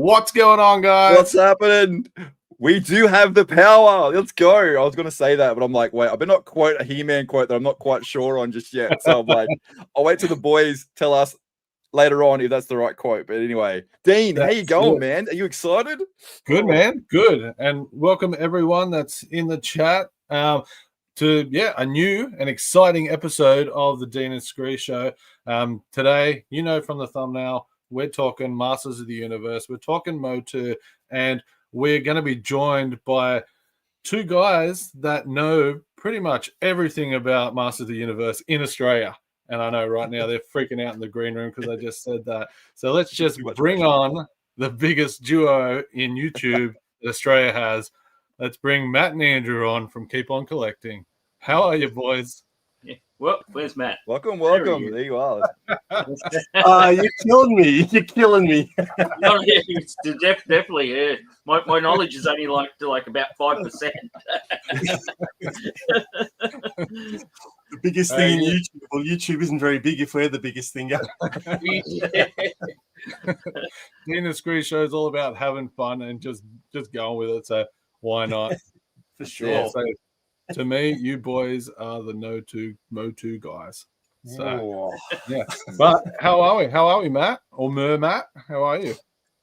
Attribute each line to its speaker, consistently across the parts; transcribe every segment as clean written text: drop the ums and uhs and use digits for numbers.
Speaker 1: What's going on, guys?
Speaker 2: What's happening? We do have the power. Let's go. I was going to say that, but I'm like, wait, I better not quote a He-Man quote that I'm not quite sure on just yet. So I'm like, I'll wait till the boys tell us later on if that's the right quote. But anyway, Dean, how you going, man? Are you excited?
Speaker 1: Good, man. Good. And welcome everyone that's in the chat to a new and exciting episode of the Dean and Skree show. Today, you know from the thumbnail, we're talking Masters of the Universe. We're talking Motu, and we're going to be joined by two guys that know pretty much everything about Masters of the Universe in Australia. And I know right now they're freaking out in the green room because I just said that. So let's just bring on the biggest duo in YouTube that Australia has. Let's bring Matt and Andrew on from Keep On Collecting. How are you, boys?
Speaker 3: Yeah. Well, where's Matt?
Speaker 2: Welcome. There you are.
Speaker 4: You're killing me. You're killing me.
Speaker 3: No, yeah, it's definitely. Yeah. My knowledge is only like about 5%.
Speaker 4: The biggest thing in YouTube. Well, YouTube isn't very big if we're the biggest thing.
Speaker 1: Dean and Skree show is all about having fun and just going with it. So why not?
Speaker 4: For sure.
Speaker 1: Yeah, so to me, you boys are the Motu guys. So yeah. But how are we? How are we, Matt? Or Matt? How are you?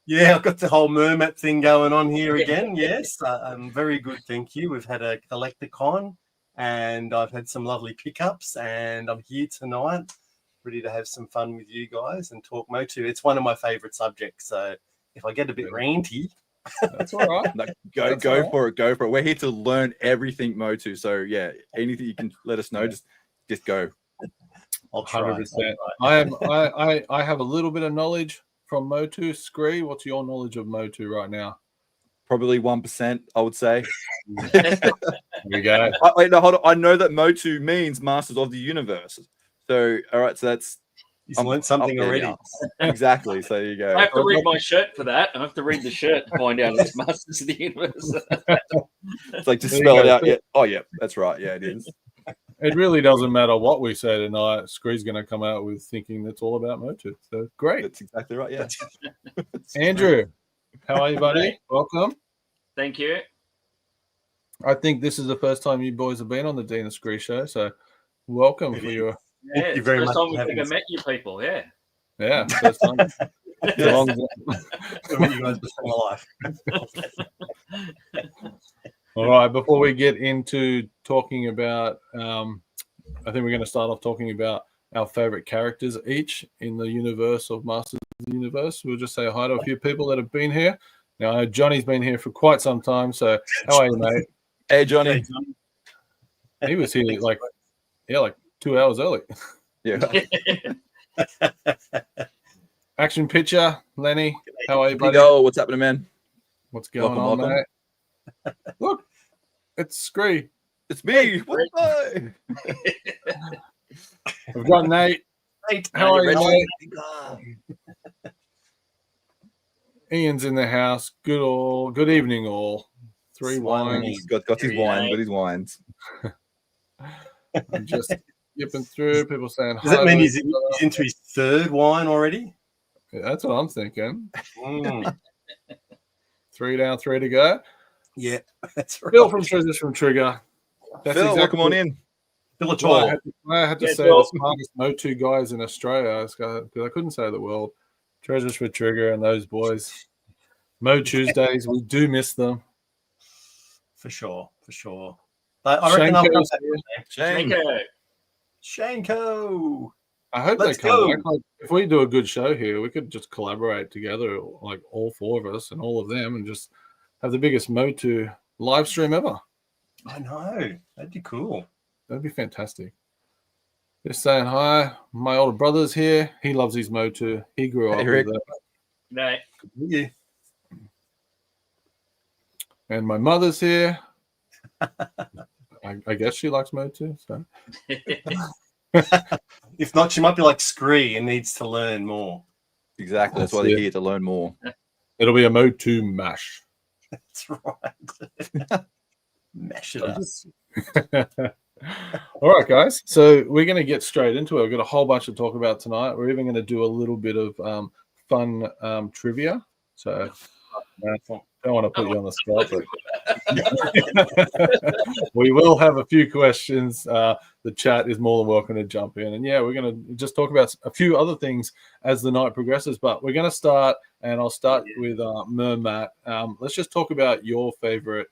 Speaker 4: Yeah, I've got the whole Mermat thing going on here again. Yes, I'm very good, thank you. We've had a collector-con, and I've had some lovely pickups, and I'm here tonight, ready to have some fun with you guys and talk Motu. It's one of my favourite subjects, so if I get a bit ranty,
Speaker 1: that's all right.
Speaker 2: No, go for it. We're here to learn everything Motu. So yeah, anything you can let us know, just go.
Speaker 4: I'll try.
Speaker 1: 100%. I have a little bit of knowledge from Motu. Skree, what's your knowledge of Motu right now?
Speaker 2: Probably 1%, I would say.
Speaker 1: There we go.
Speaker 2: Wait, no, hold on. I know that Motu means Masters of the Universe. So all right, so that's
Speaker 4: You've learned something already.
Speaker 2: Exactly. So there you go.
Speaker 3: I have to read my shirt for that. I have to read the shirt to find out it's Masters of the Universe.
Speaker 2: It's like to spell it out. Yeah. Oh, yeah, that's right. Yeah, it is.
Speaker 1: It really doesn't matter what we say tonight. Skree's going to come out with thinking it's all about Motu. So great.
Speaker 2: That's exactly right. Yeah.
Speaker 1: Andrew, how are you, buddy? Welcome.
Speaker 3: Thank you.
Speaker 1: I think this is the first time you boys have been on the Dean and Skree show. So welcome for your.
Speaker 3: Yeah, it's the first time we've ever met you people. Yeah.
Speaker 1: Yeah, first time.
Speaker 4: You guys before my life.
Speaker 1: All right, before we get into talking about, I think we're going to start off talking about our favorite characters each in the universe of Masters of the Universe. We'll just say hi to a few people that have been here. Now, I know Johnny's been here for quite some time, so how are you, mate?
Speaker 2: Hey, Johnny.
Speaker 1: He was here like 2 hours early.
Speaker 2: Yeah.
Speaker 1: Action picture, Lenny. How are you, buddy?
Speaker 2: Yo, what's happening, man?
Speaker 1: What's going on,
Speaker 2: welcome.
Speaker 1: mate? Look, it's Skree.
Speaker 2: It's me. What's up?
Speaker 1: We've got Nate. How are you, Nate? Ian's in the house. Good evening, all. Three wines.
Speaker 2: He's got his wine. Got his wines.
Speaker 1: I'm just skipping through. People saying,
Speaker 4: does that mean he's into his third wine already?
Speaker 1: Yeah, that's what I'm thinking. 3 down, 3 to go.
Speaker 4: Yeah, that's right.
Speaker 1: Phil from Treasures from Trigger. That's
Speaker 2: Phil, welcome on in.
Speaker 4: Phil at all.
Speaker 1: I had to say the smartest Motu guys in Australia because I couldn't say the world. Treasures for Trigger and those boys. Mo Tuesdays, we do miss them.
Speaker 4: For sure. I reckon I'll come back. Shanko.
Speaker 1: I hope they come back. Like, if we do a good show here, we could just collaborate together, like all 4 of us and all of them, and just have the biggest Motu live stream ever.
Speaker 4: I know. That'd be cool.
Speaker 1: That'd be fantastic. Just saying hi. My older brother's here. He loves his Motu. He grew up with it.
Speaker 3: No.
Speaker 4: Yeah.
Speaker 1: And my mother's here. I guess she likes Motu. So.
Speaker 4: If not, she might be like Skree and needs to learn more.
Speaker 2: Exactly. That's why they're here to learn more.
Speaker 1: It'll be a Motu mash.
Speaker 4: That's right. Mash it up.
Speaker 1: All right, guys. So we're going to get straight into it. We've got a whole bunch to talk about tonight. We're even going to do a little bit of fun trivia So I don't want to put you on the spot, but we will have a few questions. The chat is more than welcome to jump in. And yeah, we're going to just talk about a few other things as the night progresses, but we're going to start, and I'll start with Mermat. Let's just talk about your favorite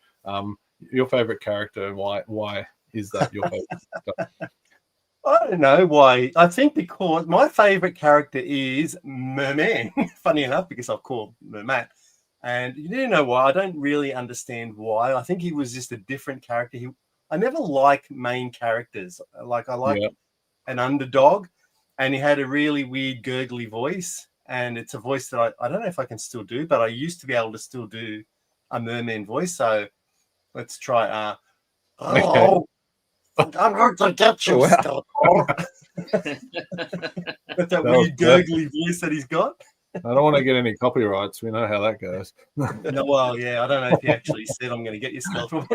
Speaker 1: character and why is that your favorite?
Speaker 4: I don't know why. I think because my favorite character is Merman. Funny enough, because I've called Mermat. And you know why? I don't really understand why. I think he was just a different character. I never like main characters. Like I like an underdog, and he had a really weird gurgly voice. And it's a voice that I don't know if I can still do, but I used to be able to still do a merman voice. So let's try. Oh, I'm going to get you, Skeletor. With that weird gurgly voice that he's got.
Speaker 1: I don't want to get any copyrights. We know how that goes.
Speaker 4: No, well, yeah, I don't know if he actually said I'm going to get you, Skeletor.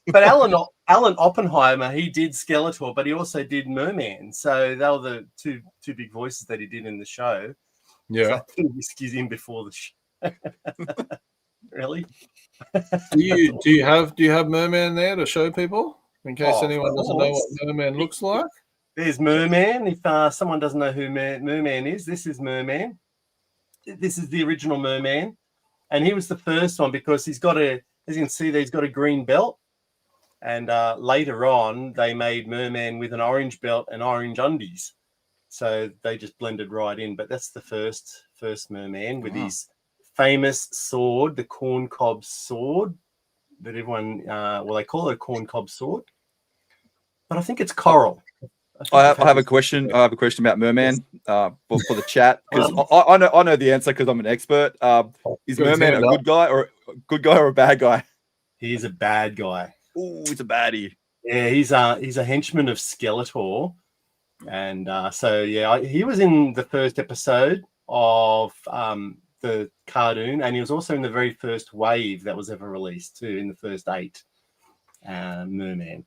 Speaker 4: But Alan Oppenheimer, he did Skeletor, but he also did Merman. So they were the two big voices that he did in the show.
Speaker 1: Yeah,
Speaker 4: so I think we skis in before the show. Really?
Speaker 1: Do you have Merman there to show people in case anyone doesn't know what Merman looks like?
Speaker 4: There's Merman. If someone doesn't know who Merman is, this is Merman. This is the original Merman, and he was the first one because he's got as you can see, he's got a green belt. And later on, they made Merman with an orange belt and orange undies, so they just blended right in. But that's the first Merman with his famous sword, the corncob sword that everyone, they call it a corncob sword, but I think it's coral.
Speaker 2: I have a question. I have a question about Merman for the chat because I know the answer because I'm an expert. Is Merman a good guy or a bad guy?
Speaker 4: He's a bad guy.
Speaker 2: Oh, he's a baddie.
Speaker 4: Yeah, he's a henchman of Skeletor, and he was in the first episode of the cartoon, and he was also in the very first wave that was ever released too, in the first 8 Merman.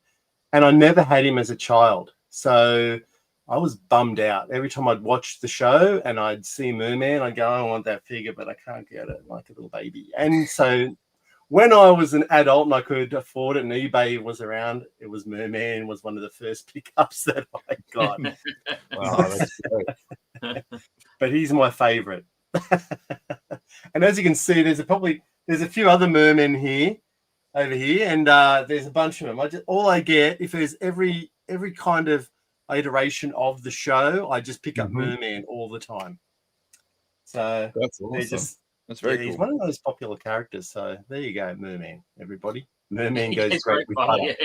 Speaker 4: And I never had him as a child, so I was bummed out every time I'd watch the show and I'd see Merman. I'd go, I want that figure, but I can't get it like a little baby. And so when I was an adult and I could afford it and eBay was around, it was Merman was one of the first pickups that I got.
Speaker 1: Wow, that's great.
Speaker 4: But he's my favorite. And as you can see, there's a few other mermen over here, and there's a bunch of them. All I get, if there's every kind of iteration of the show, I just pick up Merman all the time. So
Speaker 1: that's awesome.
Speaker 2: That's very cool.
Speaker 4: He's one of those popular characters. So there you go, Merman, everybody. Merman goes great with butter.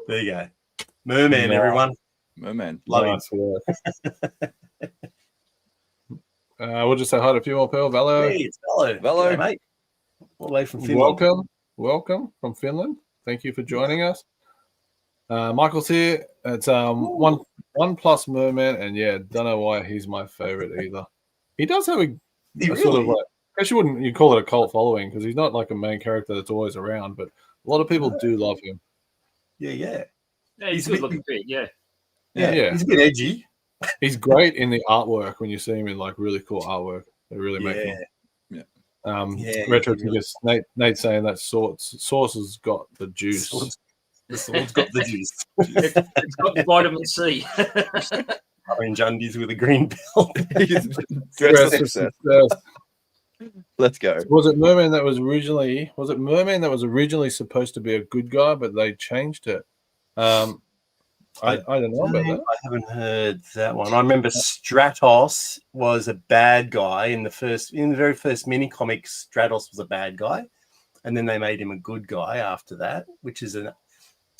Speaker 4: There you go. Merman, everyone.
Speaker 2: Merman.
Speaker 4: Love
Speaker 1: him. We'll just say hi to a few more people. Velo.
Speaker 4: Hey, it's Velo.
Speaker 2: Velo,
Speaker 4: mate. All the way from Finland.
Speaker 1: Welcome from Finland. Thank you for joining us. Michael's here. It's one plus Merman, and don't know why he's my favorite either. He does have a sort of like, I guess you call it a cult following because he's not like a main character that's always around, but a lot of people do love him.
Speaker 4: Yeah,
Speaker 3: he's good looking big. Yeah.
Speaker 4: He's a bit edgy.
Speaker 1: He's great in the artwork when you see him in like really cool artwork. They really make him. Retro Tickets, Nate saying that Sauce has got the juice.
Speaker 4: The sword's got the juice.
Speaker 3: It's got vitamin C.
Speaker 4: Orange undies with a green belt.
Speaker 2: Let's go.
Speaker 1: Was it Merman that was originally supposed to be a good guy, but they changed it? I don't know about that.
Speaker 4: I haven't heard that one. I remember Stratos was a bad guy in the very first mini comic. Stratos was a bad guy, and then they made him a good guy after that, which is a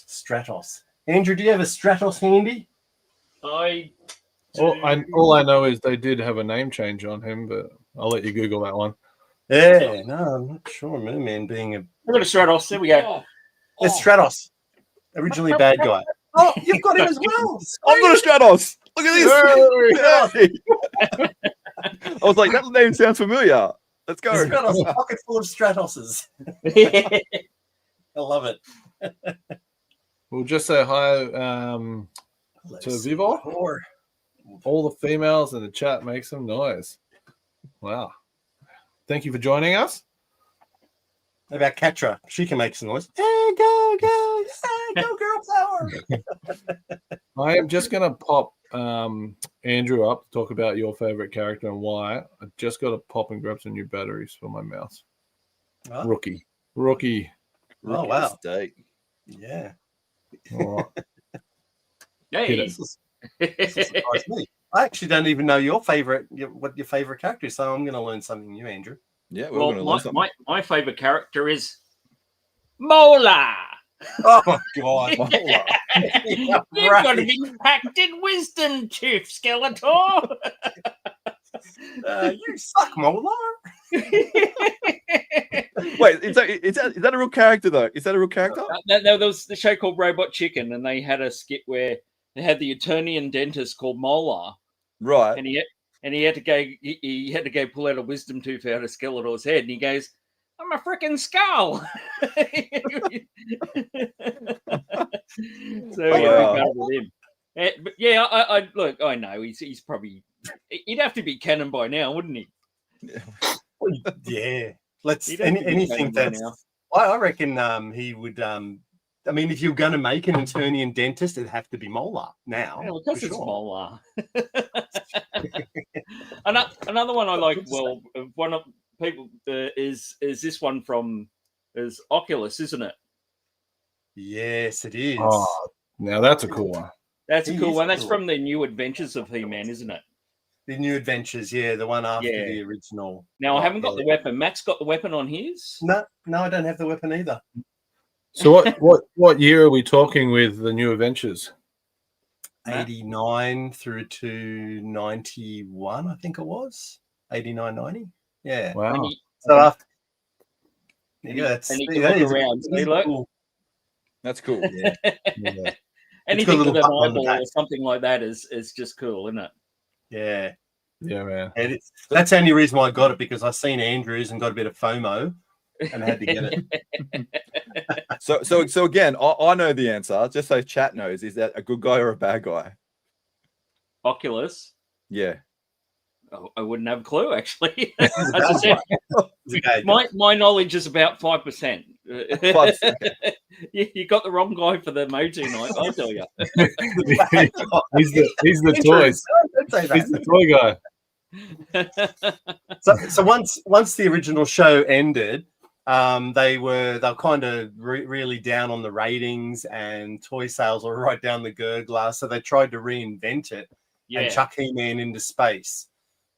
Speaker 4: Stratos. Andrew, do you have a Stratos handy?
Speaker 1: All I know is they did have a name change on him, but I'll let you Google that one.
Speaker 4: Yeah, no, I'm not sure. Merman being a...
Speaker 3: We're going to Stratos. There we go.
Speaker 4: It's Stratos. Originally bad guy. Oh, you've got him as well.
Speaker 2: I've got a Stratos. Look at this. I was like, that name sounds familiar. Let's go.
Speaker 4: Stratos, a pocket full of Stratoses. I love it.
Speaker 1: We'll just say hi. to Vivor. All the females in the chat make some noise. Wow. Thank you for joining us.
Speaker 4: What about Katra? She can make some noise. Hey, go, go. Hey, go, girl power.
Speaker 1: I am just going to pop Andrew up to talk about your favorite character and why. I just got to pop and grab some new batteries for my mouse.
Speaker 4: Oh.
Speaker 1: Rookie.
Speaker 4: Oh, wow.
Speaker 2: State.
Speaker 4: Yeah.
Speaker 1: All right.
Speaker 3: Hey.
Speaker 1: Hit it.
Speaker 4: This will surprise me. I actually don't even know what your favorite character is, so I'm going to learn something new, Andrew.
Speaker 2: Yeah, we're going to learn something.
Speaker 3: My favorite character is Mola.
Speaker 4: Oh my god!
Speaker 3: You've got to be packed in wisdom, Chief Skeletor.
Speaker 4: You suck, Molar.
Speaker 2: Wait, is that a real character though? Is that a real character?
Speaker 3: There was the show called Robot Chicken, and they had a skit where they had the Eternian dentist called Molar,
Speaker 2: Right.
Speaker 3: and he had to go pull out a wisdom tooth out of Skeletor's head, and he goes, "I'm a freaking skull." So
Speaker 2: Wow.
Speaker 3: with him. But yeah, I look. I know he's probably he'd have to be canon by now, wouldn't he?
Speaker 4: Yeah. Let's
Speaker 3: He'd have to be
Speaker 4: anything
Speaker 3: canon by
Speaker 4: that's.
Speaker 3: now.
Speaker 4: I reckon he would. I mean, if you're going to make an Eternian dentist, it'd have to be Molar now.
Speaker 3: Yeah, because
Speaker 4: for
Speaker 3: it's
Speaker 4: sure.
Speaker 3: Molar. Another one I like. Well, one of people is this one from is Oculus, isn't it?
Speaker 4: Yes, it is.
Speaker 1: Oh, now that's a cool one.
Speaker 3: That's a
Speaker 4: He
Speaker 3: cool
Speaker 4: is
Speaker 3: one. That's
Speaker 4: cool.
Speaker 3: from the New Adventures of He-Man, isn't it?
Speaker 4: The New Adventures, yeah, the one after
Speaker 3: Yeah.
Speaker 4: the original.
Speaker 3: Now I haven't got the weapon. Matt's got the weapon on his.
Speaker 4: No, I don't have the weapon either.
Speaker 1: So what year are we talking with the New Adventures?
Speaker 4: 89 through to 91, I think it was. 89, 90. Yeah.
Speaker 1: Wow.
Speaker 3: And he,
Speaker 4: So after.
Speaker 3: and
Speaker 4: Yeah, that's
Speaker 3: he can look around. See, look.
Speaker 4: cool.
Speaker 2: That's cool.
Speaker 4: Yeah.
Speaker 1: Yeah.
Speaker 3: Anything
Speaker 4: little
Speaker 3: with an
Speaker 4: button on the
Speaker 3: eyeball or
Speaker 4: back.
Speaker 3: something like that is just cool, isn't it?
Speaker 4: Yeah.
Speaker 1: Yeah, man.
Speaker 4: And that's the only reason why I got it, because I seen Andrews and got a bit of FOMO and had to get it.
Speaker 2: So again, I know the answer. Just so chat knows, is that a good guy or a bad guy?
Speaker 3: Oculus.
Speaker 2: Yeah.
Speaker 3: Oh, I wouldn't have a clue, actually.
Speaker 4: He's a bad
Speaker 3: As I said,
Speaker 4: He's a bad guy.
Speaker 3: my knowledge is about 5%.
Speaker 2: 5%.
Speaker 3: You got the wrong guy for the Motu night, I tell you.
Speaker 1: he's the toys.
Speaker 4: Don't say that.
Speaker 1: He's the toy guy.
Speaker 4: So once the original show ended, they were kind of really down on the ratings, and toy sales were right down the gurgler. So they tried to reinvent it
Speaker 3: Yeah.
Speaker 4: and chuck He-Man into space.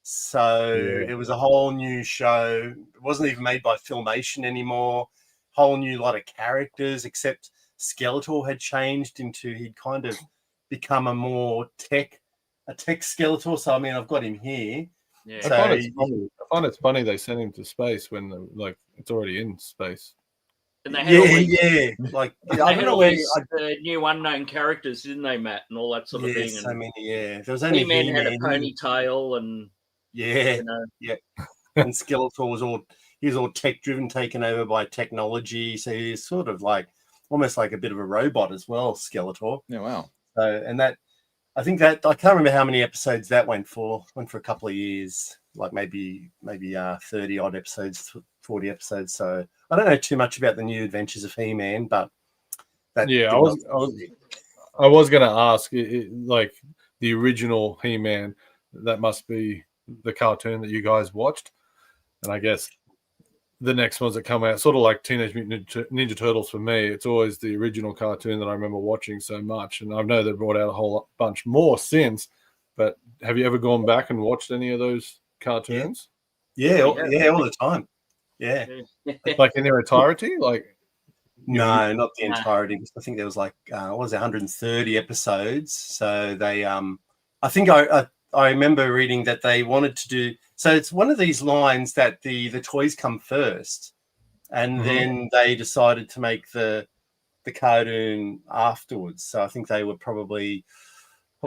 Speaker 4: So it was a whole new show. It wasn't even made by Filmation anymore. Whole new lot of characters, except Skeletor had changed into, he'd kind of become a tech Skeletor. So I mean, I've got him here.
Speaker 3: Yeah.
Speaker 1: I find it's funny they sent him to space when it's already in space.
Speaker 3: And they had all these,
Speaker 4: Like
Speaker 3: they
Speaker 4: I
Speaker 3: had
Speaker 4: don't know
Speaker 3: all
Speaker 4: where.
Speaker 3: these, new unknown characters, didn't they, Matt, and all that sort of thing.
Speaker 4: So
Speaker 3: And
Speaker 4: many. Yeah, there was only
Speaker 3: He-Man had a
Speaker 4: He-Man.
Speaker 3: ponytail, and
Speaker 4: Yeah,
Speaker 3: you know,
Speaker 4: and Skeletor was all tech driven, taken over by technology. So he's sort of like almost like a bit of a robot as well, Skeletor.
Speaker 2: Yeah, wow.
Speaker 4: So I think that I can't remember how many episodes that went for. Went for a couple of years, like maybe 30 odd episodes, 40 episodes. So I don't know too much about the New Adventures of He-Man, but that
Speaker 1: Yeah, I was going to ask, like the original He-Man, that must be the cartoon that you guys watched, and I guess the next ones that come out, sort of like Teenage Mutant Ninja Turtles for me, it's always the original cartoon that I remember watching so much, and I know they've brought out a whole bunch more since, but have you ever gone back and watched any of those cartoons?
Speaker 4: Yeah, all the time. Yeah.
Speaker 1: Like in their entirety? Like
Speaker 4: No, not the entirety. I think there was like what was it, 130 episodes. So they I think I remember reading that they wanted to do, so it's one of these lines that the toys come first, and then they decided to make the cartoon afterwards. So I think they were probably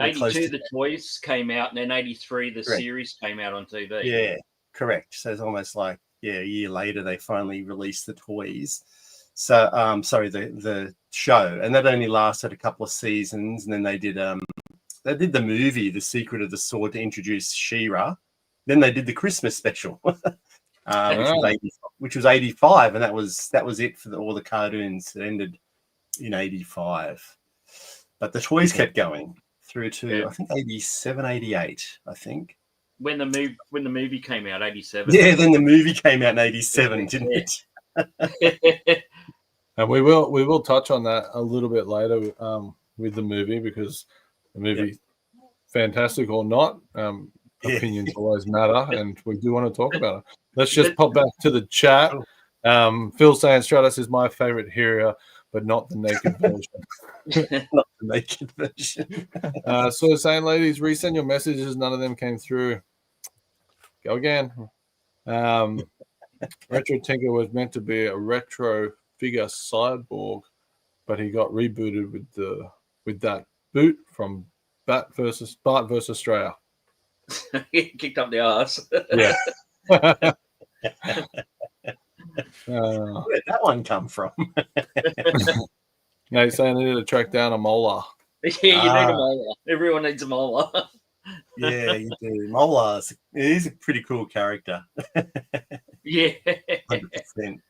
Speaker 3: 82
Speaker 4: close to
Speaker 3: the toys came out, and then 83 the
Speaker 4: Correct.
Speaker 3: series came out on TV.
Speaker 4: Yeah, correct. So it's almost like a year later they finally released the toys. So sorry, the show, and that only lasted a couple of seasons, and then they did they did the movie The Secret of the Sword to introduce She-Ra. Then they did the Christmas special, which was 85, and that was it for all the cartoons. It ended in 85, but the toys kept going through to I think 87, 88, I think.
Speaker 3: When the movie came out, 87.
Speaker 4: Yeah, then the movie came out in 87, didn't it?
Speaker 1: And we will touch on that a little bit later with the movie, because the movie, fantastic or not, opinions always matter, and we do want to talk about it. Let's just pop back to the chat. Phil saying Stratus is my favorite hero, but not the naked version.
Speaker 4: Not the naked version.
Speaker 1: So saying, ladies, resend your messages. None of them came through. Go again. Retro Tinker was meant to be a retro figure cyborg, but he got rebooted with that boot from Bart versus Australia.
Speaker 3: He kicked up the arse.
Speaker 1: Yeah.
Speaker 4: Where'd that one come from?
Speaker 1: He's saying they need to track down a molar.
Speaker 3: Yeah, you need a molar. Everyone needs a molar.
Speaker 4: Yeah, you do. Molar, he's a pretty cool character.
Speaker 3: Yeah.
Speaker 4: 100%.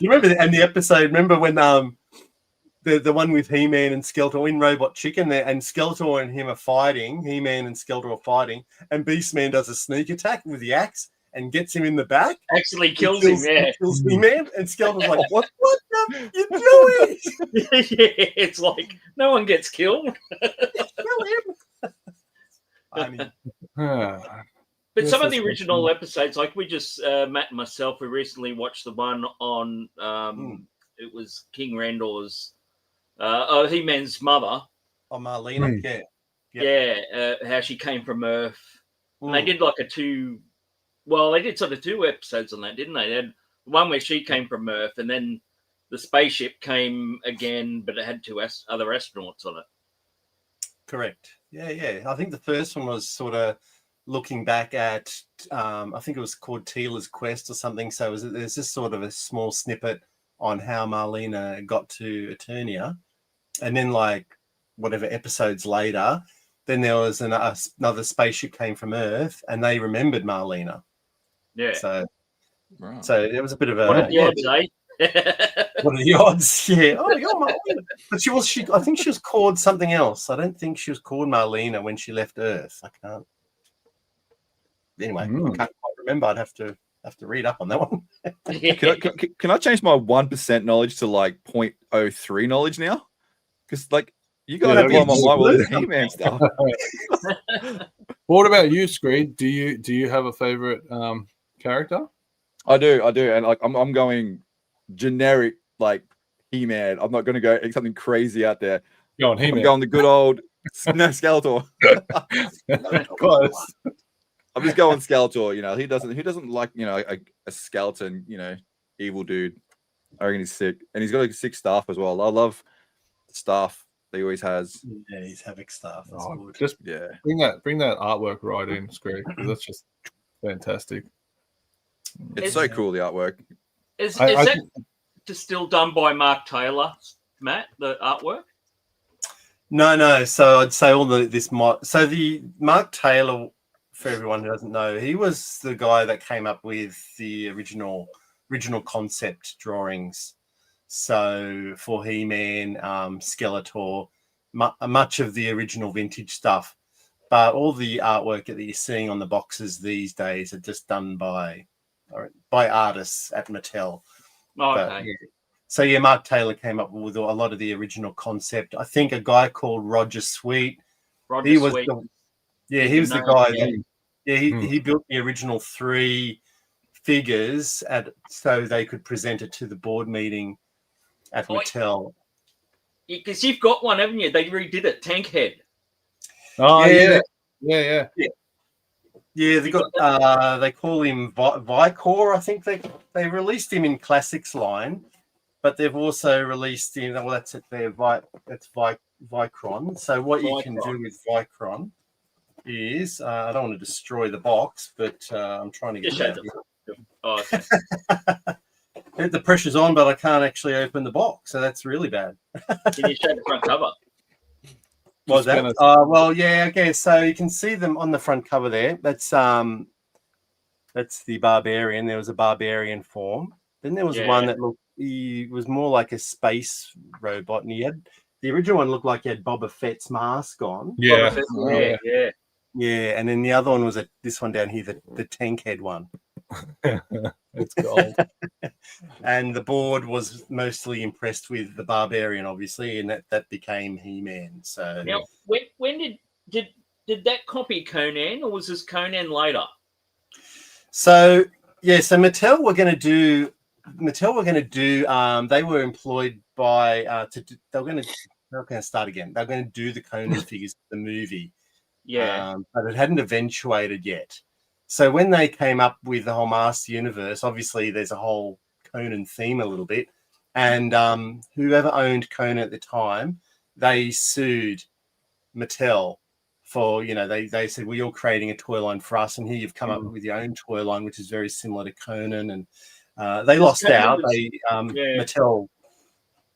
Speaker 4: You remember the episode? Remember when the one with He-Man and Skeletor in Robot Chicken there, and Skeletor and him are fighting. He-Man and Skeletor are fighting, and Beastman does a sneak attack with the axe and gets him in the back.
Speaker 3: Actually kills him, yeah.
Speaker 4: Kills He-Man, and Skeletor's like, "What the you doing?"
Speaker 3: Yeah, it's like no one gets killed.
Speaker 4: Kill him. I mean,
Speaker 3: but some of the original episodes, like we just Matt and myself, we recently watched the one on it was King Randor's He-Man's mother.
Speaker 4: Oh, Marlena, yeah.
Speaker 3: Yeah, how she came from Earth. And they did like they did sort of 2 episodes on that, didn't they? They had one where she came from Earth, and then the spaceship came again, but it had 2 other astronauts on it.
Speaker 4: Correct. Yeah. I think the first one was sort of looking back at, I think it was called Teela's Quest or something. So there's just sort of a small snippet on how Marlena got to Eternia. And then like whatever episodes later, then there was another spaceship came from Earth and they remembered Marlena.
Speaker 3: Yeah.
Speaker 4: So
Speaker 2: Wow.
Speaker 4: there was a bit of a...
Speaker 3: What are the odds, eh?
Speaker 4: What are the odds? Yeah. Oh, you're Marlena. But I think she was called something else. I don't think she was called Marlena when she left Earth. I can't. Anyway, I can't quite remember. I'd have to read up on that one.
Speaker 2: Can I change my 1% knowledge to like 0.03 knowledge now? Because like you guys have blown my mind with this He-Man stuff.
Speaker 1: What about you, Skree? Do you have a favorite character?
Speaker 2: I do, and like I'm going generic like He-Man. I'm not going to go something crazy out there.
Speaker 1: Go on, He-Man.
Speaker 2: I'm going the good old Skeletor.
Speaker 1: Close.
Speaker 2: I'm just going Skeletor. You know, he doesn't like a skeleton. Evil dude. I reckon he's sick, and he's got a sick staff as well. I love the staff that he always has.
Speaker 4: Yeah, he's having staff. That's good.
Speaker 1: Just
Speaker 2: Yeah,
Speaker 1: bring that artwork right in, Skree. That's just fantastic.
Speaker 2: it's so cool, the artwork.
Speaker 3: Is that just still done by Mark Taylor, Matt? The artwork?
Speaker 4: No. So I'd say the Mark Taylor, for everyone who doesn't know, he was the guy that came up with the original concept drawings. So for He-Man, Skeletor, much of the original vintage stuff, but all the artwork that you're seeing on the boxes these days are just done by artists at Mattel.
Speaker 3: Oh, okay.
Speaker 4: So Mark Taylor came up with a lot of the original concept. I think a guy called Roger Sweet. He was the guy that he built the original 3 figures so they could present it to the board meeting at Mattel.
Speaker 3: Because you've got one, haven't you? They redid it, Tankhead.
Speaker 1: Oh yeah.
Speaker 4: Yeah, they got they call him Vicor. I think they released him in Classics line, but they've also released him. Well, that's it there. That's Vicron. So what you can do with Vicron is I don't want to destroy the box, but I'm trying to get it out.
Speaker 3: Oh, okay.
Speaker 4: The pressure's on, but I can't actually open the box, so that's really bad.
Speaker 3: Can you show the front cover?
Speaker 4: Was that?
Speaker 1: gonna-
Speaker 4: Well, yeah. Okay, so you can see them on the front cover there. That's the barbarian. There was a barbarian form. Then there was one that looked. He was more like a space robot, and he had the original one looked like he had Boba Fett's mask on.
Speaker 1: Yeah.
Speaker 3: Boba Fett, yeah.
Speaker 4: Yeah, and then the other one was this one down here, the tank head one.
Speaker 1: It's gold.
Speaker 4: And the board was mostly impressed with the barbarian, obviously, and that became He-Man. So
Speaker 3: Now, when did that copy Conan, or was this Conan later?
Speaker 4: So Mattel were going to do. They were employed by they were going to start again. They were going to do the Conan figures for the movie.
Speaker 3: Yeah.
Speaker 4: But it hadn't eventuated yet. So when they came up with the whole Master Universe, obviously there's a whole Conan theme a little bit. And whoever owned Conan at the time, they sued Mattel for, they said, well, you're creating a toy line for us, and here you've come up with your own toy line, which is very similar to Conan. And they lost out. Mattel.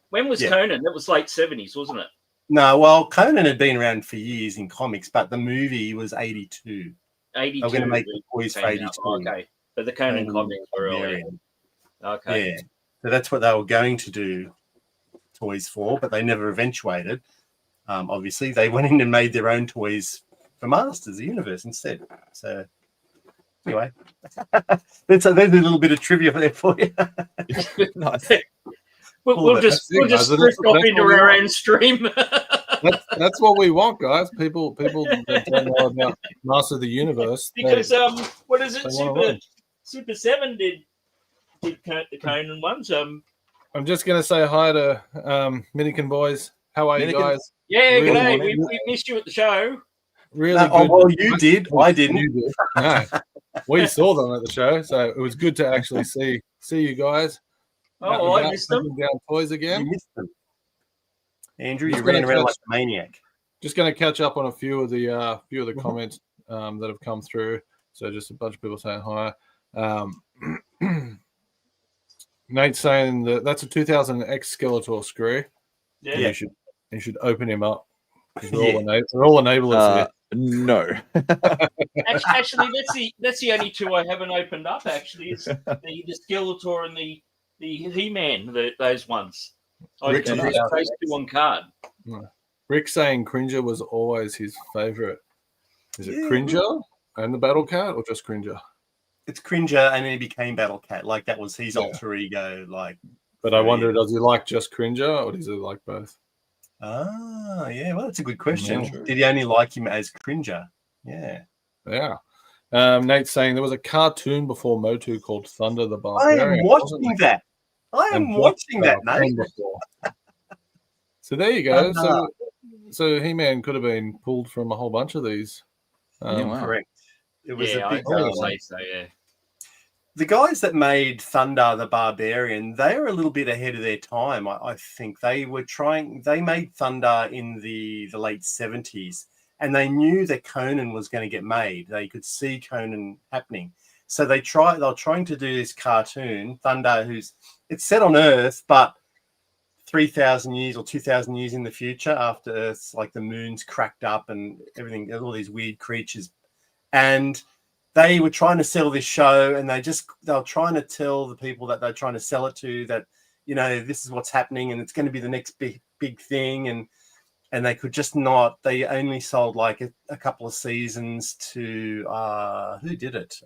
Speaker 3: When was Conan? That was late 70s, wasn't it?
Speaker 4: No, well, Conan had been around for years in comics, but the movie was 82.
Speaker 3: 82.
Speaker 4: They were going to make the toys for 82.
Speaker 3: Okay, but the Conan comics were earlier. Okay.
Speaker 4: Yeah, so that's what they were going to do toys for, but they never eventuated. Obviously, they went in and made their own toys for Masters of the Universe instead. So, anyway, there's a little bit of trivia there for you.
Speaker 2: Nice.
Speaker 3: We'll just drift off into our own stream.
Speaker 1: That's what we want, guys. People that don't know about Master of the Universe.
Speaker 3: Because what is it? Super 7 did the Conan ones.
Speaker 1: I'm just gonna say hi to Minikin boys. How are you guys?
Speaker 3: Yeah,
Speaker 1: Really
Speaker 3: g'day. We missed you at the show.
Speaker 1: Really good.
Speaker 4: Oh, well, you did. I didn't.
Speaker 1: You did. No. We saw them at the show, so it was good to actually see you guys.
Speaker 3: Oh, I missed them.
Speaker 1: Down toys again.
Speaker 4: You missed them. Andrew, you ran around like a maniac.
Speaker 1: Just going to catch up on a few of the comments that have come through. So just a bunch of people saying hi. Nate's saying that's a 2000 X Skeletor Skree.
Speaker 3: Yeah.
Speaker 1: You should open him up. We're all enablers here.
Speaker 2: No.
Speaker 3: Actually, that's the only two I haven't opened up. Actually, it's the Skeletor and the He-Man, those ones. I just those two on card.
Speaker 1: Rick saying Cringer was always his favorite. Is it Cringer and the Battle Cat, or just Cringer?
Speaker 4: It's Cringer, and then he became Battle Cat. Like that was his alter ego.
Speaker 1: But I wonder, does he like just Cringer, or does he like both?
Speaker 4: Ah, yeah. Well, that's a good question.
Speaker 1: Yeah.
Speaker 4: Did he only like him as Cringer? Yeah.
Speaker 1: Yeah. Nate's saying there was a cartoon before Motu called Thunder the Barbarian.
Speaker 4: I am watching that. Nate.
Speaker 1: So there you go. So He-Man could have been pulled from a whole bunch of these.
Speaker 4: Correct. It was a big.
Speaker 3: I would say so. Yeah.
Speaker 4: The guys that made Thunder the Barbarian, they were a little bit ahead of their time. I think they made Thunder in the late 70s, and they knew that Conan was going to get made. They could see Conan happening. So they're trying to do this cartoon, Thunder, it's set on Earth, but 3,000 years or 2,000 years in the future, after Earth's like the moon's cracked up and everything, all these weird creatures. And they were trying to sell this show, and they were trying to tell the people that they're trying to sell it to that, this is what's happening and it's going to be the next big thing. And they could just not. They only sold like a couple of seasons to who did it?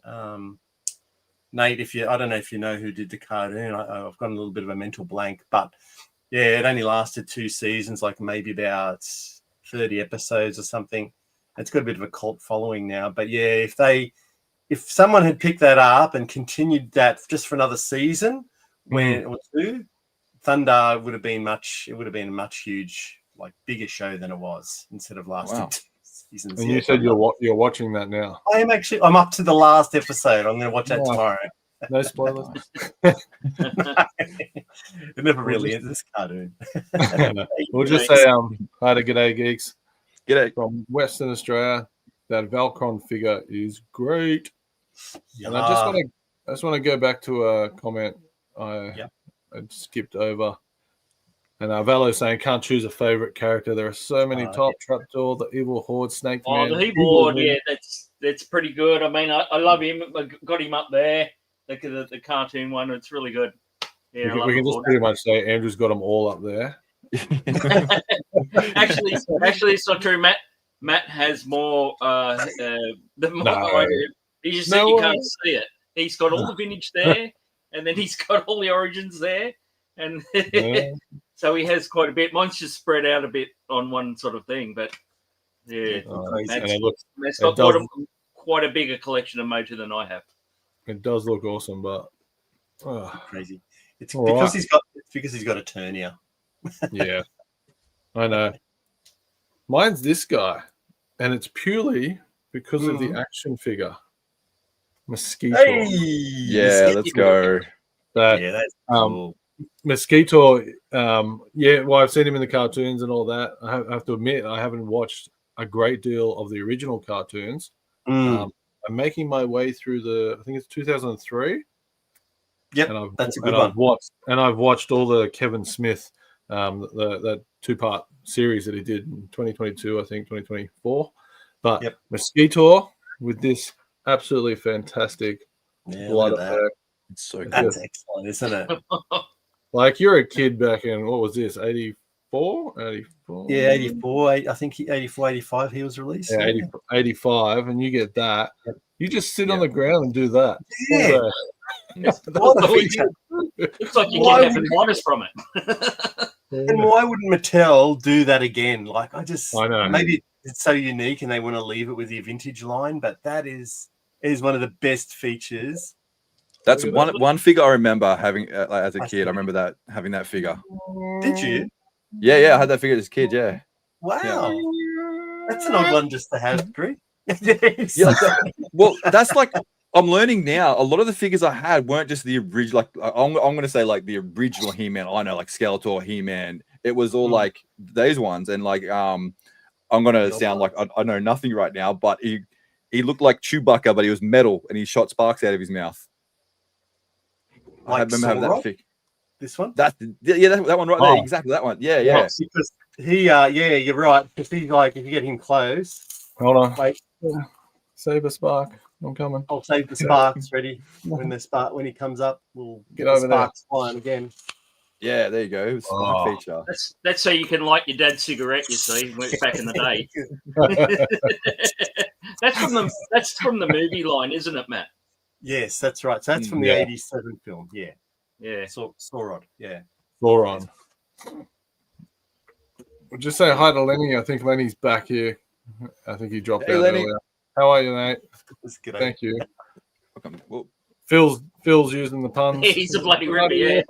Speaker 4: Nate, I don't know if you know who did the cartoon. I've got a little bit of a mental blank, but yeah, it only lasted 2 seasons, like maybe about 30 episodes or something. It's got a bit of a cult following now, but yeah, if someone had picked that up and continued that just for another season, or two, Thunder would have been a much huge, like bigger show than it was, instead of lasting 2 seasons.
Speaker 1: And you said you're watching that now.
Speaker 4: I'm up to the last episode. I'm going to watch that tomorrow.
Speaker 1: No spoilers.
Speaker 4: It never really ends, this cartoon.
Speaker 1: We'll just say hi to G'day Geeks.
Speaker 2: G'day.
Speaker 1: From Western Australia. That Valcron figure is great.
Speaker 4: Yeah.
Speaker 1: And I just want to go back to a comment I skipped over. And Valo's saying can't choose a favorite character. There are so many top Trapdoor, the Evil Horde, Snake Man.
Speaker 3: The Evil Horde, yeah, that's pretty good. I mean, I love him. I got him up there. The cartoon one, it's really good. Yeah,
Speaker 1: we can just pretty much say Andrew's got them all up there.
Speaker 3: actually, it's not true. Matt has more than I do. You just said you can't see it. He's got all the vintage there, and then he's got all the origins there, and so he has quite a bit. Mine's just spread out a bit on one sort of thing, but yeah, Matt's got quite a bigger collection of Motu than I have.
Speaker 1: It does look awesome, but
Speaker 4: crazy. It's because he's got a turnier.
Speaker 1: Yeah, I know. Mine's this guy, and it's purely because of the action figure. Mosquito.
Speaker 2: Hey! Yeah, let's go.
Speaker 4: That's cool.
Speaker 1: Mosquito, well, I've seen him in the cartoons and all that. I have to admit, I haven't watched a great deal of the original cartoons. I'm making my way through I think it's 2003.
Speaker 4: Yep, that's a good one.
Speaker 1: I've watched all the Kevin Smith, that 2-part series that he did in 2022, I think 2024. But Mosquito with this absolutely fantastic blood effect.
Speaker 2: It's so good.
Speaker 4: That's excellent, isn't it?
Speaker 1: Like you're a kid back in, what was this, 84?
Speaker 4: Yeah, 84. I think 84, 85 he was released.
Speaker 1: Yeah, 85, and you get that. You just sit on the ground and do that.
Speaker 4: Yeah.
Speaker 3: It's like you get having bonus from it.
Speaker 4: And why wouldn't Mattel do that again? Like, I know. Maybe it's so unique and they want to leave it with your vintage line, but that is one of the best features.
Speaker 2: That's one figure I remember having as a kid. I remember having that figure.
Speaker 4: Did you?
Speaker 2: Yeah, I had that figure as a kid. Yeah.
Speaker 4: Wow, that's an odd one just to have, Greg.
Speaker 2: Well, that's like I'm learning now. A lot of the figures I had weren't just the original. Like I'm going to say like the original He-Man. I know like Skeletor, He-Man. It was all like these ones, and like I'm going to sound like I know nothing right now, but he looked like Chewbacca, but he was metal and he shot sparks out of his mouth.
Speaker 4: Like
Speaker 2: I remember having that figure.
Speaker 4: This one?
Speaker 2: That one right there. Exactly that one. Yeah.
Speaker 4: Because you're right. Because he's like, if you get him close.
Speaker 1: Hold on.
Speaker 4: Wait.
Speaker 1: Save a spark. I'm coming.
Speaker 4: I'll save the sparks ready. When he comes up, we'll
Speaker 1: get over
Speaker 4: sparks flying again.
Speaker 2: Yeah, there you go. Spark feature.
Speaker 3: That's so you can light your dad's cigarette, you see, back in the day. That's from the movie line, isn't it, Matt?
Speaker 4: Yes, that's right. So that's from the 87 film. Yeah. Sauron. Yeah.
Speaker 1: Sauron. We'll just say hi to Lenny. I think Lenny's back here. I think he dropped out
Speaker 2: Lenny.
Speaker 1: earlier. How are you, mate? Thank you. Phil's using the puns.
Speaker 3: He's a bloody ripper,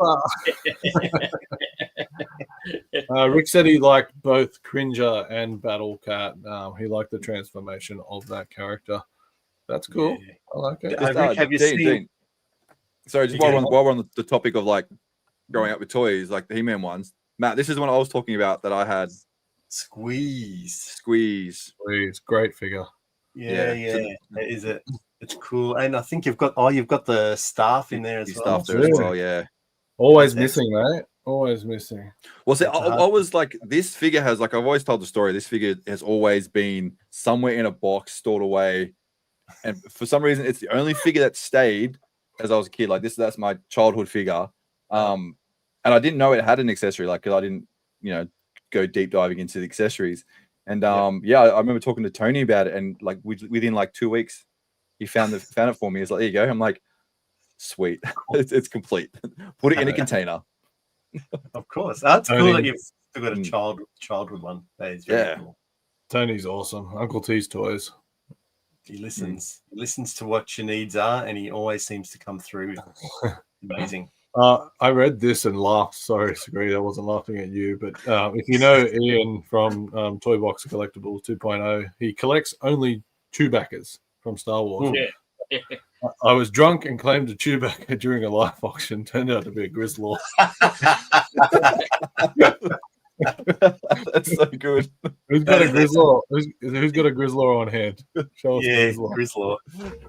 Speaker 1: Rick said he liked both Cringer and Battle Cat. He liked the transformation of that character. That's cool. Yeah. I like it.
Speaker 4: Rick, have you seen?
Speaker 2: Sorry, just while we're on the topic of like growing up with toys, like the He-Man ones, Matt, this is one I was talking about that I had.
Speaker 4: Squeeze.
Speaker 1: Great figure.
Speaker 4: Yeah. Is it? It's cool. And I think you've got the staff in there as well.
Speaker 2: Staff there as well, yeah.
Speaker 1: Always missing, mate. Always missing.
Speaker 2: Well, see, I was like, this figure has, like, I've always told the story, this figure has always been somewhere in a box stored away. And for some reason, it's the only figure that stayed as I was a kid. Like, that's my childhood figure. And I didn't know it had an accessory, like, because I didn't, go deep diving into the accessories. And I remember talking to Tony about it, and like within like 2 weeks, he found it for me. He's like, there you go. I'm like, sweet, it's complete. Put it in a container.
Speaker 4: Of course, that's cool that you've still got a childhood one. That is very cool.
Speaker 1: Tony's awesome. Uncle T's toys.
Speaker 4: He listens. He listens to what your needs are, and he always seems to come through. Amazing.
Speaker 1: I read this and laughed. Sorry, Skree, I wasn't laughing at you. But if you know Ian from Toy Box Collectibles 2.0, he collects only Chewbaccas from Star Wars.
Speaker 3: Yeah.
Speaker 1: I was drunk and claimed a Chewbacca during a live auction. Turned out to be a Grizzlor.
Speaker 2: That's so good.
Speaker 1: Who's got a Grizzlor? Who's got a Grizzlor on hand? Show us
Speaker 4: Grizzlor.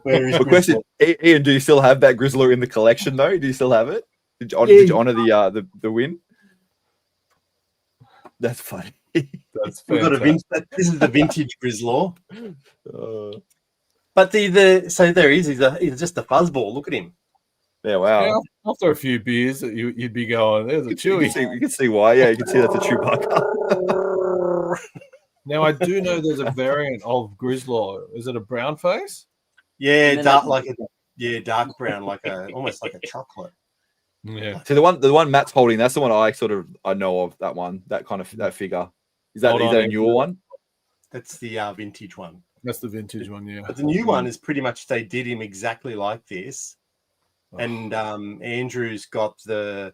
Speaker 2: Where is question, Ian, do you still have that Grizzlor in the collection though? Do you still have it? Did you honor the win? That's funny.
Speaker 1: That's
Speaker 4: We've got a
Speaker 1: fantastic.
Speaker 4: this is the vintage Grizzlaw.
Speaker 2: Uh,
Speaker 4: But so there he is. He's just a fuzzball. Look at him.
Speaker 2: yeah, wow.
Speaker 1: Yeah, after a few beers, that you'd be going, there's a Chewy.
Speaker 2: You can see why. Yeah, you can see that's a Chewbacca.
Speaker 1: Now, I do know there's a variant of Grizzlaw. Is it a brown face?
Speaker 4: Yeah,
Speaker 3: And then
Speaker 4: dark
Speaker 3: they-
Speaker 4: dark brown, almost like a chocolate.
Speaker 1: Yeah.
Speaker 2: So the one Matt's holding, that's the one I know of. That one, that figure. Is that
Speaker 1: Hold on,
Speaker 2: a newer one?
Speaker 4: That's the vintage one.
Speaker 1: That's the vintage one, yeah.
Speaker 4: But the new one is pretty much they did him exactly like this. And Andrew's got the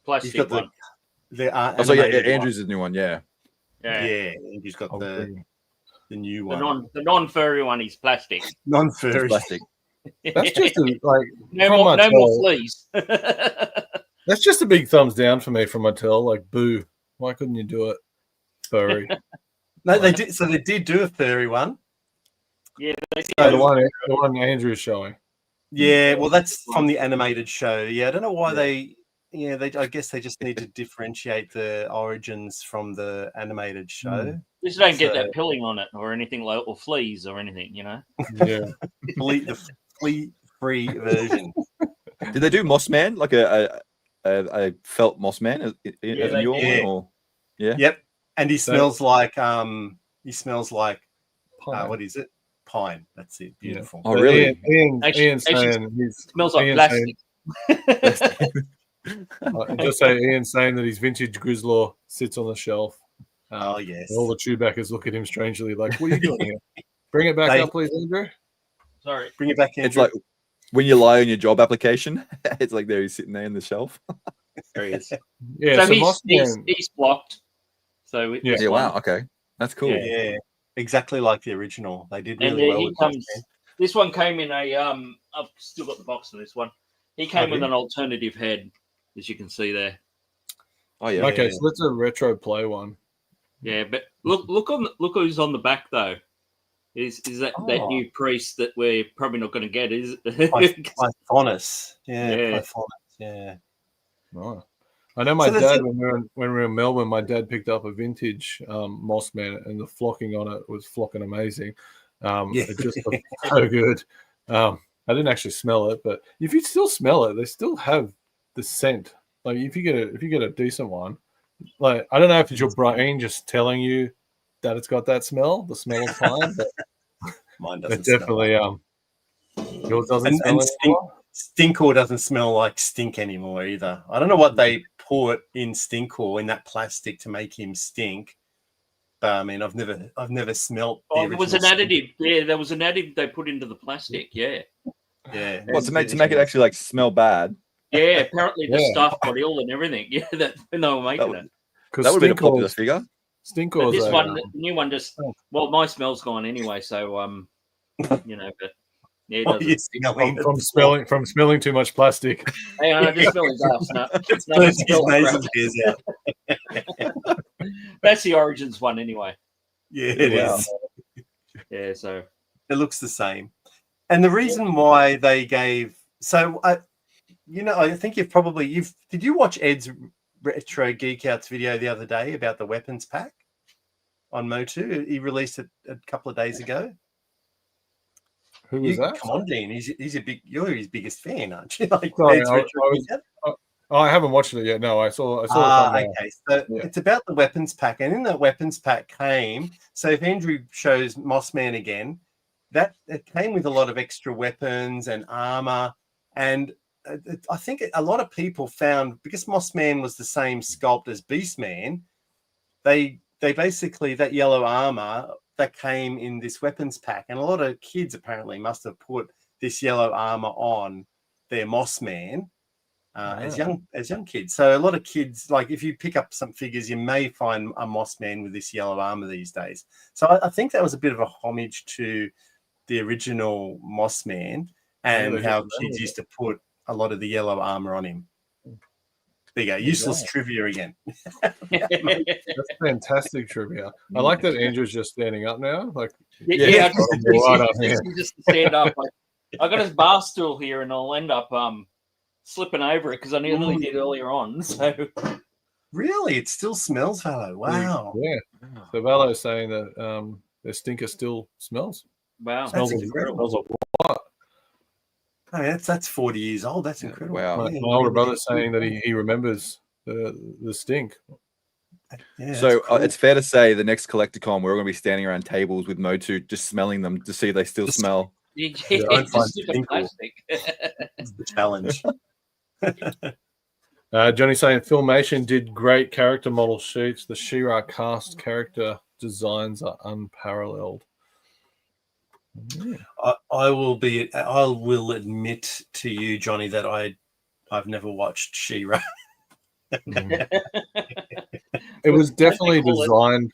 Speaker 3: Plastic
Speaker 4: he's got
Speaker 3: one.
Speaker 4: the
Speaker 2: Oh, so yeah,
Speaker 4: animated one.
Speaker 2: Andrew's is the new one. Yeah.
Speaker 3: Yeah.
Speaker 4: Andrew's got
Speaker 1: I'll
Speaker 4: the
Speaker 1: bring-
Speaker 4: new
Speaker 3: The
Speaker 4: one.
Speaker 3: non-furry one is plastic.
Speaker 2: It's
Speaker 4: Non-furry.
Speaker 2: plastic.
Speaker 1: That's just like
Speaker 3: no
Speaker 1: from
Speaker 3: more
Speaker 1: Mattel,
Speaker 3: fleas.
Speaker 1: that's just a big thumbs down for me from Mattel. Like, boo! Why couldn't you do it, furry?
Speaker 4: No, they did. So they did do a furry one.
Speaker 3: Yeah, they
Speaker 1: The one Andrew's showing.
Speaker 4: Yeah, well, that's from the animated show. Yeah, I don't know why they. Yeah, I guess they just need to differentiate the origins from the animated show.
Speaker 3: just don't get
Speaker 4: So-
Speaker 3: that pilling on it or anything like, or fleas or anything, you know.
Speaker 1: Yeah,
Speaker 4: The flea-free version.
Speaker 2: Did they do Moss Man, like a felt Moss Man as
Speaker 3: Yeah,
Speaker 2: a
Speaker 3: they
Speaker 2: newer
Speaker 4: did.
Speaker 2: one? Or yeah,
Speaker 4: Yep, and he smells like
Speaker 1: Pine.
Speaker 4: what is it? Pine. That's it.
Speaker 1: Yeah.
Speaker 4: Beautiful.
Speaker 2: Oh,
Speaker 1: But
Speaker 2: really?
Speaker 3: Actually-
Speaker 1: Ian's saying he's
Speaker 3: Smells like
Speaker 1: Ian's
Speaker 3: plastic.
Speaker 1: just say Ian's saying that his vintage Grizzlaw sits on the shelf.
Speaker 4: Oh yes.
Speaker 1: And all the Chewbaccas look at him strangely, like, "What are you doing here? Bring it back
Speaker 4: They-
Speaker 1: up, please, Andrew."
Speaker 3: Sorry.
Speaker 4: Bring it back in.
Speaker 2: it's like when you lie on your job application. It's like there he's sitting there in the shelf.
Speaker 4: there he is.
Speaker 1: Yeah,
Speaker 3: so
Speaker 1: so
Speaker 3: he's,
Speaker 1: Mossman,
Speaker 3: he's blocked. So
Speaker 1: Yeah.
Speaker 2: Yeah, wow. Okay, that's cool.
Speaker 3: Yeah.
Speaker 4: Yeah, exactly like the original. They did
Speaker 3: And
Speaker 4: really well.
Speaker 3: he
Speaker 4: with
Speaker 3: comes.
Speaker 4: Mossman.
Speaker 3: This one came in a. I've still got the box on this one. He came
Speaker 4: Oh,
Speaker 3: with
Speaker 4: yeah.
Speaker 3: an alternative head, as you can see there.
Speaker 2: Oh yeah.
Speaker 1: okay, so that's a retro play one.
Speaker 3: Yeah, but look who's on the back though. Is that
Speaker 4: Oh.
Speaker 3: new priest that we're probably not going to get? Is
Speaker 4: Pythonus. Yeah,
Speaker 3: Yeah.
Speaker 4: Pythonus. Yeah.
Speaker 1: Oh. I know my
Speaker 4: So that's
Speaker 1: dad
Speaker 4: it.
Speaker 1: when we were in Melbourne, my dad picked up a vintage Mossman, and the flocking on it was flocking amazing.
Speaker 4: Yeah.
Speaker 1: It just looked so good. I didn't actually smell it, but if you still smell it, they still have the scent. Like if you get a decent one, like I don't know if it's your brain just telling you that it's got that smell, the smell of pine, but
Speaker 4: Mine
Speaker 1: it
Speaker 4: doesn't smell.
Speaker 1: definitely yours doesn't
Speaker 4: And-
Speaker 1: smell
Speaker 4: and
Speaker 1: anymore.
Speaker 4: Stinkor doesn't smell like stink anymore either. I don't know what they put in Stinkor in that plastic to make him stink. But I mean, I've never smelt. The
Speaker 3: there was an
Speaker 4: original stink.
Speaker 3: additive. Yeah, there was an additive they put into the plastic. Yeah,
Speaker 4: Yeah.
Speaker 2: What to make it actually like smell bad?
Speaker 3: yeah. Apparently the
Speaker 1: Yeah.
Speaker 3: stuff got ill and everything. Yeah, that when they were making it.
Speaker 1: Because
Speaker 2: That would have been a popular figure.
Speaker 3: But
Speaker 1: Stinkor's
Speaker 3: this
Speaker 1: a,
Speaker 3: one, the new one, just
Speaker 1: Oh.
Speaker 3: well, my smell's gone anyway. So you know, but yeah, it
Speaker 4: Oh,
Speaker 3: doesn't.
Speaker 4: you're smelling it.
Speaker 1: from smelling too much plastic.
Speaker 3: Hang on, I just smell his ass. No,
Speaker 4: It's
Speaker 3: no,
Speaker 4: burnt
Speaker 3: smell
Speaker 4: his
Speaker 3: crap.
Speaker 4: nasal hairs out.
Speaker 3: That's the Origins one anyway.
Speaker 4: Yeah, it
Speaker 2: Wow.
Speaker 4: is.
Speaker 3: Yeah, so
Speaker 4: It looks the same. And the reason why they gave I think did you watch Ed's Retro Geek Out's video the other day about the weapons pack on Motu? He released it a couple of days ago.
Speaker 1: Who was that?
Speaker 4: Come on, Dean. You're his biggest fan, aren't you? Like
Speaker 1: Sorry,
Speaker 4: Ed's
Speaker 1: I
Speaker 4: Retro
Speaker 1: was-
Speaker 4: Geek Out?
Speaker 1: Oh, I haven't watched it yet. No, I saw. I saw it.
Speaker 4: Okay. So
Speaker 1: Yeah.
Speaker 4: it's about the weapons pack, and in that weapons pack came. So if Andrew shows Mossman again, that it came with a lot of extra weapons and armor, and I think a lot of people found because Mossman was the same sculpt as Beastman, they basically that yellow armor that came in this weapons pack, and a lot of kids apparently must have put this yellow armor on their Mossman. As young kids. So a lot of kids, like if you pick up some figures, you may find a Mossman with this yellow armor these days. So I think that was a bit of a homage to the original Mossman and
Speaker 1: they
Speaker 4: how
Speaker 1: did
Speaker 4: kids
Speaker 1: that.
Speaker 4: used to put a lot of the yellow armor on him. There you go. Useless trivia again.
Speaker 1: That's fantastic trivia. I like that Andrew's just standing up now. Like,
Speaker 3: yeah,
Speaker 1: Right up here.
Speaker 3: just to stand up. Like, I got his bar stool here, and I'll end up slipping over it because I nearly did earlier on. So
Speaker 4: Really? It still smells, Valo. Wow.
Speaker 1: Yeah. So Valo's saying that their stinker still smells.
Speaker 3: Wow,
Speaker 1: Smells
Speaker 4: That's
Speaker 1: of,
Speaker 4: incredible.
Speaker 1: smells of
Speaker 4: I mean, that's 40 years old. That's incredible.
Speaker 2: Wow.
Speaker 1: my older brother's saying that he remembers the stink.
Speaker 4: Yeah,
Speaker 2: So
Speaker 4: that's cool.
Speaker 2: it's fair to say the next Collecticon we're going to be standing around tables with Motu, just smelling them to see if they still
Speaker 4: Just-
Speaker 2: smell.
Speaker 4: don't find
Speaker 3: just the
Speaker 4: tinkle.
Speaker 3: plastic.
Speaker 4: It's the challenge.
Speaker 1: Johnny saying Filmation did great character model sheets. The She-Ra cast character designs are unparalleled. Yeah.
Speaker 4: I will admit to you, Johnny, that I've never watched She-Ra.
Speaker 1: It was definitely
Speaker 3: call it?
Speaker 1: designed.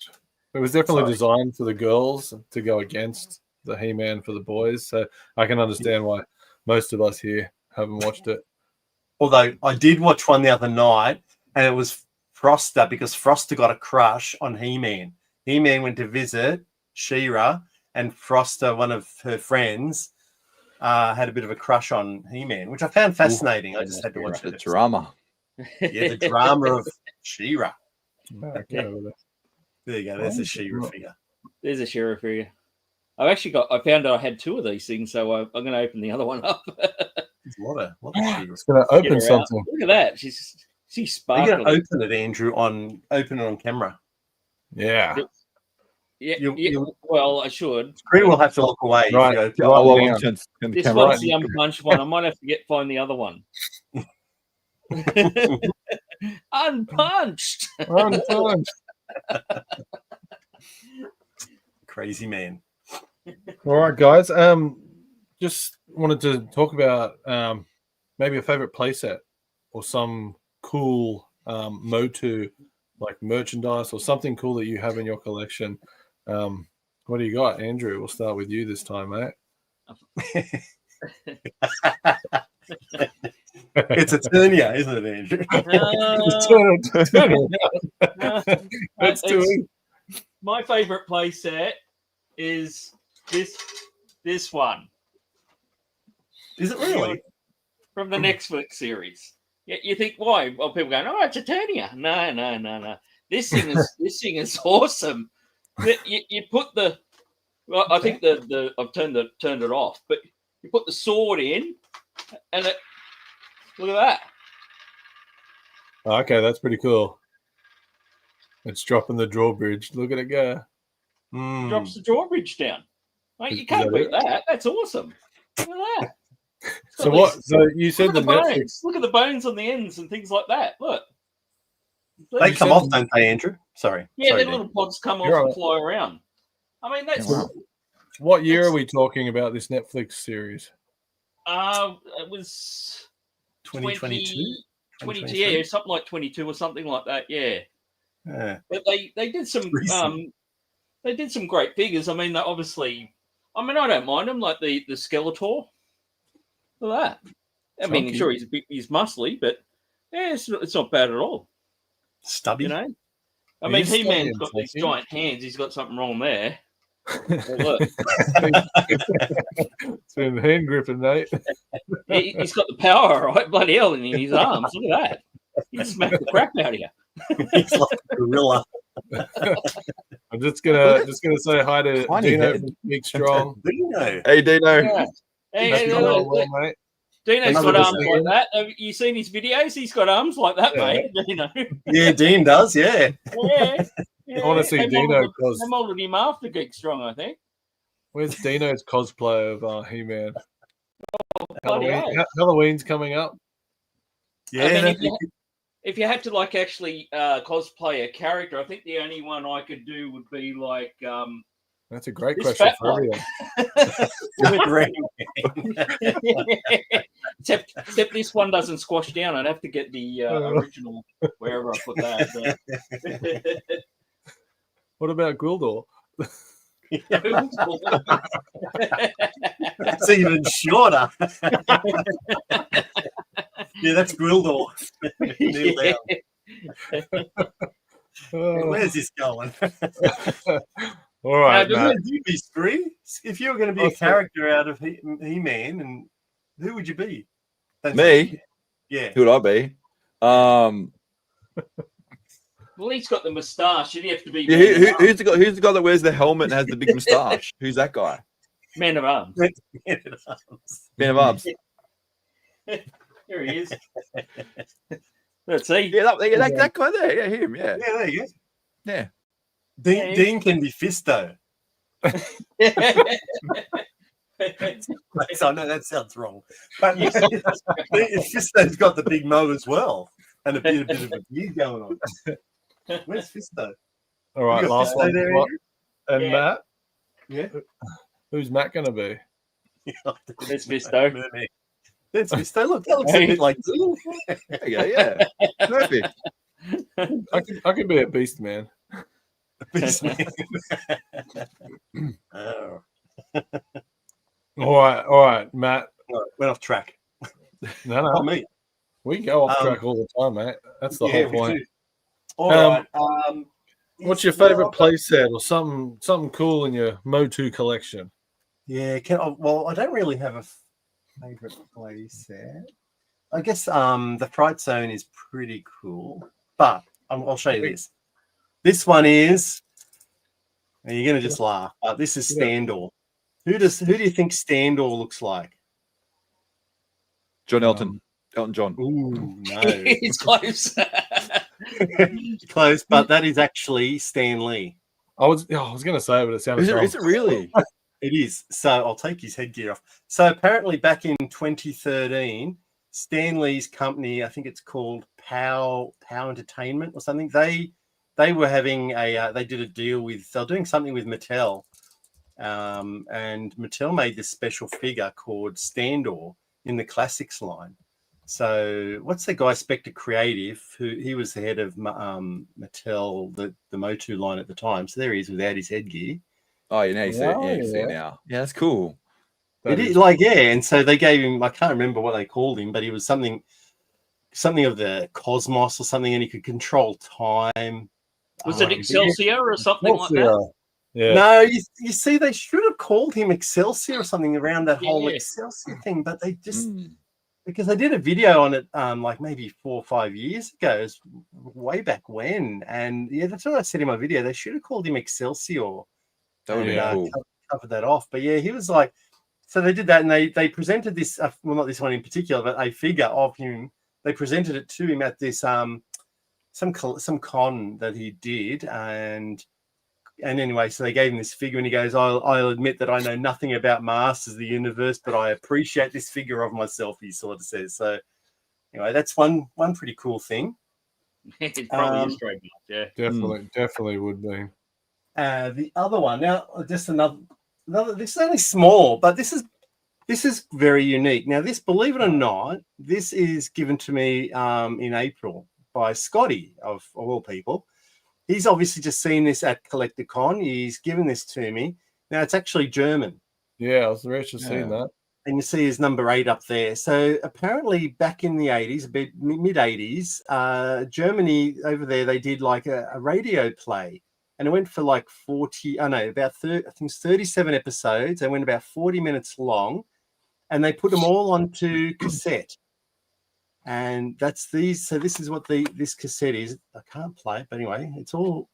Speaker 1: It was definitely
Speaker 4: Sorry.
Speaker 1: designed for the girls to go against the He-Man for the boys. So I can understand why most of us here haven't watched it.
Speaker 4: Although I did watch one the other night, and it was Froster, because Froster got a crush on He-Man. He-Man went to visit She-Ra, and Froster, one of her friends, had a bit of a crush on He-Man, which I found fascinating. I just had to watch
Speaker 2: The
Speaker 4: it.
Speaker 2: drama.
Speaker 4: Yeah, the drama of She-Ra.
Speaker 1: Okay, over there.
Speaker 4: There you go. There's a She-Ra figure.
Speaker 3: There's a sheriff figure. I found out I had two of these things, so I'm going to open the other one up.
Speaker 4: There's a lot of She-Ra.
Speaker 1: It's going to
Speaker 3: Get
Speaker 1: open
Speaker 3: her out.
Speaker 1: something.
Speaker 3: Look at that. She's
Speaker 4: Are you
Speaker 3: sparkling.
Speaker 4: going to open it, Andrew? Open it on camera.
Speaker 1: Yeah.
Speaker 3: Well, I should.
Speaker 4: Skree will have to look away.
Speaker 1: Right.
Speaker 4: If you go,
Speaker 1: Right.
Speaker 2: Oh, well,
Speaker 1: down.
Speaker 2: we'll turn the
Speaker 3: This
Speaker 2: camera.
Speaker 3: one's the unpunched one. I might have to find the other one. Unpunched.
Speaker 1: Unpunched.
Speaker 4: Crazy man.
Speaker 1: All right, guys. Just wanted to talk about maybe a favorite playset or some cool Motu like merchandise or something cool that you have in your collection. What do you got, Andrew? We'll start with you this time, mate.
Speaker 4: It's Eternia, isn't it, Andrew?
Speaker 1: Let's do it.
Speaker 3: My favorite playset is this one
Speaker 4: Is it really?
Speaker 3: from the Netflix series. You think why? Well, people going, oh, it's Eternia. No. This thing is awesome. You put the, well, I think the I've turned it off, but you put the sword in, and it. Look at that.
Speaker 1: Okay, that's pretty cool. It's dropping the drawbridge. Look at it go.
Speaker 3: Drops the drawbridge down. Mate, you can't beat that. That's awesome. Look at that.
Speaker 1: So what? So you said
Speaker 3: Look at
Speaker 1: the
Speaker 3: the
Speaker 1: Netflix.
Speaker 3: bones. Look at the bones on the ends and things like that. Look.
Speaker 4: They come off, don't they, Andrew? Sorry.
Speaker 3: Yeah,
Speaker 4: Sorry,
Speaker 3: their little pods come
Speaker 1: You're
Speaker 3: off and
Speaker 1: right.
Speaker 3: fly around. I mean, that's
Speaker 2: Wow.
Speaker 1: What year are we talking about this Netflix series?
Speaker 3: it was
Speaker 4: 2022?
Speaker 3: 22, yeah, something like 22 or something like that. Yeah,
Speaker 4: Yeah.
Speaker 3: but they did some
Speaker 4: Recent.
Speaker 3: they did some great figures. I mean, they obviously, I mean, I don't mind them, like the Skeletor. Look at that. I mean,
Speaker 1: Chunky.
Speaker 3: sure, he's muscly, but yeah, it's not bad at all.
Speaker 4: Stubby.
Speaker 3: You know, I
Speaker 1: He
Speaker 3: mean,
Speaker 1: is
Speaker 3: He-Man's
Speaker 1: stubby
Speaker 3: got
Speaker 1: and
Speaker 3: these
Speaker 1: sexy.
Speaker 3: giant hands. He's got something wrong there. Well, look,
Speaker 1: It's been hand gripping, mate.
Speaker 3: he's got the power, right? Bloody hell, in his arms. Look at that. He smacked the crap out of you.
Speaker 4: He's like a gorilla.
Speaker 1: I'm just gonna say hi to
Speaker 2: Tiny
Speaker 1: Dino
Speaker 2: head.
Speaker 1: from Big Strong.
Speaker 4: Dino.
Speaker 2: Hey, Dino.
Speaker 3: Yeah. Hey,
Speaker 1: Hope
Speaker 3: hey,
Speaker 1: you're
Speaker 3: look,
Speaker 1: well,
Speaker 3: look,
Speaker 1: mate.
Speaker 3: Dino's
Speaker 1: Thanks
Speaker 3: got
Speaker 1: for
Speaker 3: arms
Speaker 1: listening.
Speaker 3: like that. Have you seen his videos? He's got arms like that,
Speaker 1: Yeah.
Speaker 3: mate. Dino.
Speaker 4: Yeah, Dean does, yeah.
Speaker 3: Yeah.
Speaker 1: I want to see Dino because
Speaker 3: They molded him after Geek Strong, I think.
Speaker 1: where's Dino's cosplay of He-Man?
Speaker 3: Bloody hell.
Speaker 1: Halloween's coming up.
Speaker 4: Yeah,
Speaker 3: I mean,
Speaker 4: that-
Speaker 3: if you had to like actually cosplay a character, I think the only one I could do would be like
Speaker 1: That's a great
Speaker 3: This
Speaker 1: question
Speaker 3: fat
Speaker 1: for
Speaker 3: bloke.
Speaker 1: everyone.
Speaker 4: Rain
Speaker 3: except this one doesn't squash down. I'd have to get the original wherever I put that. But...
Speaker 1: What about Gwildor?
Speaker 4: It's even shorter. Yeah, that's Gwildor. Kneel down.
Speaker 1: Oh.
Speaker 4: Where's this going?
Speaker 1: All right,
Speaker 3: No,
Speaker 1: Matt.
Speaker 4: Would you be Skree? If you were going to be a character out of He-Man, and who would you be?
Speaker 2: Me?
Speaker 4: Yeah.
Speaker 2: Who would I be?
Speaker 3: Well, he's got the moustache. You'd have to be
Speaker 2: Yeah, who's the guy that wears the helmet and has the big moustache? Who's that guy?
Speaker 3: Man of Arms.
Speaker 2: Man of Arms.
Speaker 3: Here he is. Let's see.
Speaker 2: Yeah, that guy there. Yeah, him. Yeah.
Speaker 4: Yeah, there you go.
Speaker 2: Yeah.
Speaker 4: Dean can be Fisto. So I know that sounds wrong, but Fisto's got the big mo as well, and a bit of a beard going on. Where's Fisto?
Speaker 1: All right,
Speaker 4: You got
Speaker 1: last
Speaker 4: Fisto
Speaker 1: one.
Speaker 4: there,
Speaker 1: What? And
Speaker 3: Yeah.
Speaker 1: Matt?
Speaker 4: Yeah.
Speaker 1: Who's Matt going to be?
Speaker 3: There's Fisto.
Speaker 4: There's Fisto. Look, that looks a bit like Dean.
Speaker 2: There you go. Yeah. Perfect.
Speaker 1: I could be a beast man.
Speaker 4: Oh.
Speaker 1: All right, Matt.
Speaker 4: Went off track.
Speaker 1: No,
Speaker 4: Not me.
Speaker 1: we go off track all the time, mate. That's the
Speaker 4: Yeah,
Speaker 1: whole
Speaker 4: we
Speaker 1: point.
Speaker 4: do. All right.
Speaker 1: What's your favorite play set or something cool in your Motu collection?
Speaker 4: Yeah, I don't really have a favorite play set. I guess the Fright Zone is pretty cool, but I'll show you this. This one is, and you're gonna just laugh. This is Standor. Who do you think Standor looks like?
Speaker 2: John Elton. Elton John.
Speaker 4: Ooh, no,
Speaker 3: He's close.
Speaker 4: close, but that is actually Stan Lee.
Speaker 1: I was going to say it, but it sounded wrong.
Speaker 2: Is it really?
Speaker 4: It is. So I'll take his headgear off. So apparently back in 2013, Stan Lee's company, I think it's called Pow Entertainment or something. They were having they did a deal with, they're doing something with Mattel. And Mattel made this special figure called Standor in the Classics line. So what's the guy, Spectre Creative, who he was the head of Mattel, the Motu line at the time. So there he is without his headgear.
Speaker 2: Oh, yeah, you see it. Yeah, you see it now. Yeah, that's cool.
Speaker 4: It is like, yeah, and so they gave him, I can't remember what they called him, but he was something of the cosmos or something, and he could control time.
Speaker 3: Was it Excelsior or something like that?
Speaker 1: Yeah.
Speaker 4: No, you see, they should have called him Excelsior or something around that whole
Speaker 3: Yeah.
Speaker 4: Excelsior thing, but they just because they did a video on it like maybe 4 or 5 years ago, it was way back when, and yeah, that's what I said in my video. They should have called him Excelsior.
Speaker 2: That would be cool.
Speaker 4: Covered that off, but yeah, he was like. So they did that, and they presented this. Well, not this one in particular, but a figure of him. They presented it to him at this some con that he did, and anyway, so they gave him this figure, and he goes, "I'll admit that I know nothing about Masters of the Universe, but I appreciate this figure of myself." He sort of says. So anyway, that's one pretty cool thing.
Speaker 3: It probably is trademarked, yeah.
Speaker 1: Definitely would be.
Speaker 4: The other one now, just another. This is only small, but this is very unique. Now, this, believe it or not, this is given to me in April by Scotty of all people. He's obviously just seen this at CollectorCon. He's given this to me. Now, it's actually German.
Speaker 1: Yeah, I was actually seeing that.
Speaker 4: And you see his number 8 up there. So apparently back in the 80s, mid-80s, Germany over there, they did like a radio play. And it went for like 37 episodes. They went about 40 minutes long, and they put them all onto cassette. And that's these. So this is what this cassette is. I can't play it, but anyway, it's all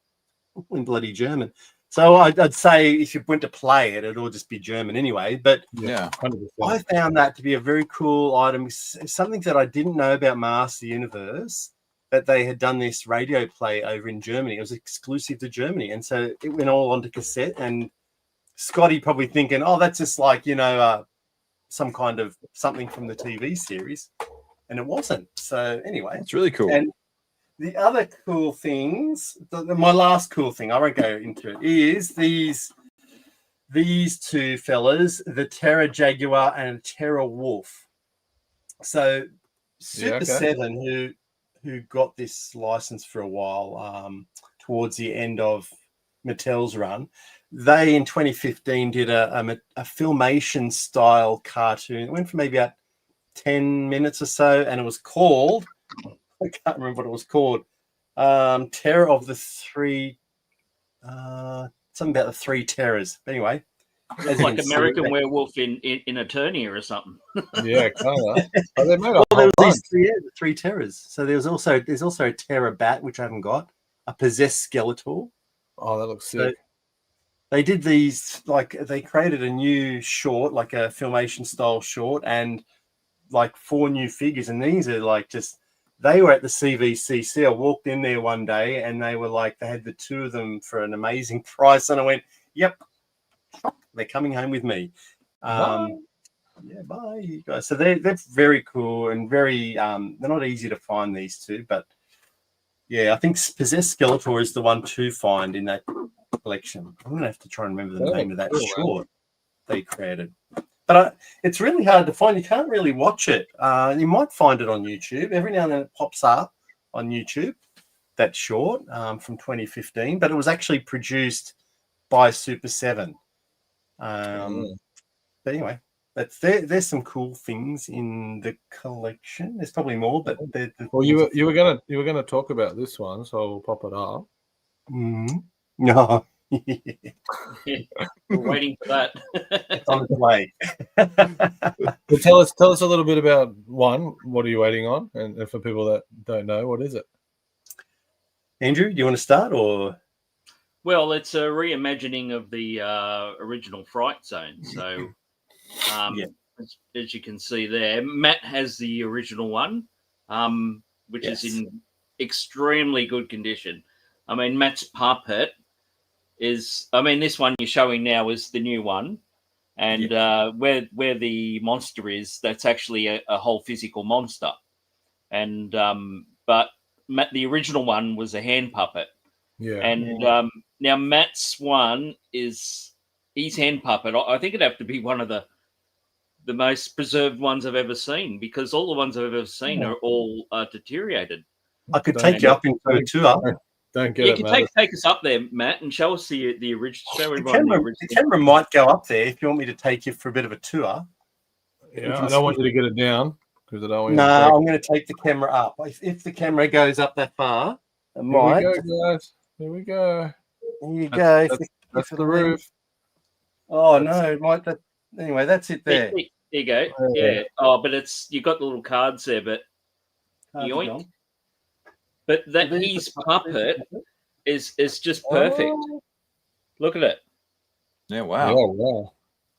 Speaker 4: in bloody German. So I'd say if you went to play it, it'd all just be German anyway. But
Speaker 2: Yeah,
Speaker 1: 100%.
Speaker 4: I found that to be a very cool item. Something that I didn't know about Masters of the Universe, that they had done this radio play over in Germany. It was exclusive to Germany. And so it went all onto cassette, and Scotty probably thinking, oh, that's just like, some kind of something from the TV series. And it wasn't. So anyway.
Speaker 2: it's really cool.
Speaker 4: And the other cool things, my last cool thing, I won't go into it, is these two fellas, the Terra Jaguar and Terra Wolf. So Super 7, who got this license for a while towards the end of Mattel's run, they in 2015 did a Filmation style cartoon. It went for maybe about 10 minutes or so, and it was called, I can't remember what it was called, Terror of the Three, something about the Three Terrors. Anyway,
Speaker 3: It's like American Werewolf in Eternia or something.
Speaker 1: Yeah, kind of. But they made
Speaker 4: there was these three terrors. So there's also a Terror Bat, which I haven't got. a possessed Skeletor.
Speaker 1: Oh, that looks
Speaker 4: So
Speaker 1: sick.
Speaker 4: they did these, like they created a new short, like a Filmation style short, and like 4 new figures. And these are like just, they were at the CVCC. I walked in there one day and they were like, they had the 2 of them for an amazing price. And I went, yep, they're coming home with me.
Speaker 1: Bye.
Speaker 4: Yeah, bye, you guys. So they're very cool and very, they're not easy to find, these 2, but yeah, I think Possessed Skeletor is the one to find in that collection. I'm gonna have to try and remember the name of that
Speaker 1: Cool, man.
Speaker 4: short they created. But it's really hard to find. You can't really watch it. You might find it on YouTube. Every now and then it pops up on YouTube, that short from 2015. But it was actually produced by Super 7. But anyway, there's some cool things in the collection. There's probably more, but
Speaker 1: Well, you were gonna talk about this one, so I'll pop it up.
Speaker 4: No.
Speaker 3: We're waiting for that.
Speaker 4: It's on its way.
Speaker 1: Well, tell us a little bit about one. What are you waiting on? And for people that don't know, what is it?
Speaker 4: Andrew, do you want to start or?
Speaker 3: Well, it's a reimagining of the original Fright Zone. So, as you can see there, Matt has the original one, which is in extremely good condition. I mean, Matt's puppet is, I mean, this one you're showing now is the new one. And where the monster is, that's actually a whole physical monster. And but Matt, the original one was a hand puppet.
Speaker 1: Yeah.
Speaker 3: And now Matt's one is his hand puppet. I think it'd have to be one of the most preserved ones I've ever seen, because all the ones I've ever seen are all deteriorated.
Speaker 4: I could take you up into a tour.
Speaker 1: Don't get
Speaker 3: You
Speaker 1: it,
Speaker 3: can take us up there, Matt, and show us the original.
Speaker 4: The camera might go up there if you want me to take you for a bit of a tour.
Speaker 1: Yeah, I don't want you to get it down because I don't want you
Speaker 4: No,
Speaker 1: to
Speaker 4: I'm going to take the camera up. If the camera goes up that far, it
Speaker 1: Here
Speaker 4: might.
Speaker 1: we go, guys. Here we go.
Speaker 4: Here you go.
Speaker 1: That's the roof.
Speaker 4: Oh no, it might. Anyway, that's it there.
Speaker 3: There you go. Yeah. Oh, but you got the little cards there, but yoink. But that his puppet is just perfect.
Speaker 4: Oh.
Speaker 3: Look at it.
Speaker 2: Yeah, wow.
Speaker 1: Oh, wow.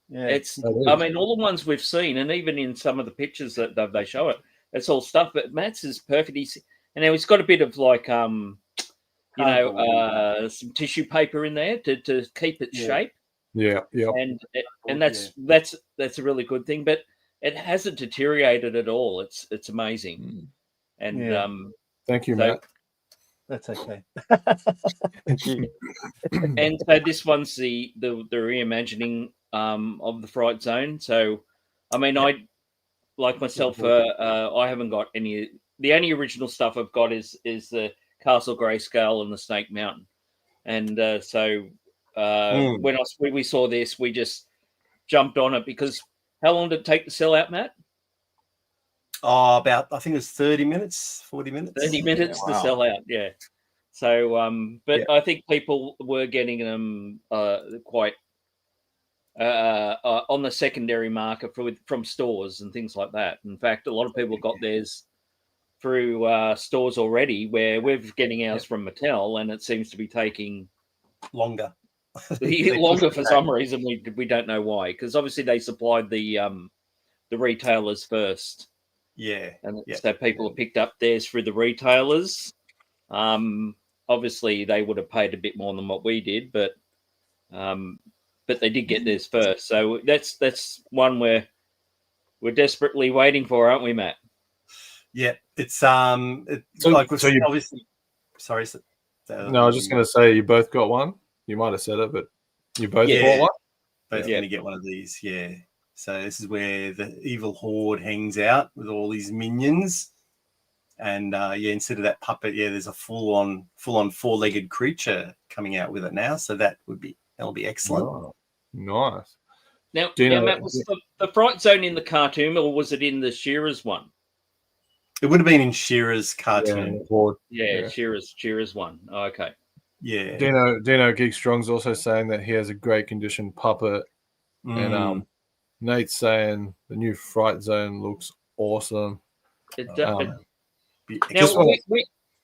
Speaker 4: Yeah,
Speaker 3: It's. I mean, all the ones we've seen, and even in some of the pictures that they show it, it's all stuff. But Matt's is perfect. And now he's got a bit of like some tissue paper in there to keep its shape.
Speaker 1: Yeah. Yeah.
Speaker 3: And that's a really good thing. But it hasn't deteriorated at all. It's amazing. And
Speaker 1: thank you, Matt.
Speaker 4: That's okay.
Speaker 3: And so this one's the reimagining of the Fright Zone. So, I mean, I like myself. I haven't got any. The only original stuff I've got is the Castle Grayskull and the Snake Mountain. And when we saw this, we just jumped on it because how long did it take to sell out, Matt?
Speaker 4: Oh, about, I think it was 30 minutes, 40 minutes.
Speaker 3: 30 minutes to sell out, yeah. So, I think people were getting them quite on the secondary market from stores and things like that. In fact, a lot of people got theirs through stores already, where we're getting ours from Mattel, and it seems to be taking
Speaker 4: longer.
Speaker 3: Longer for some reason. We don't know why, because obviously they supplied the retailers first.
Speaker 4: Yeah.
Speaker 3: And so people have picked up theirs through the retailers. Obviously they would have paid a bit more than what we did, but they did get theirs first. So that's one we're desperately waiting for, aren't we, Matt?
Speaker 4: Yeah, it's obviously. Sorry.
Speaker 1: No, I was just going to say you both got one. You might have said it, but you both bought one.
Speaker 4: Both going to get one of these. Yeah. So this is where the evil horde hangs out with all these minions, and instead of that puppet, there's a full-on 4-legged creature coming out with it now. So that'll be excellent.
Speaker 1: Oh, nice.
Speaker 3: Now, Matt, was the Fright Zone in the cartoon, or was it in the Shearer's one?
Speaker 4: It would have been in Shearer's cartoon.
Speaker 3: Shearer's one. Oh, okay.
Speaker 4: Yeah.
Speaker 1: Dino Geek Strong's also saying that he has a great condition puppet, and Nate's saying the new Fright Zone looks awesome.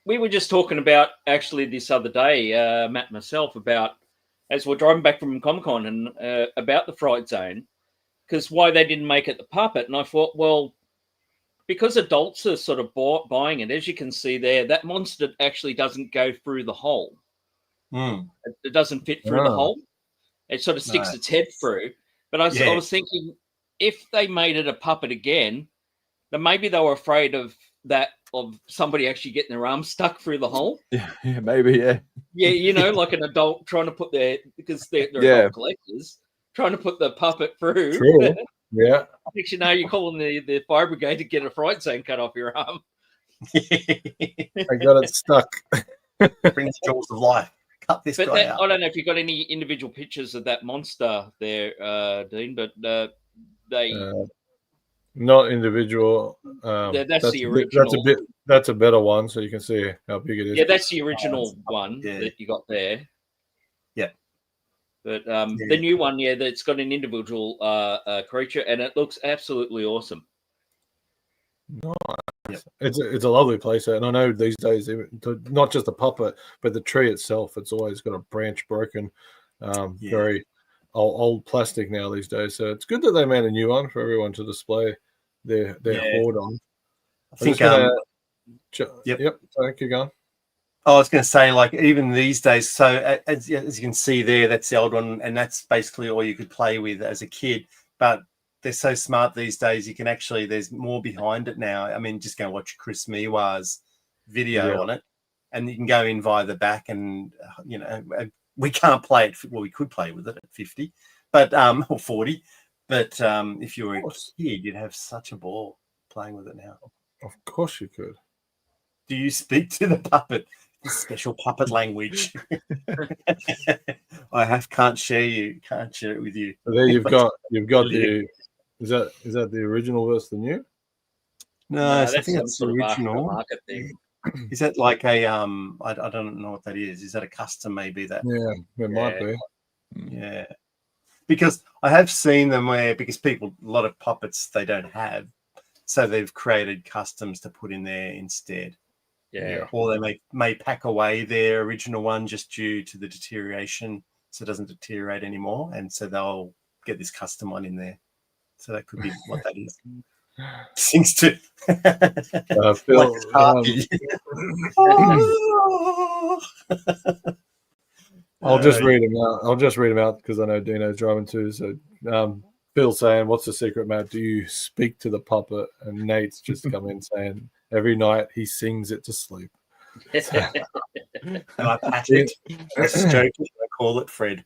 Speaker 3: we were just talking about actually this other day, Matt and myself, about as we're driving back from Comic-Con and about the Fright Zone, because why they didn't make it the puppet. And I thought, well, because adults are sort of buying it, as you can see there, that monster actually doesn't go through the hole. It doesn't fit through the hole. It sort of sticks its head through. But I was thinking, if they made it a puppet again, then maybe they were afraid of somebody actually getting their arm stuck through the hole.
Speaker 2: Yeah, maybe, yeah.
Speaker 3: Yeah, like an adult trying to put because they're adult collectors, trying to put the puppet through.
Speaker 1: True. Yeah.
Speaker 3: Next, you're calling the fire brigade to get a Fright Zone cut off your arm.
Speaker 1: I got it stuck.
Speaker 4: Bring the jaws of life. Cut this guy out.
Speaker 3: I don't know if you've got any individual pictures of that monster there, Dean, but they...
Speaker 1: not individual.
Speaker 3: That's the original.
Speaker 1: That's a better one, so you can see how big it is.
Speaker 3: Yeah, that's the original one that you got there.
Speaker 4: Yeah.
Speaker 3: But the new one, that's got an individual creature, and it looks absolutely awesome.
Speaker 1: Nice. Yep. It's a lovely playset, and I know these days, not just the puppet, but the tree itself, it's always got a branch broken. Very old plastic now these days, so it's good that they made a new one for everyone to display their hoard on.
Speaker 4: I think
Speaker 1: yep. Sorry, keep going.
Speaker 4: I was going to say, like, even these days, so as you can see there, that's the old one, and that's basically all you could play with as a kid. But they're so smart these days, you can actually, there's more behind it now. I mean, just go and watch Chris Miwa's video on it, and you can go in via the back, and, we can't play it. Well, we could play with it at 50, but or 40. But if you were a kid, you'd have such a ball playing with it now.
Speaker 1: Of course you could.
Speaker 4: Do you speak to the puppet? Special puppet language. Can't share it with you.
Speaker 1: So there you've got the is that the original versus the new?
Speaker 4: No, I think that's the original.
Speaker 3: Market thing.
Speaker 4: Is that like a I don't know what that is. Is that a custom maybe that?
Speaker 1: Yeah, it might be.
Speaker 4: Yeah. Because I have seen them because a lot of puppets they don't have, so they've created customs to put in there instead.
Speaker 3: Yeah.
Speaker 4: Or they may pack away their original one just due to the deterioration, so it doesn't deteriorate anymore, and so they'll get this custom one in there. So that could be what that is. Seems to
Speaker 1: Phil, I'll just read them out because I know Dino's driving too. So Phil saying, "What's the secret, Matt? Do you speak to the puppet?" And Nate's just come in saying, "Every night he sings it to sleep."
Speaker 4: And I pat it. That's joking. I call it Fred.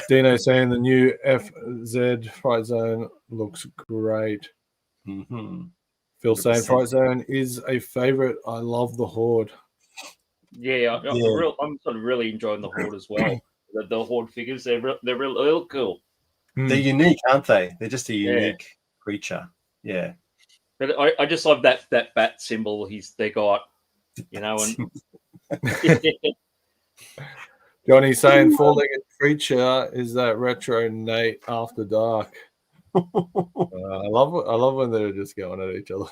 Speaker 1: Dino saying the new FZ Fright Zone looks great.
Speaker 4: Mm-hmm.
Speaker 1: Phil saying Fright Zone is a favorite. I love the Horde.
Speaker 3: Yeah, I'm sort of really enjoying the Horde as well. The Horde figures, they're real cool.
Speaker 4: They're unique, aren't they? They're just a unique creature. Yeah.
Speaker 3: But I just love that bat symbol they got, and
Speaker 1: Johnny saying four-legged creature is that retro Nate after dark. I love when they're just going at each other.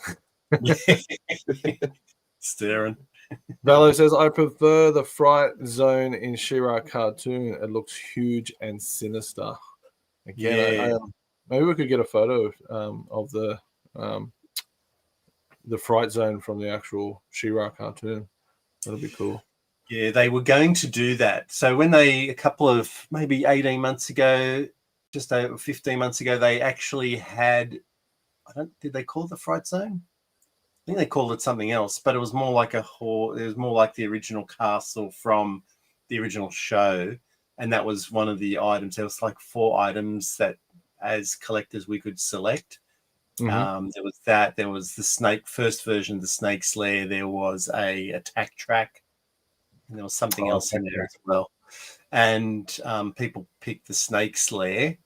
Speaker 4: Staring.
Speaker 1: Valo says, I prefer the Fright Zone in She-Ra cartoon. It looks huge and sinister. Again, maybe we could get a photo of the Fright Zone from the actual She-Ra cartoon. That'll be cool.
Speaker 4: Yeah, they were going to do that. So when a couple of maybe 18 months ago, just over 15 months ago, they actually had, did they call it the Fright Zone? I think they called it something else, but it was more like it was more like the original castle from the original show. And that was one of the items. There was like 4 items that as collectors we could select. Mm-hmm. There was that. There was the first version of the Snake's Lair. There was a attack track. And there was something else in there as well. And people picked the Snake's Lair.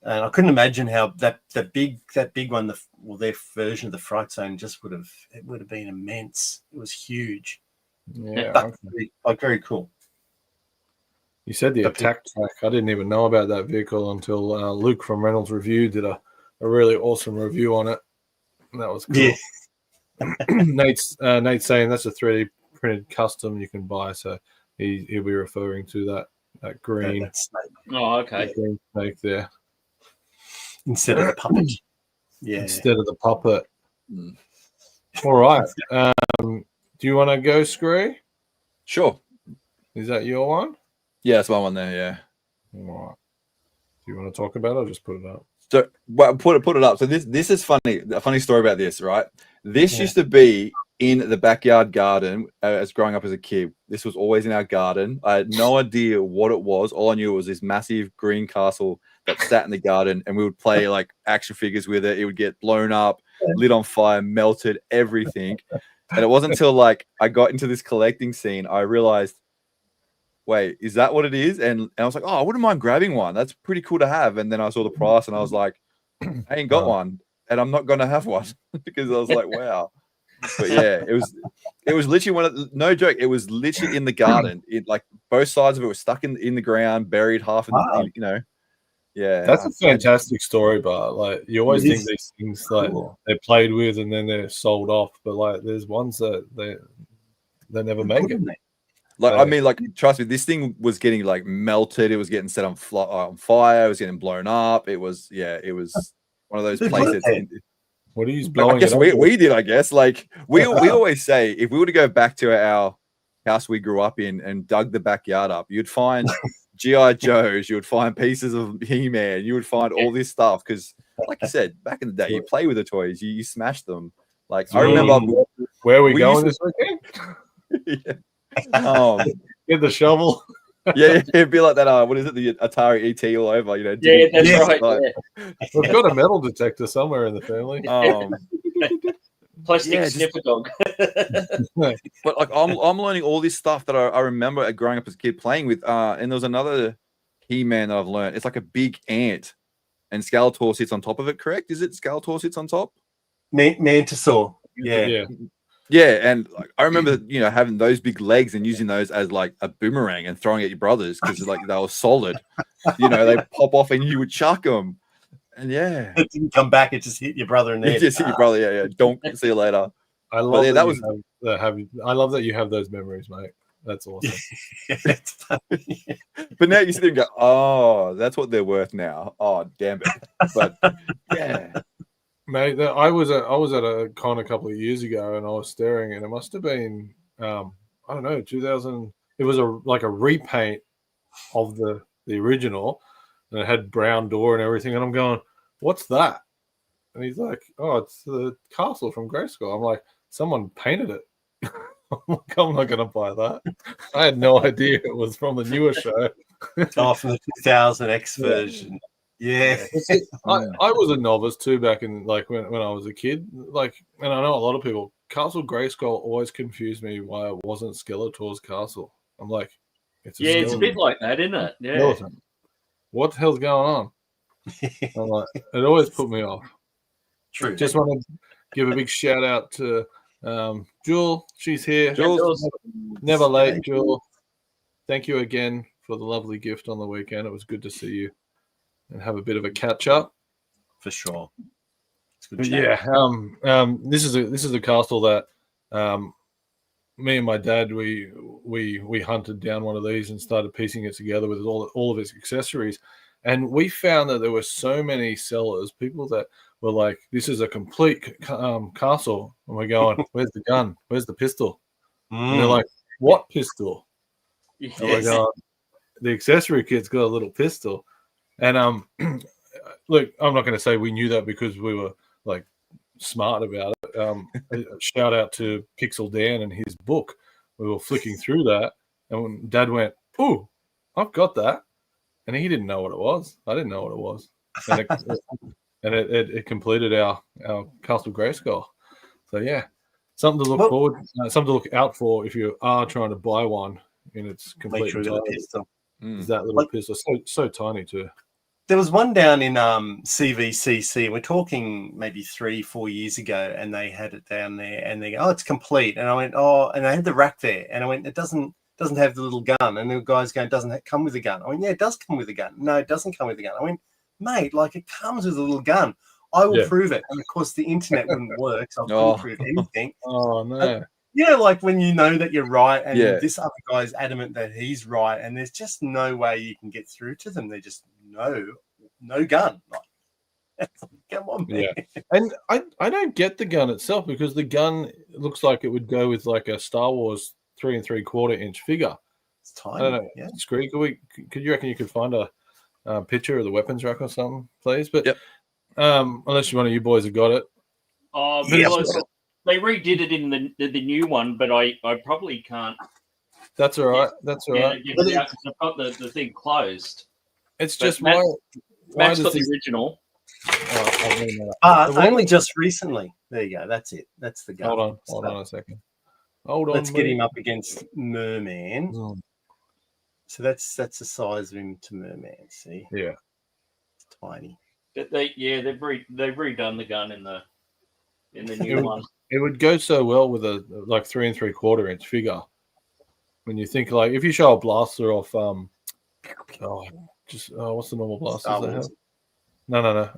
Speaker 4: And I couldn't imagine how that big one, their version of the Fright Zone would have been immense. It was huge.
Speaker 1: Yeah,
Speaker 4: very cool.
Speaker 1: You said the attack track. I didn't even know about that vehicle until Luke from Reynolds Review did a really awesome review on it. And that was cool. Yeah. Nate's saying that's a 3D printed custom you can buy. So he'll be referring to that green,
Speaker 3: Oh, okay.
Speaker 1: green snake there
Speaker 4: instead of the puppet. Yeah.
Speaker 1: instead of the puppet.
Speaker 2: Mm.
Speaker 1: All right. Do you want to go, Skree?
Speaker 2: Sure.
Speaker 1: Is that your one?
Speaker 2: Yeah, that's my one there. Yeah.
Speaker 1: All right. Do you want to talk about it? Or just put it up.
Speaker 2: So well, put it up. So this is funny. A funny story about this, right? This
Speaker 4: Yeah.
Speaker 2: used to be in the backyard garden as growing up as a kid. This was always in our garden. I had no idea what it was. All I knew was this massive green castle that sat in the garden, and we would play like action figures with it. It would get blown up, lit on fire, melted, everything. And it wasn't until like I got into this collecting scene, I realized, wait, is that what it is? And I was like, oh, I wouldn't mind grabbing one. That's pretty cool to have. And then I saw the price and I was like, I ain't got one, and I'm not gonna have one because I was like, wow. But yeah, it was literally one of no joke. It was literally in the garden. It like both sides of it were stuck in the ground, buried half in the, you know. Yeah,
Speaker 1: That's a fantastic story, but like you always think these things like they're played with and then they're sold off, but like there's ones that they never make it.
Speaker 2: Like I mean, like trust me, this thing was getting like melted. It was getting set on fire. It was getting blown up. It was one of those places.
Speaker 1: What are you blowing?
Speaker 2: I guess we did. I guess like we always say if we were to go back to our house we grew up in and dug the backyard up, you'd find GI Joes, you would find pieces of He-Man, you would find all this stuff because, like you said, back in the day, you play with the toys, you smash them. Like I remember,
Speaker 1: where are we going this weekend?
Speaker 2: Yeah.
Speaker 1: Get the shovel.
Speaker 2: Yeah, it'd be like that. What is it? The Atari ET all over, you know?
Speaker 3: Yeah, that's right. Yeah.
Speaker 1: We've got a metal detector somewhere in the family.
Speaker 3: Plastic sniffer dog.
Speaker 2: But like I'm learning all this stuff that I remember growing up as a kid playing with. And there was another He-Man that I've learned. It's like a big ant, and Skeletor sits on top of it. Correct? Is it Skeletor sits on top?
Speaker 4: Mantisaur. Yeah.
Speaker 2: Yeah, and like, I remember, having those big legs and using those as like a boomerang and throwing at your brothers because like they were solid. They pop off and you would chuck them. And yeah,
Speaker 4: it didn't come back. It just hit your brother in the head.
Speaker 2: Just hit your brother. Yeah. Don't see you later.
Speaker 1: I love I love that you have those memories, mate. That's awesome.
Speaker 4: It's funny.
Speaker 2: But now you sit there and go, oh, that's what they're worth now. Oh, damn it. But yeah.
Speaker 1: Mate, I was at a con a couple of years ago, and I was staring, and it must have been I don't know, 2000. It was like a repaint of the original, and it had brown door and everything. And I'm going, "What's that?" And he's like, "Oh, it's the castle from Grayskull." I'm like, "Someone painted it." I'm not going to buy that. I had no idea it was from the newer show.
Speaker 4: Oh, from the 2000 X version. Yeah.
Speaker 1: I was a novice too back in like when I was a kid. Like, and I know a lot of people. Castle Grayskull always confused me why it wasn't Skeletor's castle. I'm like,
Speaker 3: it's a bit like that, isn't it? Yeah.
Speaker 1: Skeleton. What the hell's going on? I'm like, it always put me off.
Speaker 4: True.
Speaker 1: Just want to give a big shout out to Jewel. She's here.
Speaker 2: Jules.
Speaker 1: Never late, Jewel. Thank you again for the lovely gift on the weekend. It was good to see you and have a bit of a catch up.
Speaker 4: For sure.
Speaker 1: Yeah. This is a castle that me and my dad we hunted down one of these and started piecing it together with all of its accessories, and we found that there were so many sellers, people that were like, "This is a complete castle," and we're going, "Where's the gun? Where's the pistol?" And they're like, "What pistol?"
Speaker 4: Yes.
Speaker 1: And we're going, "The accessory kit's got a little pistol." And look, I'm not going to say we knew that because we were like smart about it. Shout out to Pixel Dan and his book. We were flicking through that, and when Dad went, "Ooh, I've got that," and he didn't know what it was. I didn't know what it was, and it completed our Castle Grayskull. So yeah, something to look forward, something to look out for if you are trying to buy one in its complete entirety. Is that little pistol so tiny too?
Speaker 4: There was one down in CVCC. We're talking maybe 3-4 years ago, and they had it down there, and they go, "Oh, it's complete." And I went, "Oh," and they had the rack there, and I went, "It doesn't have the little gun." And the guy's going, "Doesn't it come with a gun?" I went, "Yeah, it does come with a gun." "No, it doesn't come with a gun." I went, "Mate, like it comes with a little gun. I will prove it." And of course, the internet wouldn't work, so I couldn't prove anything.
Speaker 1: Oh no!
Speaker 4: like when you know that you're right, and
Speaker 2: Yeah.
Speaker 4: this other guy's adamant that he's right, and there's just no way you can get through to them. They're just no gun. Like, come on, man.
Speaker 1: Yeah. And I don't get the gun itself, because the gun looks like it would go with like a Star Wars 3 3/4 inch figure.
Speaker 4: It's
Speaker 1: I
Speaker 4: tiny.
Speaker 1: don't know.
Speaker 4: Yeah.
Speaker 1: Skree, could you reckon you could find a picture of the weapons rack or something, please? But
Speaker 2: Yep.
Speaker 1: Unless one of you boys have got it.
Speaker 3: They redid it in the new one, but I probably can't.
Speaker 1: That's all right. That's all right.
Speaker 3: Give it out because I've got the thing closed.
Speaker 1: It's
Speaker 3: But
Speaker 1: just
Speaker 3: Matt's
Speaker 1: why
Speaker 3: got
Speaker 1: does
Speaker 3: the
Speaker 1: this?
Speaker 3: original.
Speaker 4: Only just recently. There you go. That's it. That's the gun.
Speaker 1: Hold on a second. Hold on.
Speaker 4: Let's get him up against Merman.
Speaker 1: Mm.
Speaker 4: So that's the size of him to Merman. See,
Speaker 1: Yeah.
Speaker 4: it's tiny.
Speaker 3: But they've redone the gun in the new one.
Speaker 1: It would go so well with a like 3 3/4 inch figure. When you think, like, if you show a blaster off, what's the normal blasters
Speaker 4: Star
Speaker 1: they have?
Speaker 4: Wars.
Speaker 1: No.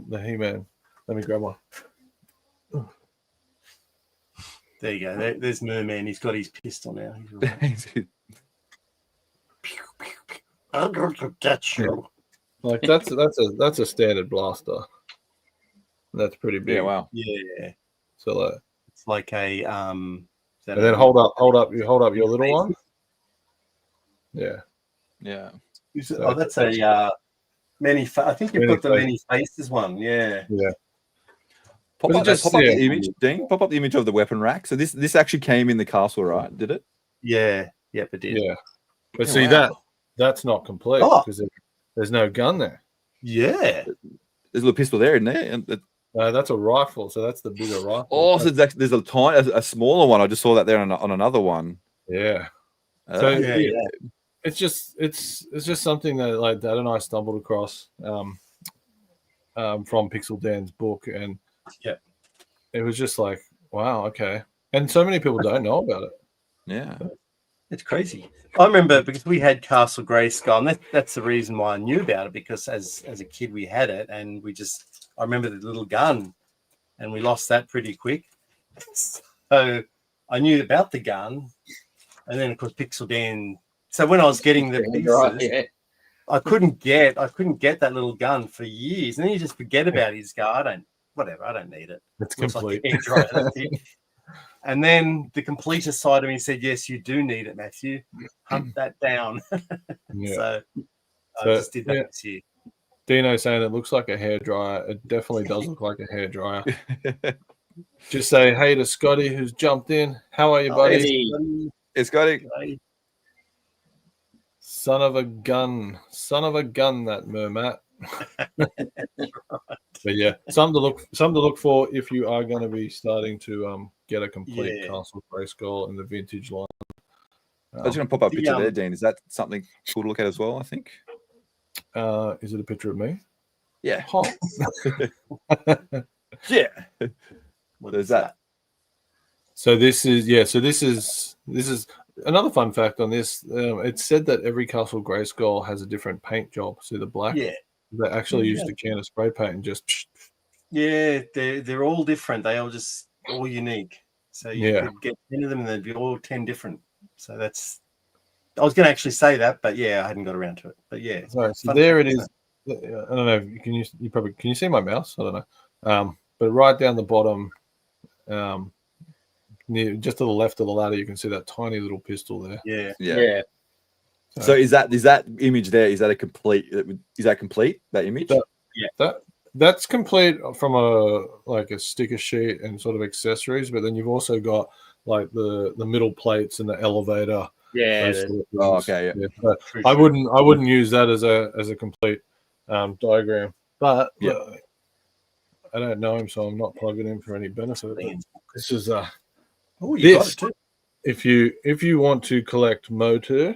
Speaker 1: The He-Man. Let me grab one.
Speaker 4: There you go. There's Merman. He's got his pistol now. He's right. I'm going to get you.
Speaker 1: Like that's a standard blaster. That's pretty big.
Speaker 2: Yeah, wow.
Speaker 4: Yeah,
Speaker 1: So like,
Speaker 4: it's like a
Speaker 1: and then hold up. You hold up your little one. Yeah.
Speaker 2: Yeah.
Speaker 4: Oh, that's a many. I think you've got the
Speaker 1: Many
Speaker 4: many faces one. Yeah.
Speaker 1: Yeah.
Speaker 2: Pop
Speaker 1: But
Speaker 2: up,
Speaker 1: it just-
Speaker 2: pop up
Speaker 1: yeah.
Speaker 2: the image, Dean. Pop up the image of the weapon rack. So this actually came in the castle, right? Did it?
Speaker 4: Yeah. Yep, it did.
Speaker 1: Yeah. But
Speaker 2: Yeah,
Speaker 1: see
Speaker 2: wow.
Speaker 1: that's not complete
Speaker 4: Oh.
Speaker 1: because there's no gun there.
Speaker 4: Yeah.
Speaker 2: There's a little pistol there, isn't there? And
Speaker 1: That's a rifle, so that's the bigger rifle.
Speaker 2: oh, so there's a smaller one. I just saw that there on another one.
Speaker 1: Yeah.
Speaker 2: Uh,
Speaker 1: So
Speaker 4: Yeah.
Speaker 1: it's just something that like Dad and I stumbled across from Pixel Dan's book, and
Speaker 4: Yeah.
Speaker 1: it was just like, wow, okay. And so many people don't know about it.
Speaker 2: yeah.
Speaker 4: It's crazy. I remember because we had Castle Grayskull, and that's the reason why I knew about it, because as a kid we had it, and I remember the little gun, and we lost that pretty quick. So I knew about the gun, and then of course Pixel Dan. So when I was getting the pieces,
Speaker 3: Right, yeah.
Speaker 4: I couldn't get that little gun for years, and then you just forget about his guy. I don't need it.
Speaker 1: It's
Speaker 4: Looks like
Speaker 1: complete.
Speaker 4: a hairdryer, that's it. And then the completer side of me said, "Yes, you do need it, Matthew. Hunt that down."
Speaker 1: Yeah.
Speaker 4: So I
Speaker 1: So,
Speaker 4: just did that
Speaker 1: yeah.
Speaker 4: this year.
Speaker 1: Dino saying it looks like a hairdryer. It definitely does look like a hairdryer. Just say hey to Scotty, who's jumped in. How are you, buddy?
Speaker 3: Hey.
Speaker 2: It's got it.
Speaker 1: Son of a gun, that Mermat. But yeah, something to look for if you are going to be starting to get a complete
Speaker 4: Yeah.
Speaker 1: Castle Grayskull in the vintage line.
Speaker 2: I was going to pop up a
Speaker 4: The,
Speaker 2: picture there, Dean. Is that something cool to look at as well? I think.
Speaker 1: Is it a picture of me?
Speaker 2: Yeah.
Speaker 1: Oh.
Speaker 2: Yeah.
Speaker 4: What
Speaker 2: There's
Speaker 4: is
Speaker 2: that.
Speaker 1: So this is another fun fact on this. It's said that every Castle Grayskull has a different paint job. See the black?
Speaker 4: Yeah,
Speaker 1: They actually used a can of spray paint and just
Speaker 4: yeah. They're all different. They all unique. So you
Speaker 1: Yeah.
Speaker 4: could get 10 of them, and they'd be all 10 different. So that's. I was going to actually say that, but yeah, I hadn't got around to it. But yeah,
Speaker 1: sorry. So
Speaker 4: fun
Speaker 1: there
Speaker 4: fact,
Speaker 1: it
Speaker 4: isn't
Speaker 1: is. I don't know. Can you see my mouse? I don't know. But right down the bottom, just to the left of the ladder, you can see that tiny little pistol there.
Speaker 4: Yeah.
Speaker 2: Yeah. So is that image there? Is that complete? That image?
Speaker 1: That's complete from a sticker sheet and sort of accessories, but then you've also got like the middle plates and the elevator.
Speaker 3: Yeah.
Speaker 1: those sort of
Speaker 2: Oh,
Speaker 1: things.
Speaker 2: okay. Yeah.
Speaker 1: But I wouldn't use that as a complete diagram. But
Speaker 2: Yeah.
Speaker 1: I don't know him, so I'm not plugging in for any benefit. But this is
Speaker 4: Oh, you got
Speaker 1: this.
Speaker 4: it too.
Speaker 1: If you want to collect Motu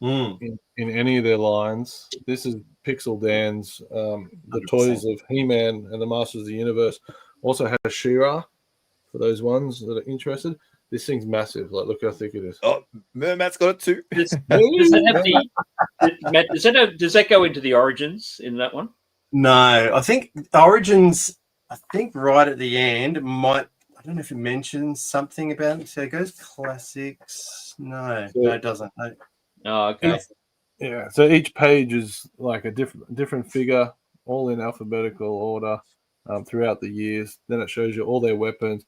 Speaker 4: Mm.
Speaker 1: in any of their lines, this is Pixel Dan's the
Speaker 4: 100%.
Speaker 1: toys of He-Man and the Masters of the Universe. Also has She-Ra for those ones that are interested. This thing's massive. Like, look how thick it is.
Speaker 2: Oh, Mermat's got it too.
Speaker 3: Does that have Matt, does that go into the origins in that one?
Speaker 4: No, I think Origins. I think right at the end I don't know if it mentions something about it. So it goes classics. No,
Speaker 1: So-
Speaker 4: it doesn't. No.
Speaker 3: Oh, okay.
Speaker 1: Yeah, so each page is like a different figure, all in alphabetical order throughout the years. Then it shows you all their weapons.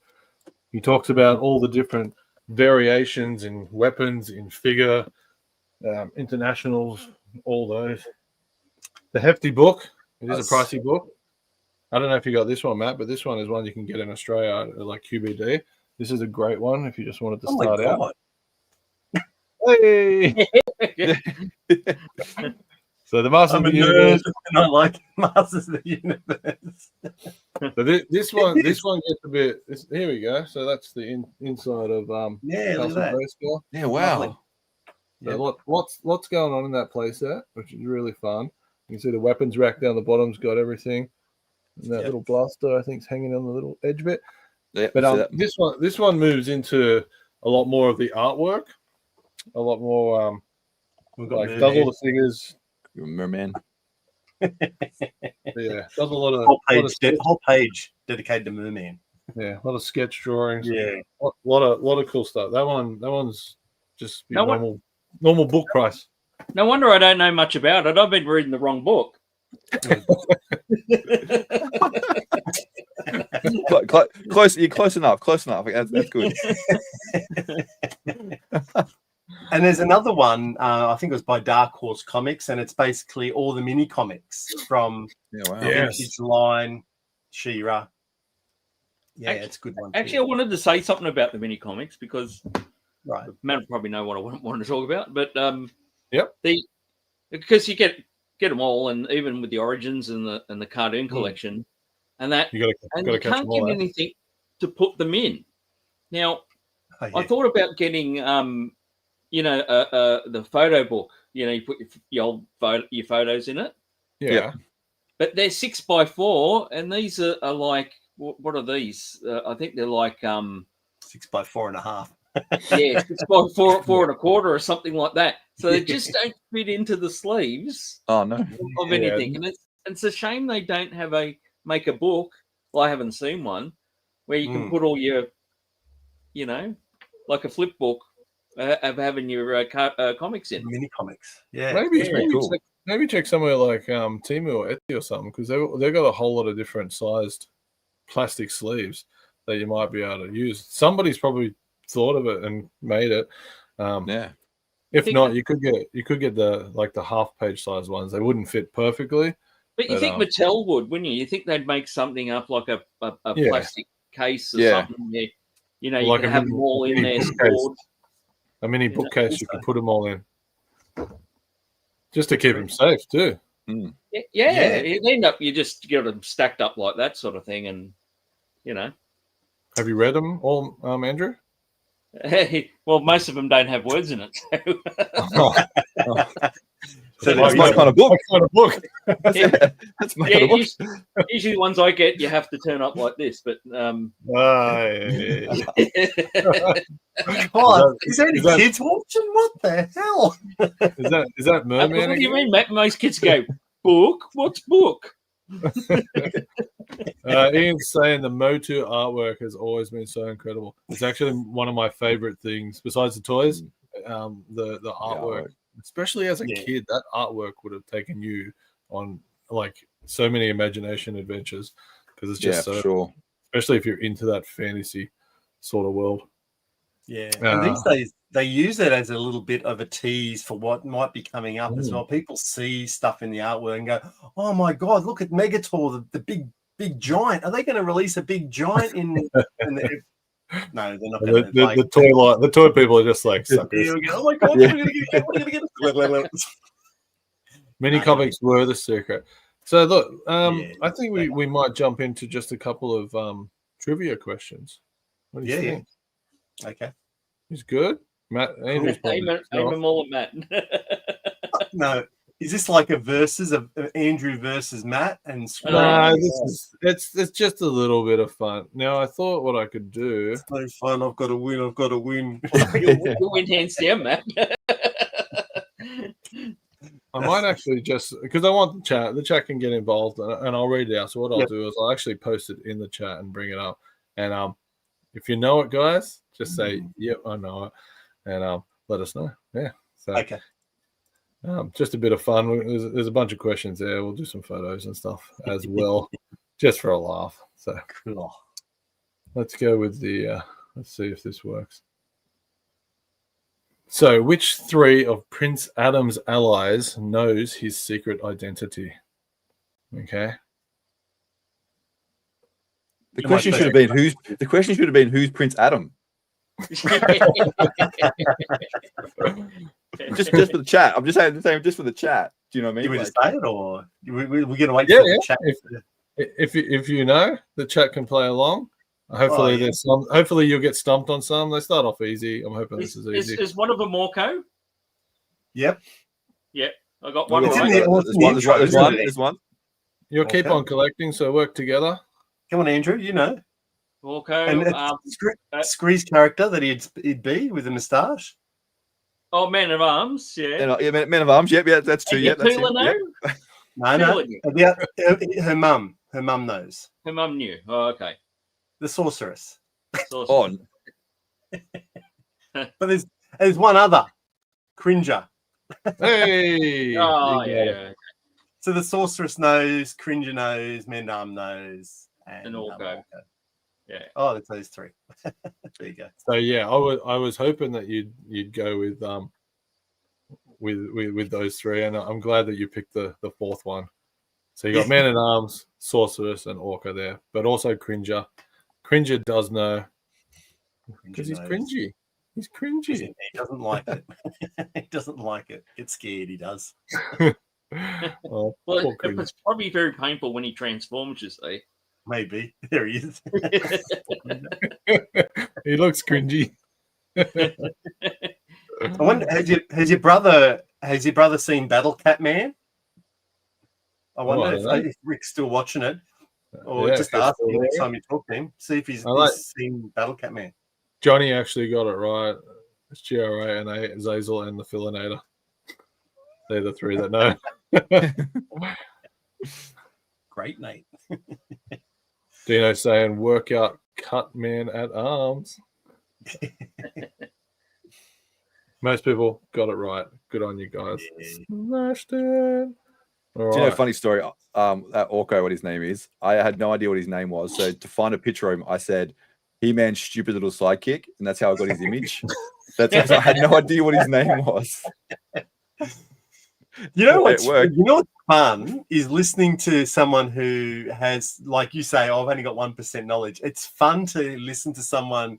Speaker 1: He talks about all the different variations in weapons, in figure, internationals, all those. The hefty book. It is a pricey book. I don't know if you got this one, Matt, but this one is one you can get in Australia, like QBD. This is a great one if you just wanted to start out. Hey! So the Masters
Speaker 4: I'm
Speaker 1: of
Speaker 4: a
Speaker 1: the
Speaker 4: nerd
Speaker 1: Universe.
Speaker 4: and I like Masters of the Universe.
Speaker 1: So this one gets a bit. Here we go. So that's the inside of
Speaker 4: Yeah, look
Speaker 1: Castle
Speaker 4: at that.
Speaker 1: Grayskull.
Speaker 2: Yeah, wow.
Speaker 4: Lovely.
Speaker 1: So lots going on in that playset, which is really fun. You can see the weapons rack down the bottom's got everything. And that little blaster, I think, is hanging on the little edge bit.
Speaker 2: Yeah,
Speaker 1: But this one moves into a lot more of the artwork, a lot more
Speaker 4: We've got
Speaker 1: like does all
Speaker 4: Merman.
Speaker 1: the figures.
Speaker 2: Merman.
Speaker 1: Yeah, does a lot of
Speaker 4: whole page dedicated to Merman.
Speaker 1: yeah, a lot of sketch drawings.
Speaker 4: Yeah.
Speaker 1: A lot of cool stuff. That one's just
Speaker 3: No one-
Speaker 1: normal book price.
Speaker 3: No wonder I don't know much about it. I've been reading the wrong book.
Speaker 2: Close. You're close enough. Close enough. That's good.
Speaker 4: And there's another one, I think it was by Dark Horse Comics, and it's basically all the mini comics from
Speaker 2: Yeah, wow.
Speaker 1: Yeah.
Speaker 4: Vintage Line, She-Ra. Yeah, it's a good one.
Speaker 3: Actually, I wanted to say something about the mini comics because
Speaker 4: right.
Speaker 3: Matt will probably know what I want to talk about. But
Speaker 1: Yep.
Speaker 3: Because you get them all, and even with the Origins and the cartoon collection, and that,
Speaker 1: You
Speaker 3: and
Speaker 1: got
Speaker 3: you
Speaker 1: to catch
Speaker 3: can't
Speaker 1: them all.
Speaker 3: get anything to put them in. Now,
Speaker 4: Oh, yeah.
Speaker 3: I thought about getting the photo book. You know, you put your photos in it,
Speaker 1: Yeah.
Speaker 3: but they're 6x4, and these are like what are these? I think they're like
Speaker 4: 6x4.5.
Speaker 3: yeah, 6x4 4.25 or something like that. So they just don't fit into the sleeves
Speaker 2: Oh no.
Speaker 3: of anything, and it's a shame they don't make a book. Well, I haven't seen one where you can put all your, like a flip book of having your comics in.
Speaker 4: Mini comics. Yeah.
Speaker 1: Maybe check somewhere like Temu or Etsy or something, because they've got a whole lot of different sized plastic sleeves that you might be able to use. Somebody's probably thought of it and made it.
Speaker 2: Yeah.
Speaker 1: If not, you could get the half page size ones. They wouldn't fit perfectly.
Speaker 3: But you think Mattel would, wouldn't you? You think they'd make something up like a plastic case or something there. You know,
Speaker 1: like
Speaker 3: you can have them all in there stored.
Speaker 1: A mini bookcase you could put them all in. Just to keep them safe too.
Speaker 2: Mm.
Speaker 3: Yeah. You end up, you just get them stacked up like that sort of thing, and
Speaker 1: Have you read them all, Andrew?
Speaker 3: well, most of them don't have words in it.
Speaker 2: So that's my kind of book. That's my kind of book.
Speaker 3: Usually the ones I get, you have to turn up like this, but
Speaker 4: Is there any kids watching? What the hell?
Speaker 1: Is that Merman?
Speaker 3: What do you mean, Matt? Most kids go, book? What's book?
Speaker 1: Ian's saying the Motu artwork has always been so incredible. It's actually one of my favorite things besides the toys. The artwork, especially as a kid, that artwork would have taken you on like so many imagination adventures, because it's just so
Speaker 2: sure.
Speaker 1: Especially if you're into that fantasy sort of world.
Speaker 4: Yeah, and these days they use it as a little bit of a tease for what might be coming up as well. People see stuff in the artwork and go, "Oh my god, look at Megator, the big giant. Are they going to release a big giant in the?" No, they're not going to.
Speaker 1: The toy people are just like suckers.
Speaker 4: Oh my god, we're going to get.
Speaker 1: Mini comics were the secret. So look, I think we might jump into just a couple of trivia questions. What do you think?
Speaker 4: Okay.
Speaker 1: He's good. Matt, Andrew's
Speaker 3: aim them all at Matt.
Speaker 4: No, is this like a versus of Andrew versus Matt and Skree?
Speaker 1: No, it's just a little bit of fun. Now, I thought what I could do.
Speaker 4: It's no fun. I've got to win.
Speaker 3: You win hands down, Matt.
Speaker 1: I might actually just, because I want the chat can get involved, and I'll read it out. So what I'll do is I'll actually post it in the chat and bring it up. And if you know it, guys, just say, "Yep, I know it," and let us know. Yeah. So
Speaker 4: Okay.
Speaker 1: just a bit of fun. There's a bunch of questions there. We'll do some photos and stuff as well, just for a laugh. So
Speaker 4: Cool.
Speaker 1: let's go with the. Let's see if this works. So, which 3 of Prince Adam's allies knows his secret identity? Okay.
Speaker 2: The question should have been who's Prince Adam? Just for the chat. I'm just saying just for the chat. Do you know what I mean?
Speaker 4: Do we just say it, or we're going to wait
Speaker 1: Yeah,
Speaker 4: for the
Speaker 1: yeah.
Speaker 4: chat?
Speaker 1: If you know, the chat can play along. Hopefully, there's some. Hopefully, you'll get stumped on some. They start off easy. I'm hoping this is easy.
Speaker 3: Is one of them Orko?
Speaker 4: Yep.
Speaker 3: Yep. I got one.
Speaker 4: It's in
Speaker 3: Right.
Speaker 4: the-
Speaker 2: There's one.
Speaker 1: You'll keep
Speaker 4: Okay.
Speaker 1: on collecting, so work together.
Speaker 4: Come on, Andrew. You know.
Speaker 3: Orko.
Speaker 4: And Skree's character that he'd be with a moustache.
Speaker 3: Oh, Man of Arms. Yeah.
Speaker 2: Yeah, Men of Arms. Yep, that's true. Yep, that's
Speaker 3: Pula
Speaker 2: him.
Speaker 3: know?
Speaker 2: Yep.
Speaker 4: No. Her mum. Her mum knows.
Speaker 3: Her mum knew. Oh, okay.
Speaker 4: The sorceress.
Speaker 3: Awesome.
Speaker 4: But there's one other. Cringer.
Speaker 1: Hey.
Speaker 3: Oh,
Speaker 1: You got it.
Speaker 3: yeah.
Speaker 4: So the sorceress knows, Cringer knows, Mendam knows, and
Speaker 3: Orko. Yeah.
Speaker 4: Oh, it's those 3. There you go.
Speaker 1: So yeah, I was hoping that you'd go with those 3, and I'm glad that you picked the 4th one. So you got Man at Arms, Sorceress, and Orca there, but also Cringer. Cringer does know because he's cringy. He's cringy.
Speaker 4: He doesn't like it. He doesn't like it. Gets scared. He does.
Speaker 1: Oh,
Speaker 3: Well,
Speaker 1: poor Cringer.
Speaker 3: it's probably very painful when he transforms, you see.
Speaker 4: Maybe. There he is.
Speaker 1: He looks cringy.
Speaker 4: I wonder, has your brother seen Battle Cat Man? I wonder if Rick's still watching it, or just ask him next time you talk to him. See if he's seen Battle Cat Man.
Speaker 1: Johnny actually got it right. It's GRA and Zazel and the Fillinator. They're the 3 that know.
Speaker 4: Great, Nate.
Speaker 1: Dino saying workout cut Man at Arms. Most people got it right. Good on you guys. Smashed it. All
Speaker 2: Do you know a
Speaker 1: right.
Speaker 2: funny story? That Orko, what his name is, I had no idea what his name was. So to find a picture of him, I said, He-Man's stupid little sidekick, and that's how I got his image. That's because I had no idea what his name was.
Speaker 4: You know
Speaker 2: It worked.
Speaker 4: You know what's fun is listening to someone who has, like you say, I've only got 1% knowledge. It's fun to listen to someone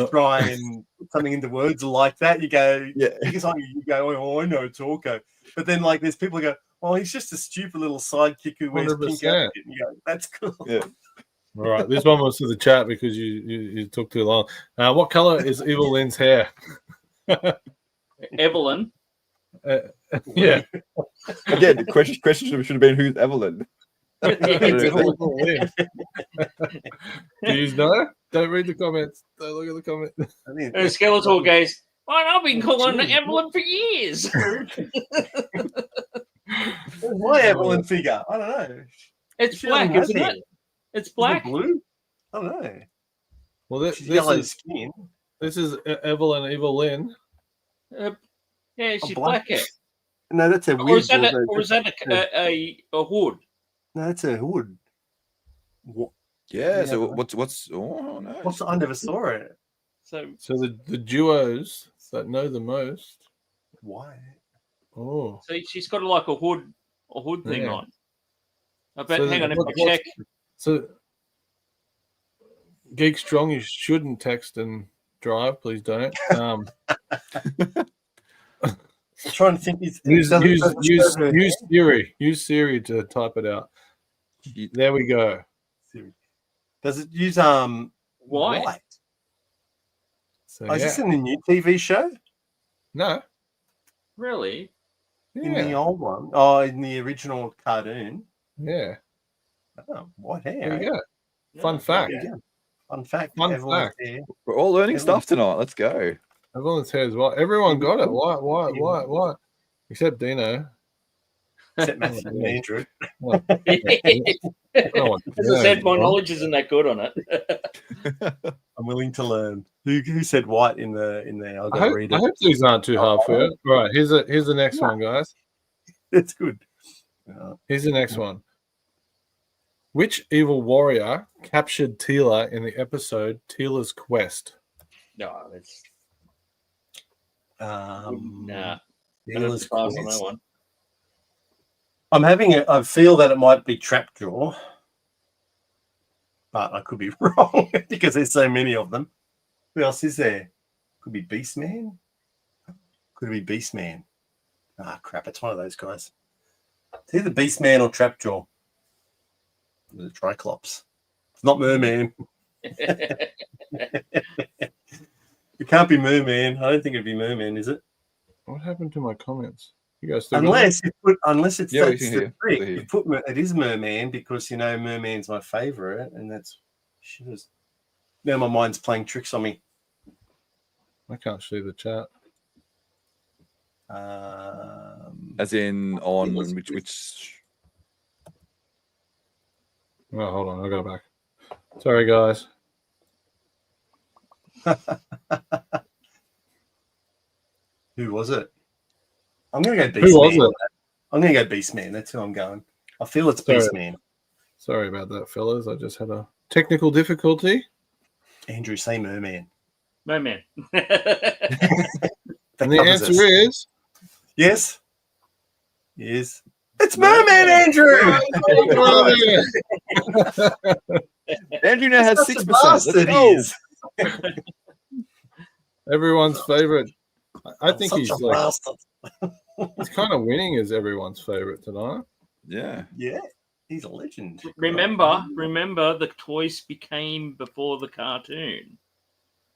Speaker 4: try and put something into words like that. You go, you go, oh, I know it's Orko. But then, like, there's people who go, well, he's just a stupid little sidekick who wears pink
Speaker 1: 100%.
Speaker 4: outfit. And you go, that's cool.
Speaker 2: Yeah.
Speaker 1: All right. This one was to the chat because you took too long. What color is Evil Lynn's hair?
Speaker 3: Evelyn.
Speaker 1: Yeah.
Speaker 2: Again, the question should have been who's Evelyn.
Speaker 1: Do you know? Don't read the comments. Don't look at the comments.
Speaker 3: And Skeletor goes, well, I've been calling Evelyn for years.
Speaker 4: My Evelyn figure. I don't know.
Speaker 3: It's
Speaker 4: She
Speaker 3: black,
Speaker 4: doesn't have
Speaker 3: isn't it? It's black.
Speaker 4: Blue? I don't know.
Speaker 1: Well, this
Speaker 4: Yellow
Speaker 1: is
Speaker 4: skin.
Speaker 1: this is Evelyn Evil Lynn.
Speaker 3: Yeah, she's
Speaker 4: black.
Speaker 3: black hair.
Speaker 4: No, that's a
Speaker 3: Or
Speaker 4: weird.
Speaker 3: is that a hood?
Speaker 4: No, that's a hood. What?
Speaker 2: Yeah. So what's? Oh no.
Speaker 4: I never saw it.
Speaker 3: So
Speaker 1: the duos that know the most.
Speaker 4: Why?
Speaker 1: Oh,
Speaker 3: so she's got like a hood thing
Speaker 1: Yeah.
Speaker 3: on. I bet.
Speaker 1: So
Speaker 3: Hang on, if
Speaker 1: what-
Speaker 3: I check.
Speaker 1: so Geek Strong, you shouldn't text and drive. Please don't.
Speaker 4: I'm trying to think.
Speaker 1: Use Siri. Use Siri to type it out. There we go.
Speaker 4: Does it use
Speaker 3: Why?
Speaker 4: white?
Speaker 1: So,
Speaker 4: Is this in the new TV show?
Speaker 1: No.
Speaker 3: Really?
Speaker 4: In the
Speaker 1: Yeah.
Speaker 4: old one? Oh, in the original cartoon.
Speaker 1: Yeah.
Speaker 4: Oh, white hair.
Speaker 1: There you go.
Speaker 3: Yeah.
Speaker 1: Fun fact.
Speaker 4: There you go. Fun fact.
Speaker 1: Fun
Speaker 4: Evelyn's
Speaker 1: fact.
Speaker 4: hair.
Speaker 2: We're all learning
Speaker 4: Evelyn.
Speaker 2: stuff tonight. Let's go.
Speaker 1: Everyone's hair is white. Everyone got it. White. Except Dino.
Speaker 4: Except Matthew and Andrew.
Speaker 1: Well,
Speaker 3: As I said, my knowledge isn't that good on it.
Speaker 4: I'm willing to learn. Who said white in there? I'll go read
Speaker 1: I
Speaker 4: it.
Speaker 1: hope these aren't too hard for you. All right, here's the next one, guys.
Speaker 4: It's good.
Speaker 1: Here's the next one. Which evil warrior captured Teela in the episode Teela's Quest?
Speaker 3: No, it's
Speaker 4: Nah.
Speaker 3: Teela's pass on that one.
Speaker 4: I feel that it might be Trapjaw, but I could be wrong because there's so many of them. Who else is there? Could be Beastman. Could it be Beastman? Ah, crap! It's one of those guys. It's either Beastman or Trapjaw. The Triclops. It's not Merman. It can't be Merman. I don't think it'd be Merman, is it?
Speaker 1: What happened to my comments? You guys still
Speaker 4: Unless it's
Speaker 2: Yeah, we
Speaker 4: that's
Speaker 2: can
Speaker 4: the
Speaker 2: hear.
Speaker 4: trick.
Speaker 2: We hear.
Speaker 4: You put it is Merman because Merman's my favorite, and that's now my mind's playing tricks on me.
Speaker 1: I can't see the chat.
Speaker 2: As in on which
Speaker 1: Oh, hold on, I got it back. Sorry, guys.
Speaker 4: Who was it? I'm gonna go Beastman.
Speaker 1: Who was it?
Speaker 4: I'm gonna go Beastman. That's who I'm going. I feel it's
Speaker 1: Sorry.
Speaker 4: Beastman.
Speaker 1: Sorry about that, fellas. I just had a technical difficulty.
Speaker 4: Andrew, say Merman.
Speaker 3: Merman.
Speaker 1: And the answer is
Speaker 4: yes. Yes. It's Merman, Andrew.
Speaker 2: Andrew now has
Speaker 4: Such a
Speaker 2: 6%.
Speaker 4: bastard
Speaker 2: Let's
Speaker 4: he
Speaker 2: go.
Speaker 4: is.
Speaker 1: everyone's favorite. I think
Speaker 4: Such
Speaker 1: he's
Speaker 4: a
Speaker 1: like
Speaker 4: bastard.
Speaker 1: he's kind of winning as everyone's favorite tonight.
Speaker 2: Yeah.
Speaker 4: Yeah, he's a legend.
Speaker 3: Remember, the toys became before the cartoon.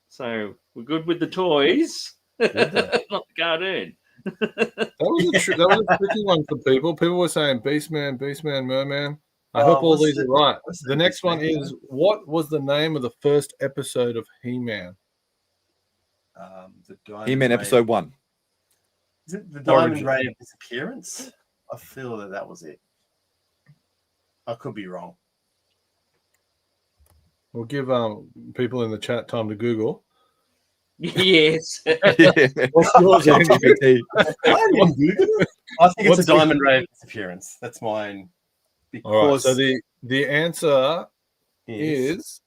Speaker 3: So we're good with the toys, not the cartoon.
Speaker 1: That was a tricky one for people. People were saying Beastman, Merman. I hope all these are right. The next one is, what was the name of the first episode of He-Man?
Speaker 2: He-Man episode 1.
Speaker 4: Is it the Diamond
Speaker 1: Origin.
Speaker 4: Ray of Disappearance? I feel that was it. I could be wrong.
Speaker 1: We'll give people in the chat time to Google.
Speaker 3: Yes.
Speaker 1: What's yours, Andrew?
Speaker 2: GPT.
Speaker 4: I think it's
Speaker 1: What's
Speaker 4: a Diamond Ray of Disappearance. That's mine.
Speaker 1: All right.
Speaker 4: Because
Speaker 1: So the answer is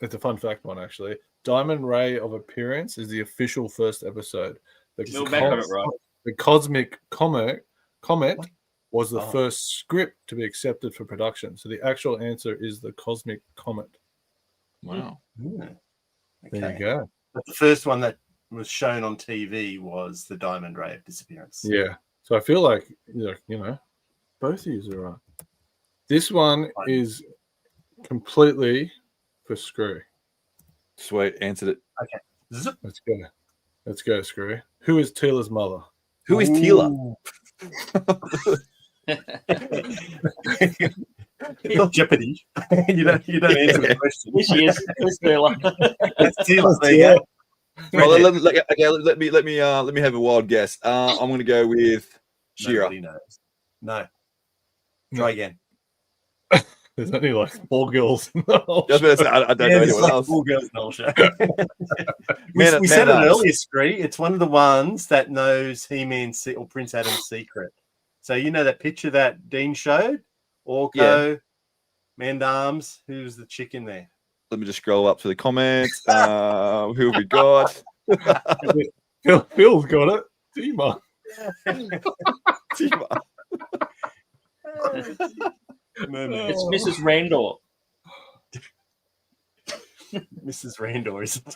Speaker 1: it's a fun fact one actually. Diamond Ray of Appearance is the official first episode.
Speaker 3: You're back on it, right?
Speaker 1: The Cosmic Comet
Speaker 4: What?
Speaker 1: was the
Speaker 4: Oh.
Speaker 1: first script to be accepted for production. So the actual answer is the Cosmic Comet.
Speaker 2: Wow.
Speaker 4: There
Speaker 1: There you go.
Speaker 4: But the first one that was shown on TV was the Diamond Ray of Disappearance.
Speaker 1: Yeah. So I feel like both of you are right. This one is completely for Skree.
Speaker 2: Sweet. Answered it.
Speaker 4: Zip.
Speaker 1: Let's go, Skree. Who is Teela's mother?
Speaker 2: Who is Teela?
Speaker 4: It's not Jeopardy. you don't answer the question.
Speaker 3: Here she is. It's Teela.
Speaker 4: It's Teela. There you go.
Speaker 2: Well, let me have a wild guess. I'm going to go with She-Ra.
Speaker 4: Nobody knows. No. Try again.
Speaker 1: There's only like 4 girls in the whole
Speaker 2: I was about to say, I don't know
Speaker 4: there's
Speaker 2: anyone
Speaker 4: like
Speaker 2: else.
Speaker 4: 4 girls in the whole show.
Speaker 2: Man-
Speaker 4: we said
Speaker 2: man
Speaker 4: it
Speaker 2: ups.
Speaker 4: earlier, Skree. It's one of the ones that knows He-Man's or Prince Adam's secret. So you know that picture that Dean showed? Orko, Mandarms, who's the chick in there?
Speaker 2: Let me just scroll up to the comments. Who have we got?
Speaker 1: Phil's got it. Dima.
Speaker 4: Mermaid.
Speaker 3: It's Mrs. Randor.
Speaker 4: Mrs. Randor, isn't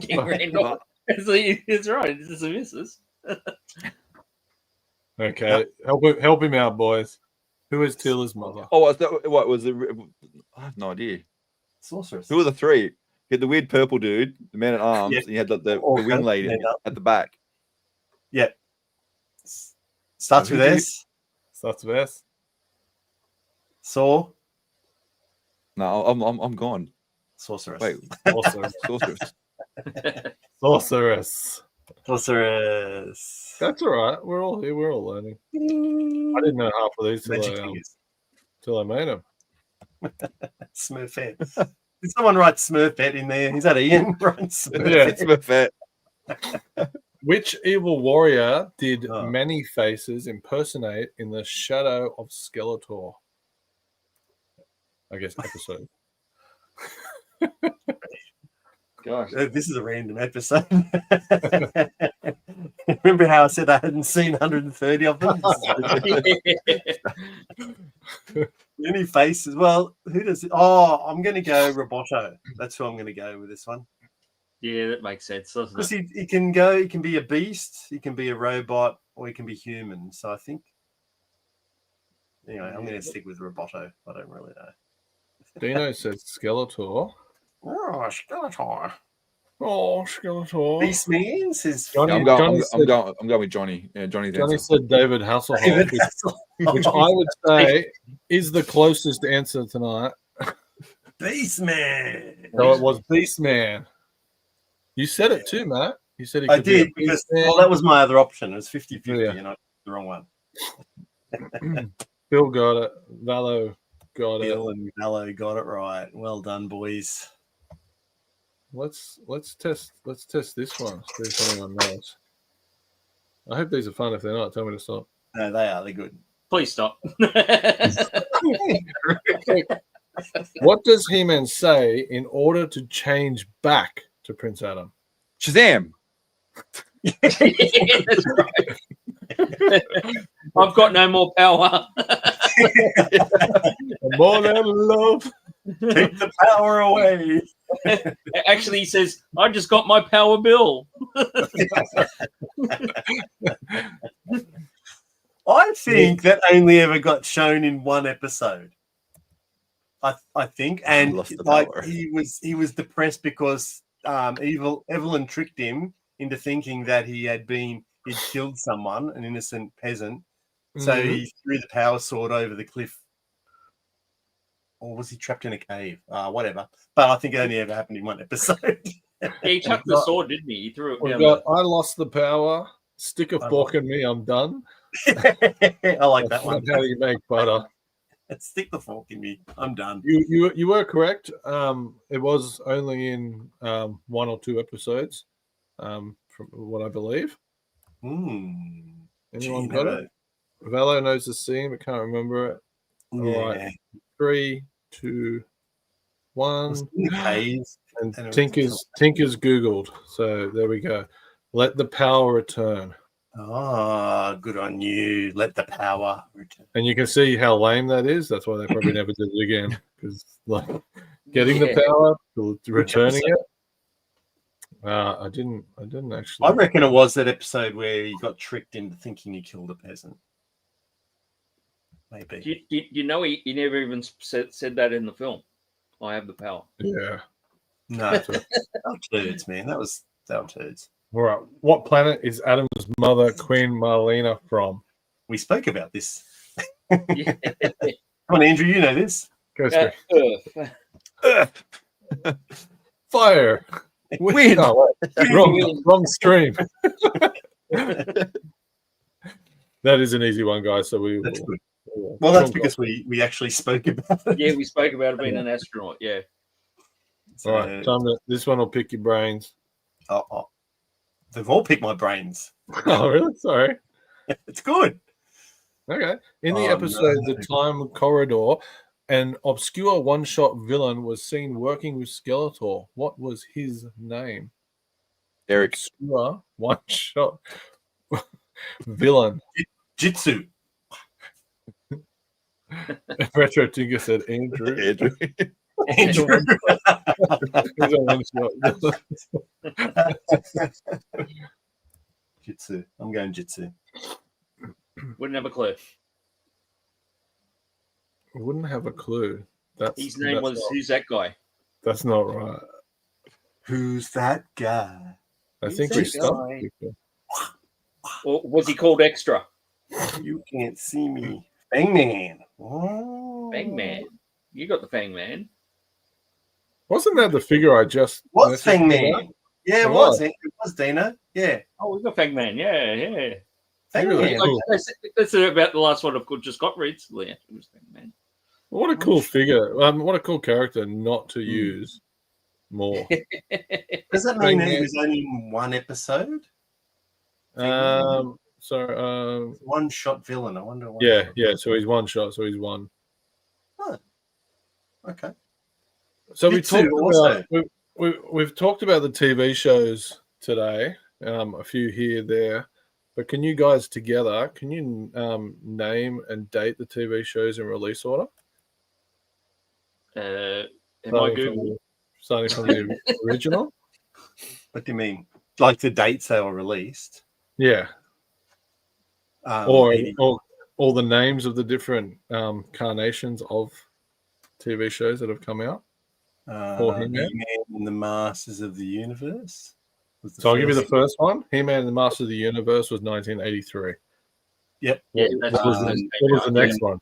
Speaker 3: King Randor. It's right. It's a Mrs.
Speaker 1: Okay. Help him out, boys. Who is Teela's mother?
Speaker 2: Oh, what was it? I have no idea.
Speaker 4: Sorceress.
Speaker 2: Who are the 3? You had the weird purple dude, the man at arms,
Speaker 4: Yeah.
Speaker 2: and you had the
Speaker 4: Orca,
Speaker 2: wing lady
Speaker 4: yeah.
Speaker 2: at the back.
Speaker 4: Yeah. Starts with S.
Speaker 1: Starts with S.
Speaker 4: Saw.
Speaker 2: No, I'm gone.
Speaker 4: Sorceress.
Speaker 2: Wait,
Speaker 1: Sorceress.
Speaker 2: sorceress.
Speaker 1: Sorceress.
Speaker 4: Sorceress.
Speaker 1: That's all right. We're all here. We're all learning. I didn't know half of these
Speaker 4: Magic fingers.
Speaker 1: till I made them.
Speaker 4: Smurfette. Did someone write Smurfette in there? Is that Ian? Right,
Speaker 1: Yeah.
Speaker 2: It's perfect.
Speaker 1: Which evil warrior did
Speaker 4: Oh.
Speaker 1: Many Faces impersonate in the Shadow of Skeletor? I guess episode.
Speaker 3: Gosh.
Speaker 4: This is a random episode. Remember how I said I hadn't seen 130 of them? Many faces. Well, who does it? Oh, I'm going to go Roboto. That's who I'm going to go with this one.
Speaker 3: Yeah, that makes sense, doesn't
Speaker 4: Because
Speaker 3: it?
Speaker 4: he can go, he can be a beast, he can be a robot, or he can be human. So I think, anyway, I'm going to stick with Roboto. I don't really know.
Speaker 1: Dino says Skeletor.
Speaker 4: Oh, Skeletor.
Speaker 1: Oh, Skeletor.
Speaker 4: Beast Man says
Speaker 1: Johnny-
Speaker 2: I'm
Speaker 1: Johnny
Speaker 2: going with Johnny. Yeah, Johnny's
Speaker 1: Johnny
Speaker 2: answer.
Speaker 1: said David Hasselhoff,
Speaker 4: David
Speaker 1: which,
Speaker 4: Hasselhoff.
Speaker 1: which I would say is the closest answer tonight.
Speaker 4: Beast Man.
Speaker 1: So it was Beast Man. You said it too, Matt. You said he
Speaker 4: I
Speaker 1: could be a
Speaker 4: did because
Speaker 1: Beast Man.
Speaker 4: that was my other option. It was 50-50
Speaker 1: Yeah.
Speaker 4: and I picked the wrong one.
Speaker 1: Bill got it. Valo got it.
Speaker 4: Bill and Mallow got it right. Well done, boys.
Speaker 1: Let's test this one. See if anyone knows. I hope these are fun. If they're not, tell me to stop.
Speaker 4: No, they are. They're good.
Speaker 3: Please stop.
Speaker 1: What does He-Man say in order to change back to Prince Adam?
Speaker 2: Shazam!
Speaker 3: That's right. I've got no more power.
Speaker 1: More than love.
Speaker 4: Take the power away.
Speaker 3: Actually, he says, I just got my power bill.
Speaker 4: I think that only ever got shown in one episode. I think, and
Speaker 2: lost the
Speaker 4: like
Speaker 2: power.
Speaker 4: he was depressed because Evelyn tricked him into thinking that he'd killed someone, an innocent peasant. So
Speaker 1: Mhm.
Speaker 4: he threw the power sword over the cliff. Or was he trapped in a cave? Whatever. But I think it only ever happened in one episode.
Speaker 3: Yeah, he chucked the sword, didn't he? He threw it
Speaker 1: We've
Speaker 3: down.
Speaker 1: got, I lost the power. Stick a
Speaker 4: I
Speaker 1: fork in me. I'm done.
Speaker 4: I like that one.
Speaker 1: How do you make butter?
Speaker 4: Stick the fork in me. I'm done.
Speaker 1: You were correct. It was only in 1 or 2 episodes, from what I believe. Anyone got it? Valo knows the scene, but can't remember it. All right. 3, 2, 1. And
Speaker 4: And it was-
Speaker 1: Tinker's Googled. So there we go. Let the power return.
Speaker 4: Good on you. Let the power return.
Speaker 1: And you can see how lame that is. That's why they probably never did it again. Because like getting the power to returning it. I didn't actually.
Speaker 4: I reckon it was that episode where he got tricked into thinking he killed a peasant. Maybe.
Speaker 3: You know, he never even said that in the film. I have the power.
Speaker 1: Yeah.
Speaker 4: No, that was turds, man. That was turds.
Speaker 1: All right. What planet is Adam's mother, Queen Marlena, from?
Speaker 4: We spoke about this.
Speaker 3: Yeah.
Speaker 4: Come on, Andrew, you know this.
Speaker 1: Go Skree.
Speaker 3: Earth.
Speaker 1: Fire.
Speaker 2: Wind.
Speaker 1: No, wait. Wrong stream. That is an easy one, guys. So we.
Speaker 4: That's good. Well, that's because we actually spoke about it.
Speaker 3: Yeah, we spoke about it being an astronaut. Yeah.
Speaker 1: All right. This one will pick your brains.
Speaker 4: They've all picked my brains.
Speaker 1: Oh, really? Sorry.
Speaker 4: It's good.
Speaker 1: Okay. In the
Speaker 4: Oh,
Speaker 1: episode
Speaker 4: no.
Speaker 1: The Time Corridor, an obscure one-shot villain was seen working with Skeletor. What was his name?
Speaker 2: Eric.
Speaker 1: Obscure one-shot villain.
Speaker 4: Jitsu.
Speaker 1: Retro Tinker said Andrew.
Speaker 2: Andrew.
Speaker 4: Andrew.
Speaker 1: He's a one-shot villain.
Speaker 4: Jitsu. I'm going Jitsu.
Speaker 3: Wouldn't have a clue.
Speaker 1: Wouldn't have a clue.
Speaker 3: His name was Who's That Guy?
Speaker 1: That's not right.
Speaker 4: Who's that guy?
Speaker 1: I
Speaker 3: Who's
Speaker 1: think
Speaker 3: that
Speaker 1: we stopped.
Speaker 3: guy? Or was he called Extra?
Speaker 4: You can't see me. Bang Man. Oh.
Speaker 3: Fang Man. You got the Fang Man.
Speaker 1: Wasn't that the figure I just?
Speaker 4: What's
Speaker 1: messaged
Speaker 4: Fang
Speaker 1: you
Speaker 4: Man?
Speaker 1: about?
Speaker 4: Yeah, it was. It was Dino. Yeah.
Speaker 3: Oh, we've got Fangman. Yeah.
Speaker 4: Thank
Speaker 1: Really
Speaker 4: you.
Speaker 1: cool.
Speaker 3: That's about the last one I've just got recently. It was Fangman.
Speaker 1: What a cool figure. What a cool character not to use more.
Speaker 4: Does that mean he was only in one episode? One shot villain. I wonder why.
Speaker 1: Yeah. So he's one shot. So he's one.
Speaker 4: Oh, okay.
Speaker 1: So we've talked about the TV shows today. A few here, there, but can you guys together? Can you name and date the TV shows in release order? Starting from the original.
Speaker 4: What do you mean? Like the dates they were released?
Speaker 1: Yeah. Or the names of the different carnations of TV shows that have come out.
Speaker 4: He-Man and the Masters of the Universe.
Speaker 1: So I'll give you the first one. He-Man and the Masters of the Universe was 1983.
Speaker 4: Yep.
Speaker 3: Yeah,
Speaker 1: what was the next one?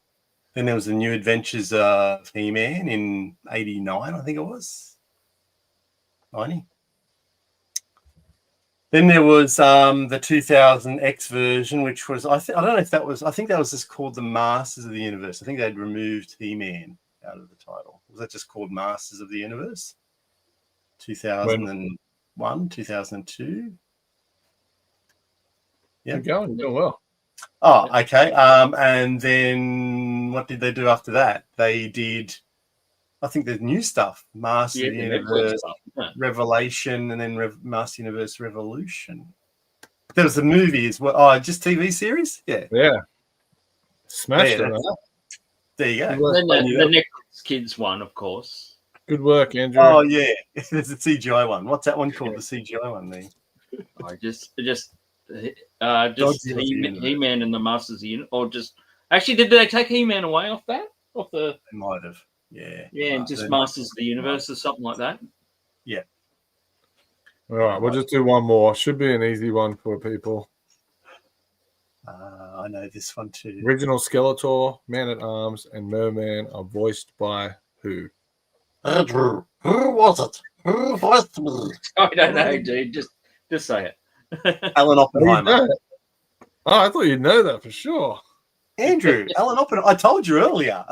Speaker 4: Then there was the New Adventures of He-Man in 89, I think it was. 90. Then there was the 2000X version, which was I think that was just called the Masters of the Universe. I think they'd removed He-Man out of the title. Was that just called Masters of the Universe? 2001, 2002.
Speaker 1: Yeah, you're doing well.
Speaker 4: Oh, okay. And then what did they do after that? They did, I think, the new stuff: Master Universe, Revelation, and then Master Universe Revolution. There was a movie as well. Oh, just TV series? Yeah.
Speaker 1: Smashed it.
Speaker 4: There you go.
Speaker 3: Then the Netflix Kids one, of course.
Speaker 1: Good work, Andrew.
Speaker 4: Oh yeah, there's a CGI one. What's that one called? The CGI one, then?
Speaker 3: Just He-Man and the Masters of the Universe, or just actually, did they take He-Man away off that? They
Speaker 4: might have. Yeah.
Speaker 3: Yeah, and just Masters of the Universe or something like that.
Speaker 4: Yeah.
Speaker 1: All right, we'll just do one more. Should be an easy one for people.
Speaker 4: I know this one too.
Speaker 1: Original Skeletor, Man-at-Arms, and Merman are voiced by who?
Speaker 4: Andrew, who was it? Who voiced me?
Speaker 3: I don't know, dude. Just say it.
Speaker 4: Alan Oppenheimer.
Speaker 1: Oh, I thought you'd know that for sure.
Speaker 4: Andrew, Alan Oppenheimer. I told you earlier.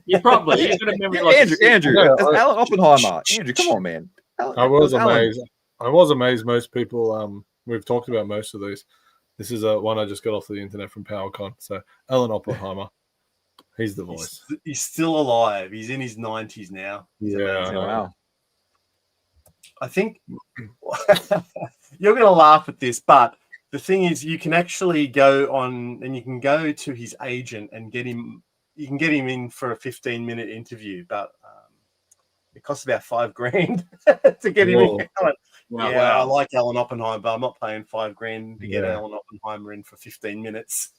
Speaker 3: You probably. You've got a memory like
Speaker 2: Andrew. That's Alan Oppenheimer. Andrew, come on, man.
Speaker 1: I was amazed. I was amazed. Most people. We've talked about most of these. This is one I just got off the internet from PowerCon. So Alan Oppenheimer, he's the voice.
Speaker 4: He's still alive. He's in his 90s now.
Speaker 1: Yeah.
Speaker 2: Wow.
Speaker 4: I think you're going to laugh at this, but the thing is, you can actually go on and you can go to his agent and get him. You can get him in for a 15-minute interview, but it costs about $5,000 to get him in.
Speaker 3: Wow.
Speaker 4: I like Alan Oppenheimer, but I'm not paying $5,000 to get Alan Oppenheimer in for 15 minutes.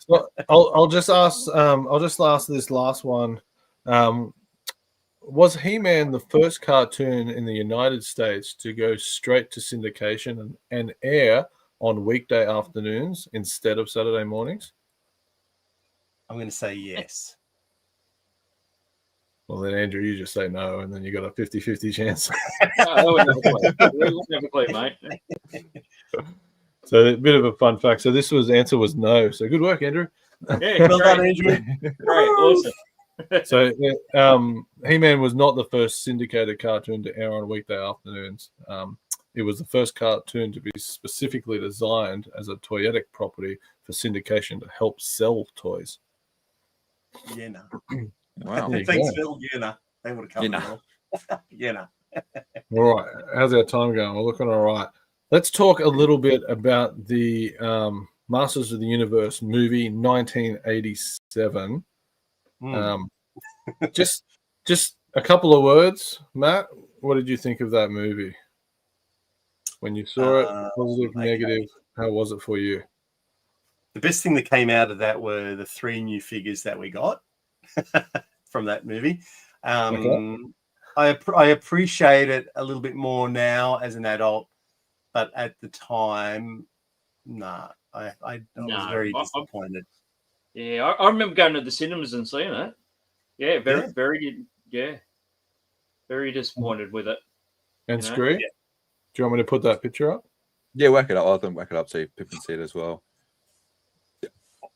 Speaker 1: Well, I'll just ask. I'll just ask this last one. Was He-Man the first cartoon in the United States to go straight to syndication and air on weekday afternoons instead of Saturday mornings?
Speaker 4: I'm going to say yes.
Speaker 1: Well, then, Andrew, you just say no, and then you got a 50-50 chance.
Speaker 3: We'll never play, mate.
Speaker 1: So a bit of a fun fact. So this answer was no. So good work, Andrew.
Speaker 3: Yeah,
Speaker 4: well done, Andrew.
Speaker 3: Great, awesome.
Speaker 1: So He-Man was not the first syndicated cartoon to air on weekday afternoons. It was the first cartoon to be specifically designed as a toyetic property for syndication to help sell toys.
Speaker 4: Yeah, no.
Speaker 2: Wow.
Speaker 4: Thanks, Phil. Yeah, no. They would have come. Yeah, no.
Speaker 1: All right. How's our time going? We're looking all right. Let's talk a little bit about the Masters of the Universe movie, 1987. Just a couple of words, Matt. What did you think of that movie when you saw it? Positive, negative? How was it for you?
Speaker 4: The best thing that came out of that were the 3 new figures that we got from that movie. I appreciate it a little bit more now as an adult, but at the time, I was very disappointed.
Speaker 3: Yeah, I remember going to the cinemas and seeing it. Yeah, very disappointed with it.
Speaker 1: And Skree, do you want me to put that picture up?
Speaker 2: Yeah, whack it up. I'll let them whack it up so people can see it as well.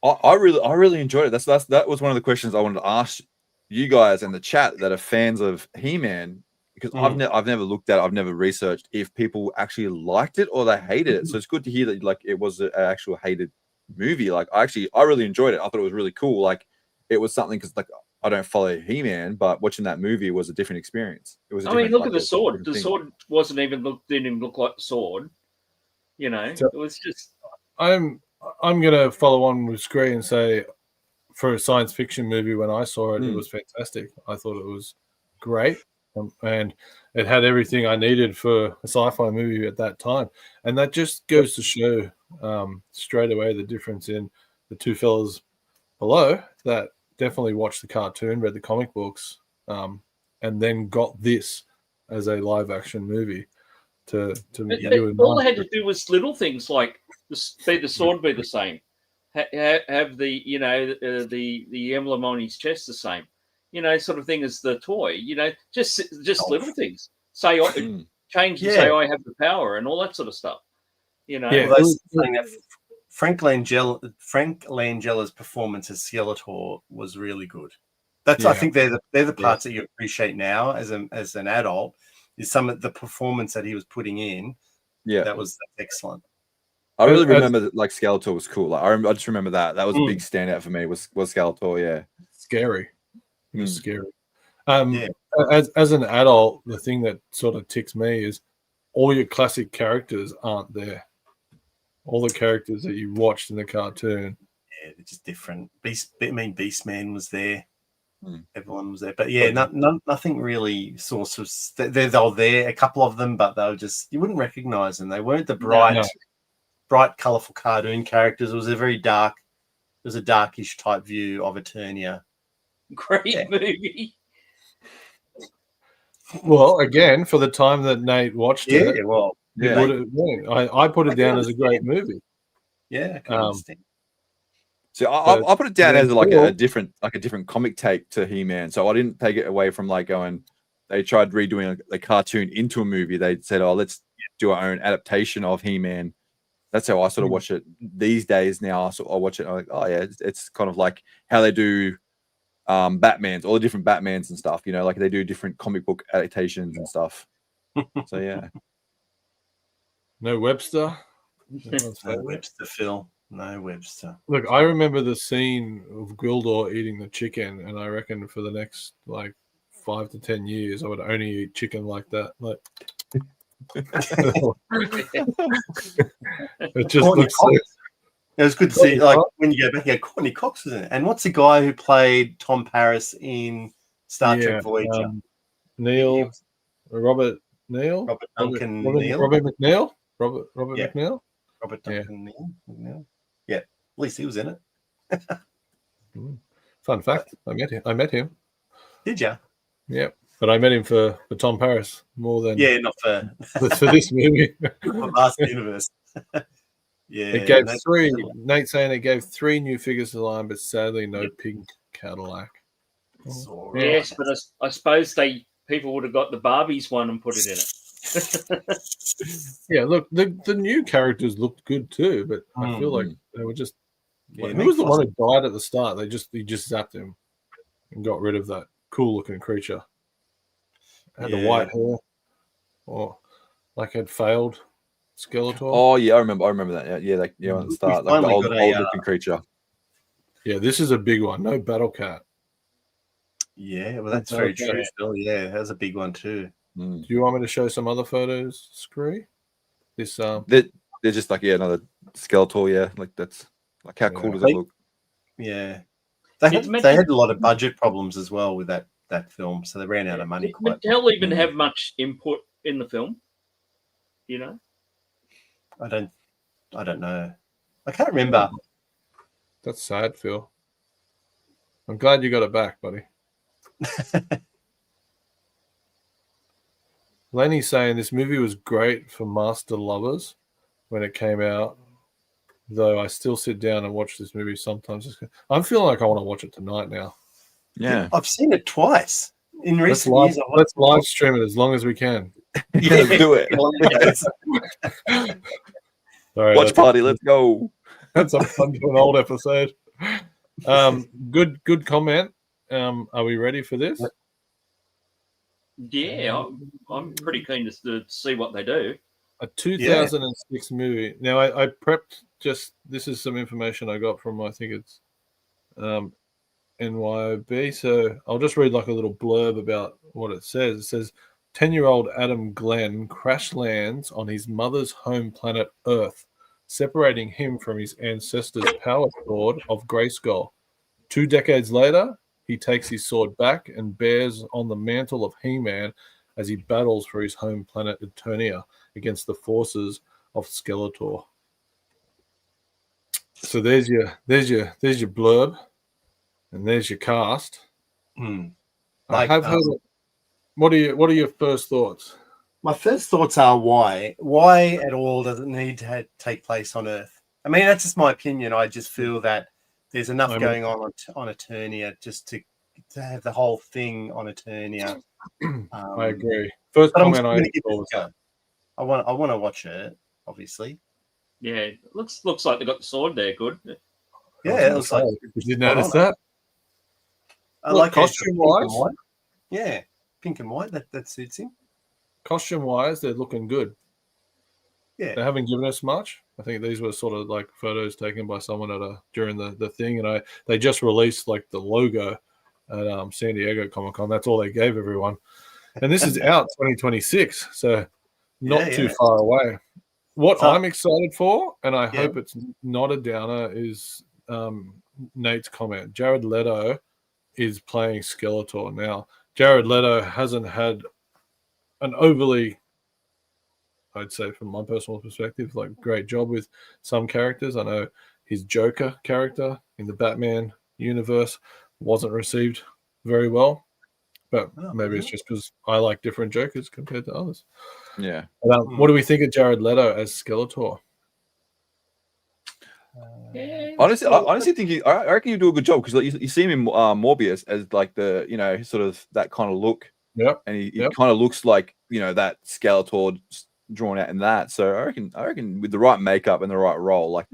Speaker 2: I really enjoyed it. That was one of the questions I wanted to ask you guys in the chat that are fans of He-Man, because I've never looked at it, I've never researched if people actually liked it or they hated it. So it's good to hear that like it was an actual hated movie. Like I really enjoyed it. I thought it was really cool. Like it was something, because like I don't follow He-Man, but watching that movie was a different experience. It was.
Speaker 3: Look at the sword. The sword didn't even look like the sword. You know,
Speaker 1: So,
Speaker 3: it was just.
Speaker 1: I'm gonna follow on with Skree and say, for a science fiction movie, when I saw it, it was fantastic. I thought it was great, and it had everything I needed for a sci-fi movie at that time. And that just goes to show straight away the difference in the two fellas below that definitely watched the cartoon, read the comic books, and then got this as a live action movie.
Speaker 3: All they had to do was little things like the sword be the same, have the the emblem on his chest the same, sort of thing as the toy. Just little things. Say change and say I have the power and all that sort of stuff.
Speaker 4: Frank Langella's performance as Skeletor was really good. I think they're the parts that you appreciate now as an adult. Is some of the performance that he was putting in. Yeah, that's excellent.
Speaker 2: I really remember that like Skeletor was cool. Like I just remember that was a big standout for me. Was Skeletor? Yeah,
Speaker 1: scary. It was scary. As an adult, the thing that sort of ticks me is all your classic characters aren't there. All the characters that you watched in the cartoon,
Speaker 4: they're just different. Beastman was there. Everyone was there, but nothing really sort of. They're there, a couple of them, but they were just, you wouldn't recognize them. They weren't the bright, colourful cartoon characters. It was a very dark. It was a darkish type view of Eternia.
Speaker 3: Great movie.
Speaker 1: Well, again, for the time that Nate watched it, I put it down as a great movie.
Speaker 4: Yeah, I can understand.
Speaker 2: So I put it down as like a different comic take to He-Man. So I didn't take it away from like going, they tried redoing a cartoon into a movie. They said, oh, let's do our own adaptation of He-Man. That's how I sort of watch it these days now. So I watch it, I'm like, oh yeah, it's kind of like how they do Batmans, all the different Batmans and stuff, like they do different comic book adaptations and stuff. So yeah.
Speaker 1: No Webster.
Speaker 4: No Webster, Phil. No Webster.
Speaker 1: Look, I remember the scene of Gwildor eating the chicken, and I reckon for the next like 5 to 10 years, I would only eat chicken like that. Like, it just looks so.
Speaker 4: It was good to see, like when you go back, Courtney Cox was in it. And what's the guy who played Tom Paris in Star Trek Voyager?
Speaker 1: Robert Duncan Neal.
Speaker 4: Yeah, at least he was in it.
Speaker 1: Fun fact: I met him.
Speaker 4: Did you?
Speaker 1: Yeah, but I met him for Tom Paris more than
Speaker 4: not for
Speaker 1: this movie.
Speaker 4: For Master Universe.
Speaker 1: It gave three. Nate's saying it gave 3 new figures to the line, but sadly no pink Cadillac.
Speaker 3: Yes, but I suppose people would have got the Barbies one and put it in it.
Speaker 1: Yeah, look, the new characters looked good too, but I feel like they were just. Who was the one who died at the start? He just zapped him and got rid of that cool looking creature. Had the white hair, or like had failed Skeletor.
Speaker 2: Oh yeah, I remember that. At the start, like the old looking creature.
Speaker 1: Yeah, this is a big one. No Battle Cat.
Speaker 4: Yeah, well, that's very true. Still, yeah, that's a big one too.
Speaker 1: Do you want me to show some other photos, Skree? This
Speaker 2: they're just like another Skeletor. Yeah, like that's like how cool does it look?
Speaker 4: Yeah, they had a lot of budget problems as well with that film, so they ran out of money.
Speaker 3: Did Mattel even have much input in the film?
Speaker 4: I don't know. I can't remember.
Speaker 1: That's sad, Phil. I'm glad you got it back, buddy. Lenny's saying this movie was great for master lovers when it came out, though I still sit down and watch this movie sometimes. I'm feeling like I want to watch it tonight now.
Speaker 2: Yeah.
Speaker 4: I've seen it twice in recent years.
Speaker 1: Let's live stream it as long as we can.
Speaker 2: Let's do it.
Speaker 1: Sorry,
Speaker 2: Watch party. Let's go.
Speaker 1: That's a fun to an old episode. Good comment. Are we ready for this?
Speaker 3: Yeah, I'm pretty keen to see what they do.
Speaker 1: A 2006 movie. Now, I prepped this is some information I got from, I think it's NYOB. So I'll just read like a little blurb about what it says. It says, 10-year-old Adam Glenn crash lands on his mother's home planet Earth, separating him from his ancestors' power sword of Grayskull. 2 decades later, he takes his sword back and bears on the mantle of He-Man as he battles for his home planet Eternia against the forces of Skeletor. So there's your blurb, and there's your cast. I have heard it. What are your first thoughts?
Speaker 4: My first thoughts are why? Why at all does it need to take place on Earth? I mean, that's just my opinion. I just feel that there's enough going on Eternia just to have the whole thing on Eternia.
Speaker 1: I agree. First comment I
Speaker 4: want to watch it, obviously.
Speaker 3: Yeah, it looks like they got the sword there. Good.
Speaker 4: Yeah, it looks like.
Speaker 1: Did you notice that?
Speaker 4: I like
Speaker 1: costume wise.
Speaker 4: Yeah, pink and white. That suits him.
Speaker 1: Costume wise, they're looking good.
Speaker 4: Yeah,
Speaker 1: they haven't given us much. I think these were sort of like photos taken by someone during the thing, and they just released like the logo at San Diego Comic-Con. That's all they gave everyone, and this is out 2026, so not too far away. What I'm excited for, and I hope it's not a downer, is Nate's comment. Jared Leto is playing Skeletor now. Jared Leto hasn't had an overly, I'd say from my personal perspective, like great job with some characters. I know his Joker character in the Batman universe wasn't received very well, but maybe it's just because I like different Jokers compared to others.
Speaker 2: Yeah.
Speaker 1: But, what do we think of Jared Leto as Skeletor?
Speaker 2: I honestly think I reckon you do a good job, because like, you see him in Morbius as like the sort of that kind of look.
Speaker 1: Yep.
Speaker 2: And he kind of looks like that Skeletor drawn out in that. So I reckon with the right makeup and the right role, like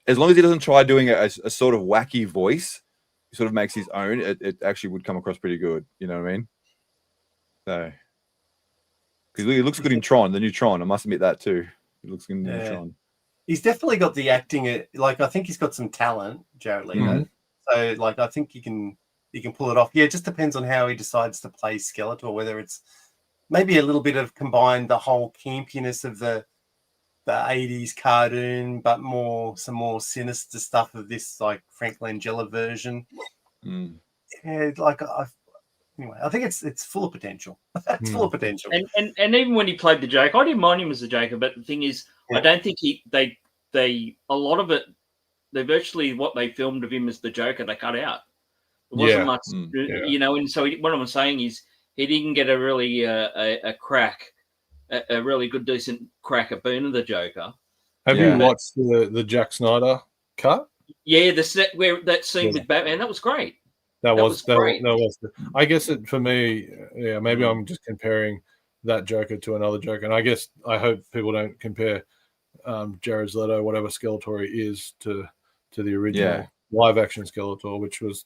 Speaker 2: as long as he doesn't try doing a sort of wacky voice, he sort of makes his own, it actually would come across pretty good. You know what I mean? So because he looks good in Tron, the new Tron. I must admit that too. He looks good in Tron.
Speaker 4: He's definitely got the acting. Like I think he's got some talent, Jared Leto. So like I think he can pull it off. Yeah, it just depends on how he decides to play Skeletor. Whether it's maybe a little bit of combined the whole campiness of the 80s cartoon, but some more sinister stuff of this like Frank Langella version. Yeah, like anyway, I think it's full of potential. It's full of potential.
Speaker 3: And even when he played the Joker, I didn't mind him as a Joker, but the thing is, I don't think they a lot of it, they virtually what they filmed of him as the Joker, they cut out. It wasn't much, and so what I'm saying is he didn't get a really a crack, a really good, decent crack at being the Joker.
Speaker 1: Have you watched the Jack Snyder cut?
Speaker 3: Yeah, the set where that scene with Batman, that was great.
Speaker 1: That was great. I guess for me, maybe I'm just comparing that Joker to another Joker, and I hope people don't compare Jared Leto, whatever Skeletor he is, to the original live action Skeletor, which was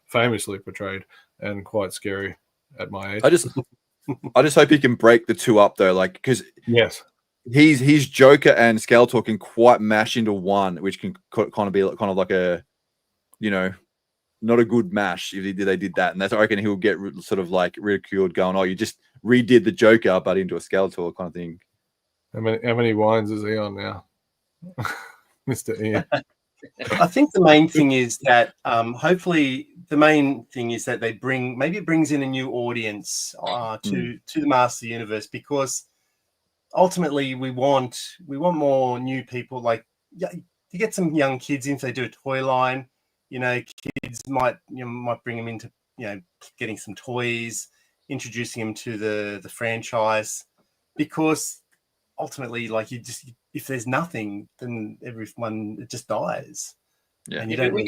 Speaker 1: famously portrayed and quite scary at my age. I
Speaker 2: just hope he can break the two up though, like because he's Joker and Skeletor can quite mash into one, which can kind of like a not a good mash if they did that, and that's I reckon he'll get sort of like ridiculed, going, "Oh, you just redid the Joker but into a Skeletor kind of thing."
Speaker 1: How many wines is he on now, Mr. Ian?
Speaker 4: I think the main thing is that hopefully the main thing is that it brings in a new audience to the Master Universe, because ultimately we want more new people. Like you get some young kids in, if they do a toy line, kids might bring them into getting some toys, introducing them to the franchise, because ultimately, like if there's nothing, then everyone, it just dies.
Speaker 3: Yeah, and we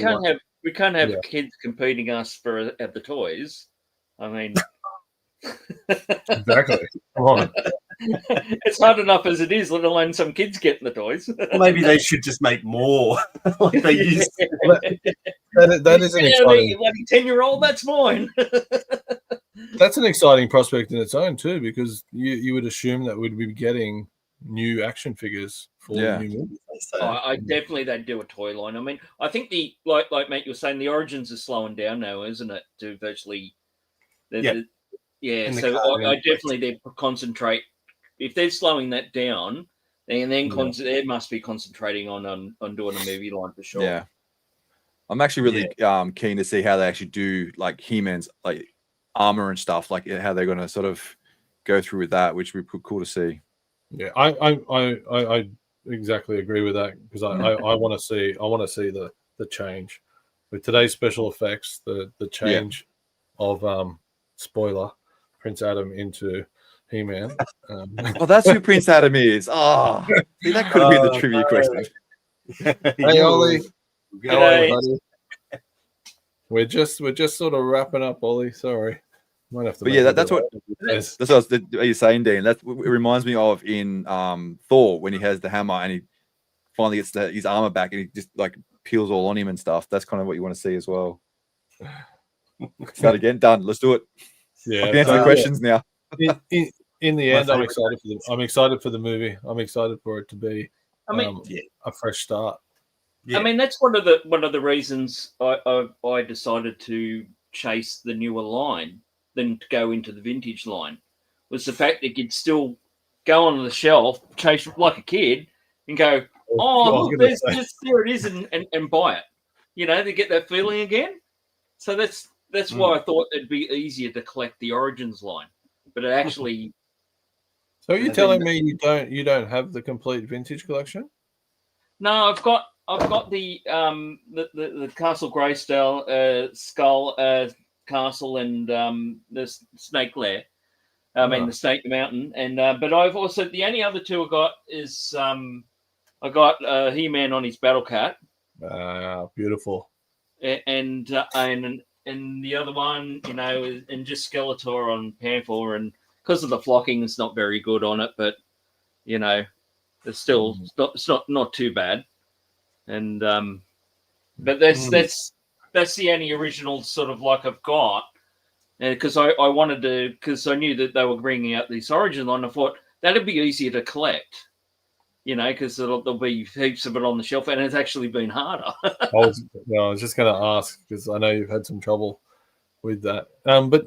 Speaker 3: can't have kids competing us at the toys. I mean,
Speaker 1: exactly. Come on.
Speaker 3: It's hard enough as it is, let alone some kids getting the toys.
Speaker 4: Maybe they should just make more like they used to.
Speaker 1: That is an exciting.
Speaker 3: Like 10-year-old, that's mine.
Speaker 1: That's an exciting prospect in its own too, because you would assume that we'd be getting new action figures for
Speaker 2: Yeah.
Speaker 1: new movies.
Speaker 3: I definitely they'd do a toy line. I mean, I think the like Matt, you were saying, the Origins is slowing down now, isn't it? To virtually,
Speaker 4: Yeah.
Speaker 3: yeah.
Speaker 4: In the
Speaker 3: So
Speaker 4: car,
Speaker 3: I definitely they concentrate. If they're slowing that down, then they must be concentrating on doing a movie line for sure.
Speaker 2: Yeah. I'm actually really keen to see how they actually do like He-Man's like armor and stuff, like how they're going to sort of go through with that, which would be cool to see.
Speaker 1: Yeah, I exactly agree with that, because I want to see the change with today's special effects, the change of spoiler, Prince Adam into He-Man.
Speaker 2: Oh, that's who Prince Adam is. Oh, see, that could have been the trivia question.
Speaker 1: Hey Ollie, how are you,
Speaker 3: G'day.
Speaker 1: buddy? We're just sort of wrapping up, Ollie. Sorry, might have to.
Speaker 2: But yeah, that's what you're saying, Dean. That's what it reminds me of in Thor, when he has the hammer and he finally gets his armor back and he just like peels all on him and stuff. That's kind of what you want to see as well. Start again. Done. Let's do it.
Speaker 1: Yeah,
Speaker 2: I can answer the questions now.
Speaker 1: In the end, I'm excited for the movie. I'm excited for it to be a fresh start.
Speaker 3: I mean, that's one of the reasons I decided to chase the newer line than to go into the vintage line, was the fact that you'd still go on the shelf, chase like a kid, and go, "Oh, look, there it is," and buy it. You know, to get that feeling again. So that's why I thought it'd be easier to collect the Origins line, but it actually.
Speaker 1: So are you telling me you don't have the complete vintage collection?
Speaker 3: No, I've got the Castle Grayskull, Skull Castle, and the Snake Lair. I mean the Snake Mountain, and but I've also, the only other two I got is I got He-Man on his Battle Cat.
Speaker 1: Beautiful.
Speaker 3: And the other one, you know, and just Skeletor on Panther, and because of the flocking, it's not very good on it, but you know, it's still it's not too bad. And but that's the only original sort of like I've got, because I wanted to, because I knew that they were bringing out this Origin line. I thought that'd be easier to collect, you know, because there'll be heaps of it on the shelf, and it's actually been harder.
Speaker 1: I was just going to ask, because I know you've had some trouble with that. But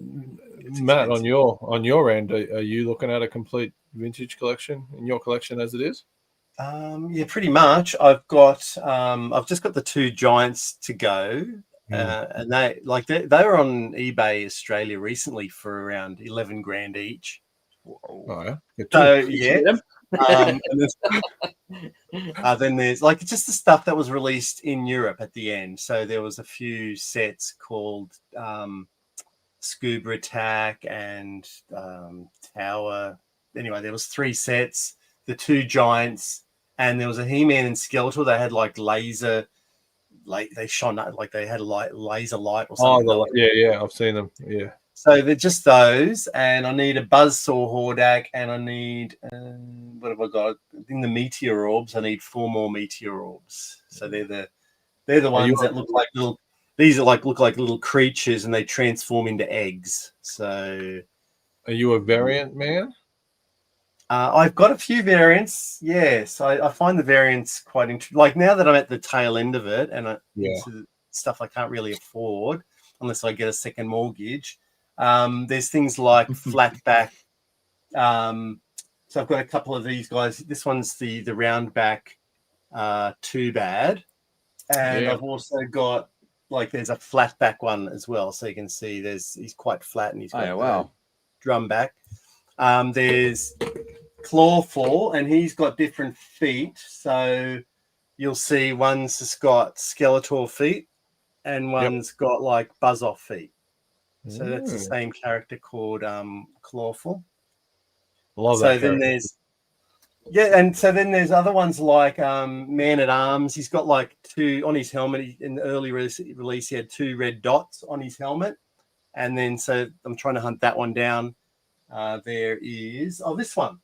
Speaker 1: Matt, on your end, are you looking at a complete vintage collection in your collection as it is?
Speaker 4: Yeah, pretty much. I've just got the two Giants to go, and they were on eBay Australia recently for around 11 grand each.
Speaker 1: Oh yeah.
Speaker 4: So yeah. Then there's like just the stuff that was released in Europe at the end. So there was a few sets called Scuba Attack and Tower. Anyway, there was 3 sets, the 2 Giants, and there was a He-Man and Skeletor. They had like laser, like they shone like they had a laser light or something.
Speaker 1: Oh, yeah, I've seen them. Yeah.
Speaker 4: So they're just those, and I need a Buzzsaw Hordak, and I need what have I got? In the Meteor Orbs, I need 4 more Meteor Orbs. So they're the ones that look like little. These are look like little creatures, and they transform into eggs. So,
Speaker 1: are you a variant man?
Speaker 4: I've got a few variants. Yes, I find the variants quite interesting. Like now that I'm at the tail end of it, and into stuff I can't really afford unless I get a second mortgage. There's things like flat back. So I've got a couple of these guys. This one's the round back, Too Bad, and I've also got there's a flat back one as well. So you can see he's quite flat and he's got drum back. There's Clawful, and he's got different feet. So you'll see one's just got Skeletor feet, and one's got like Buzz-Off feet. So that's the same character called Clawful.
Speaker 1: Love
Speaker 4: so
Speaker 1: that.
Speaker 4: Then there's and so then there's other ones like Man at Arms. He's got like 2 on his helmet. In the early release, he had 2 red dots on his helmet, and then so I'm trying to hunt that one down. There is this one.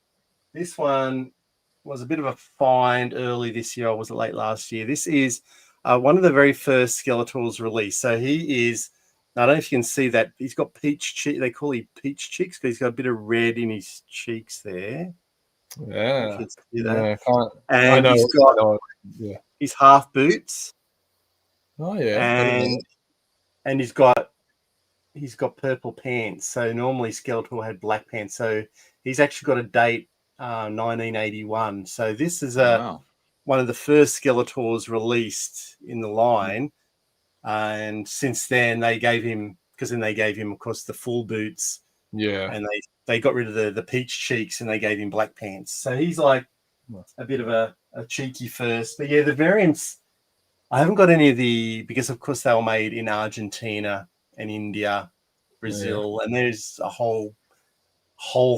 Speaker 4: This one was a bit of a find early this year, or was it late last year? This is one of the very first Skeletors released. So he is, I don't know if you can see that, he's got peach cheek. They call him peach cheeks because he's got a bit of red in his cheeks there.
Speaker 1: Yeah.
Speaker 4: You can see that.
Speaker 1: Yeah, I
Speaker 4: And
Speaker 1: know.
Speaker 4: he's got
Speaker 1: I know. Yeah.
Speaker 4: his half boots.
Speaker 1: Oh yeah.
Speaker 4: And he's got purple pants. So normally Skeletor had black pants. So he's actually got a date 1981. So this is one of the first Skeletors released in the line. And since then they gave him, of course, the full boots.
Speaker 1: Yeah.
Speaker 4: And they got rid of the peach cheeks and they gave him black pants. So he's like a bit of a cheeky first. But yeah, the variants, I haven't got any of because of course they were made in Argentina and India, Brazil, and there's a whole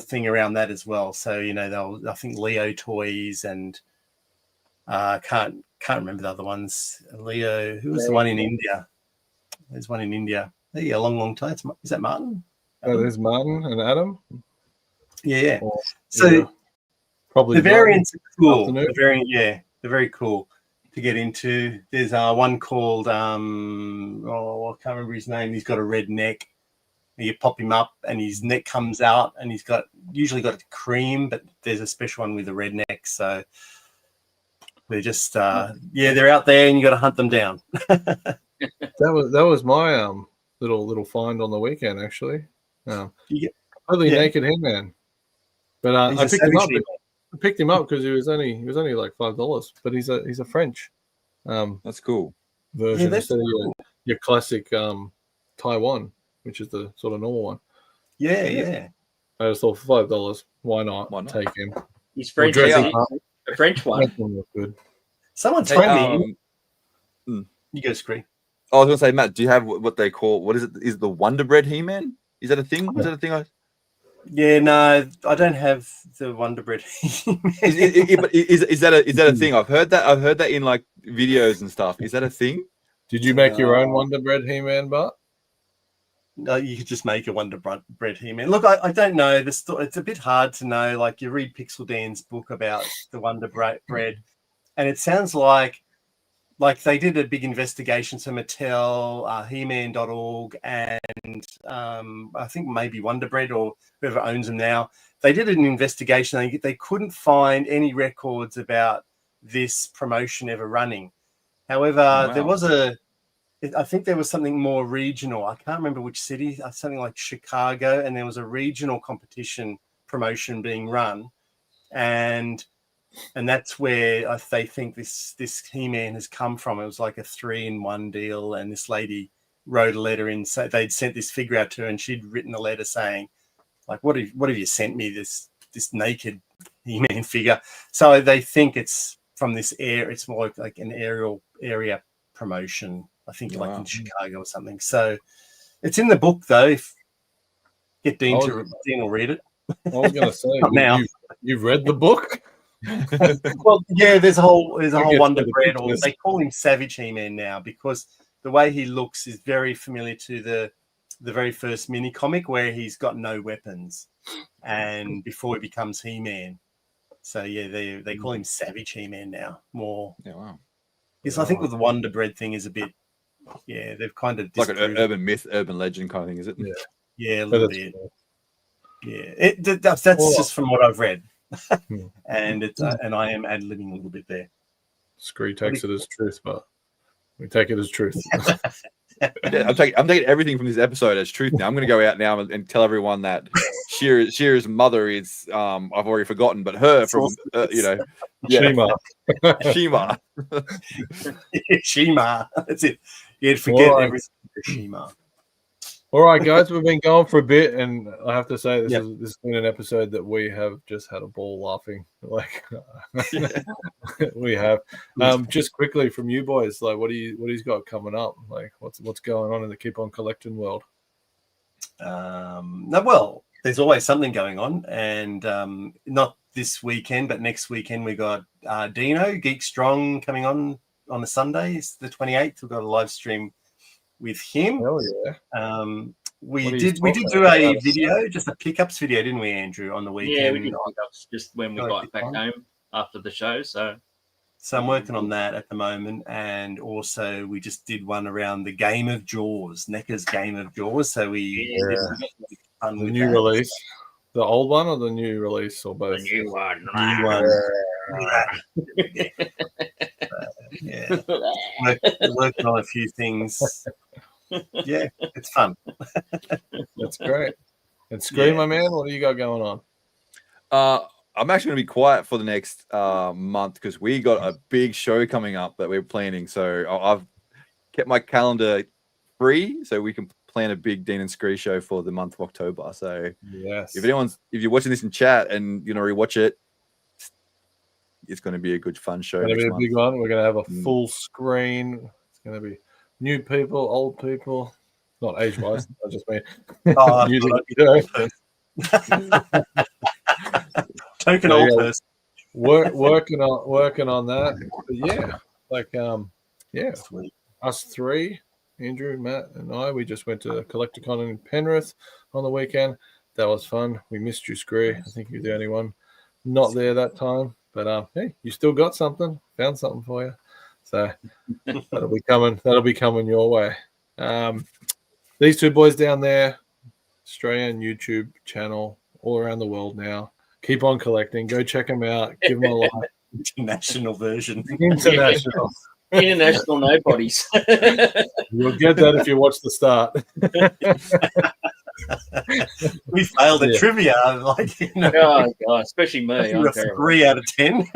Speaker 4: thing around that as well. So, I think Leo toys and can't remember the other ones. Leo, who was the one in India? There's one in India. A long time. Is that Martin?
Speaker 1: Oh, there's Martin and Adam.
Speaker 4: Yeah.
Speaker 1: Or,
Speaker 4: so
Speaker 1: probably
Speaker 4: the variants are cool.
Speaker 1: Afternoon.
Speaker 4: They're very cool to get into. There's one called I can't remember his name. He's got a red neck. You pop him up and his neck comes out and he's usually got cream, but there's a special one with a red neck. So they're just they're out there and you got to hunt them down.
Speaker 1: That was my little find on the weekend actually. Totally naked He-Man, but I picked him up because he was only like $5, but he's a French
Speaker 2: that's cool
Speaker 1: version instead of your classic Taiwan, which is the sort of normal one.
Speaker 4: Yeah.
Speaker 1: I just thought for $5, why not take him?
Speaker 3: He's French. The French one.
Speaker 1: Good.
Speaker 4: Someone told me. You go, Skree.
Speaker 2: I was going to say, Matt, do you have what they call, what is it? Is it the Wonder Bread He-Man? Is that a thing? Is that a thing?
Speaker 4: Yeah, no, I don't have the Wonder Bread.
Speaker 2: Is that a thing? I've heard that in like videos and stuff. Is that a thing?
Speaker 1: Did you make your own Wonder Bread He-Man, Bart?
Speaker 4: No, you could just make a Wonder Bread He-Man. Look, I don't know. It's a bit hard to know. Like you read Pixel Dan's book about the Wonder Bread, and it sounds like they did a big investigation. So Mattel, He-Man.org, and I think maybe Wonder Bread or whoever owns them now, they did an investigation. They couldn't find any records about this promotion ever running. However, there was I think there was something more regional. I can't remember which city, something like Chicago, and there was a regional competition promotion being run. And that's where they think this He-Man has come from. It was like a 3-in-1 deal, and this lady wrote a letter in. So they'd sent this figure out to her, and she'd written a letter saying, like, what have you sent me, this naked He-Man figure? So they think it's from this air. It's more like an area promotion. I think like in Chicago or something. So it's in the book though. Get Dean will read it.
Speaker 1: I was going to say,
Speaker 4: now
Speaker 1: you've read the book.
Speaker 4: Well, yeah. There's a whole Wonder Bread, or they call him Savage He-Man now because the way he looks is very familiar to the very first mini comic where he's got no weapons, and before he becomes He-Man. So yeah, they call him Savage He-Man now more. Yeah, wow. Because I think with the Wonder Bread thing is a bit. Yeah, they've kind of
Speaker 2: like an urban myth, urban legend kind of thing, is it?
Speaker 4: Yeah, a little bit. Yeah, that's just from what I've read, and I am ad-libbing a little bit there.
Speaker 1: Skree takes it as truth, but we take it as truth.
Speaker 2: I'm taking everything from this episode as truth now. I'm going to go out now and tell everyone that Shira's mother is I've already forgotten, but her from
Speaker 1: Shima.
Speaker 4: Shima. That's it. You'd forget everything. Shima.
Speaker 1: All right, guys, we've been going for a bit, and I have to say this has been an episode that we have just had a ball laughing. Like we have. Just quickly from you boys, like what he's got coming up? Like what's going on in the Keep On Collecting world?
Speaker 4: Well, there's always something going on, and not this weekend, but next weekend we got Dino Geek Strong coming on a Sunday. It's the 28th. We've got a live stream with him.
Speaker 1: Oh yeah. What
Speaker 4: We
Speaker 1: are you
Speaker 4: did
Speaker 1: talking
Speaker 4: do
Speaker 1: about?
Speaker 4: a video, just a pickups video, didn't we, Andrew, on the weekend?
Speaker 3: Yeah, we did pickups just when we
Speaker 4: Oh,
Speaker 3: got
Speaker 4: it's
Speaker 3: back
Speaker 4: fun.
Speaker 3: home after the show. So
Speaker 4: So I'm working on that at the moment, and also we just did one around the Game of Jaws, NECA's Game of Jaws. So we
Speaker 3: Yeah.
Speaker 4: did some fun
Speaker 1: The
Speaker 4: with
Speaker 1: new
Speaker 4: that.
Speaker 1: release, the old one or the new release, or both?
Speaker 3: the new one.
Speaker 4: New one. Yeah, we're working on a few things. Yeah, it's fun.
Speaker 1: That's great. And Skree,
Speaker 4: Yeah.
Speaker 1: my man, what do you got going on?
Speaker 2: I'm actually going to be quiet for the next month because we got a big show coming up that we're planning. So I've kept my calendar free so we can plan a big Dean and Skree show for the month of October. So
Speaker 1: Yes.
Speaker 2: if you're watching this in chat and you know rewatch it, it's going to be a good fun show.
Speaker 1: It's going to be a
Speaker 2: next
Speaker 1: big
Speaker 2: month.
Speaker 1: one. We're going to have a full screen. It's going to be new people, old people. Not age-wise, I just mean
Speaker 4: Oh, I
Speaker 1: new
Speaker 4: thought
Speaker 1: to
Speaker 4: I'd token
Speaker 1: So,
Speaker 4: old
Speaker 1: yeah.
Speaker 4: person.
Speaker 1: working on that. But yeah, yeah,
Speaker 4: Sweet.
Speaker 1: us three, Andrew, Matt, and I, we just went to Collecticon in Penrith on the weekend. That was fun. We missed you, Skree. I think you're the only one not there that time. But hey, you still got something. Found something for you. So that'll be coming. That'll be coming your way. These two boys down there, Australian YouTube channel, all around the world now. Keep on collecting. Go check them out. Give them a like.
Speaker 4: International version.
Speaker 1: International.
Speaker 3: International nobodies.
Speaker 1: You'll get that if you watch the start.
Speaker 4: We failed at
Speaker 1: Yeah.
Speaker 4: trivia. Like, you know,
Speaker 3: Oh God, especially me.
Speaker 4: you
Speaker 3: I'm
Speaker 4: were
Speaker 3: terrible.
Speaker 4: 3 out of 10.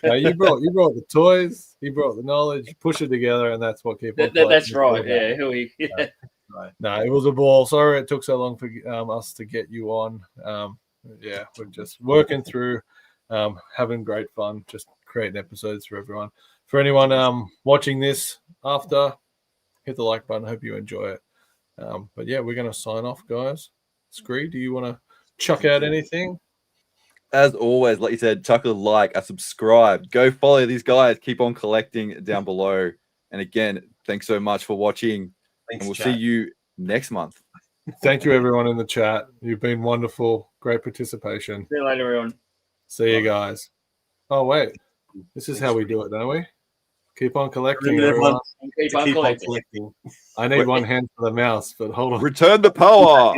Speaker 1: No, you brought the toys. You brought the knowledge. Push it together, and that's what keep on.
Speaker 3: That's
Speaker 1: collecting.
Speaker 3: right. Yeah. Who we? Yeah.
Speaker 4: Right.
Speaker 1: No, it was a ball. Sorry it took so long for us to get you on. Yeah, we're just working through, having great fun, just creating episodes for everyone. For anyone watching this after, hit the like button. Hope you enjoy it. But yeah, we're going to sign off, guys. Skree, do you want to chuck out anything?
Speaker 2: As always, like you said, chuck a like, a subscribe. Go follow these guys. Keep on collecting down below. And again, thanks so much for watching.
Speaker 4: Thanks,
Speaker 2: And we'll
Speaker 4: chat.
Speaker 2: see you next month.
Speaker 1: Thank you, everyone in the chat. You've been wonderful. Great participation.
Speaker 3: See you later, everyone.
Speaker 1: See you guys. Oh, wait. This is how we do it, don't we? Keep on collecting, everyone.
Speaker 3: Keep on
Speaker 4: Keep on
Speaker 3: collecting.
Speaker 4: collecting.
Speaker 1: I need one hand for the mouse, but hold on.
Speaker 2: Return the power.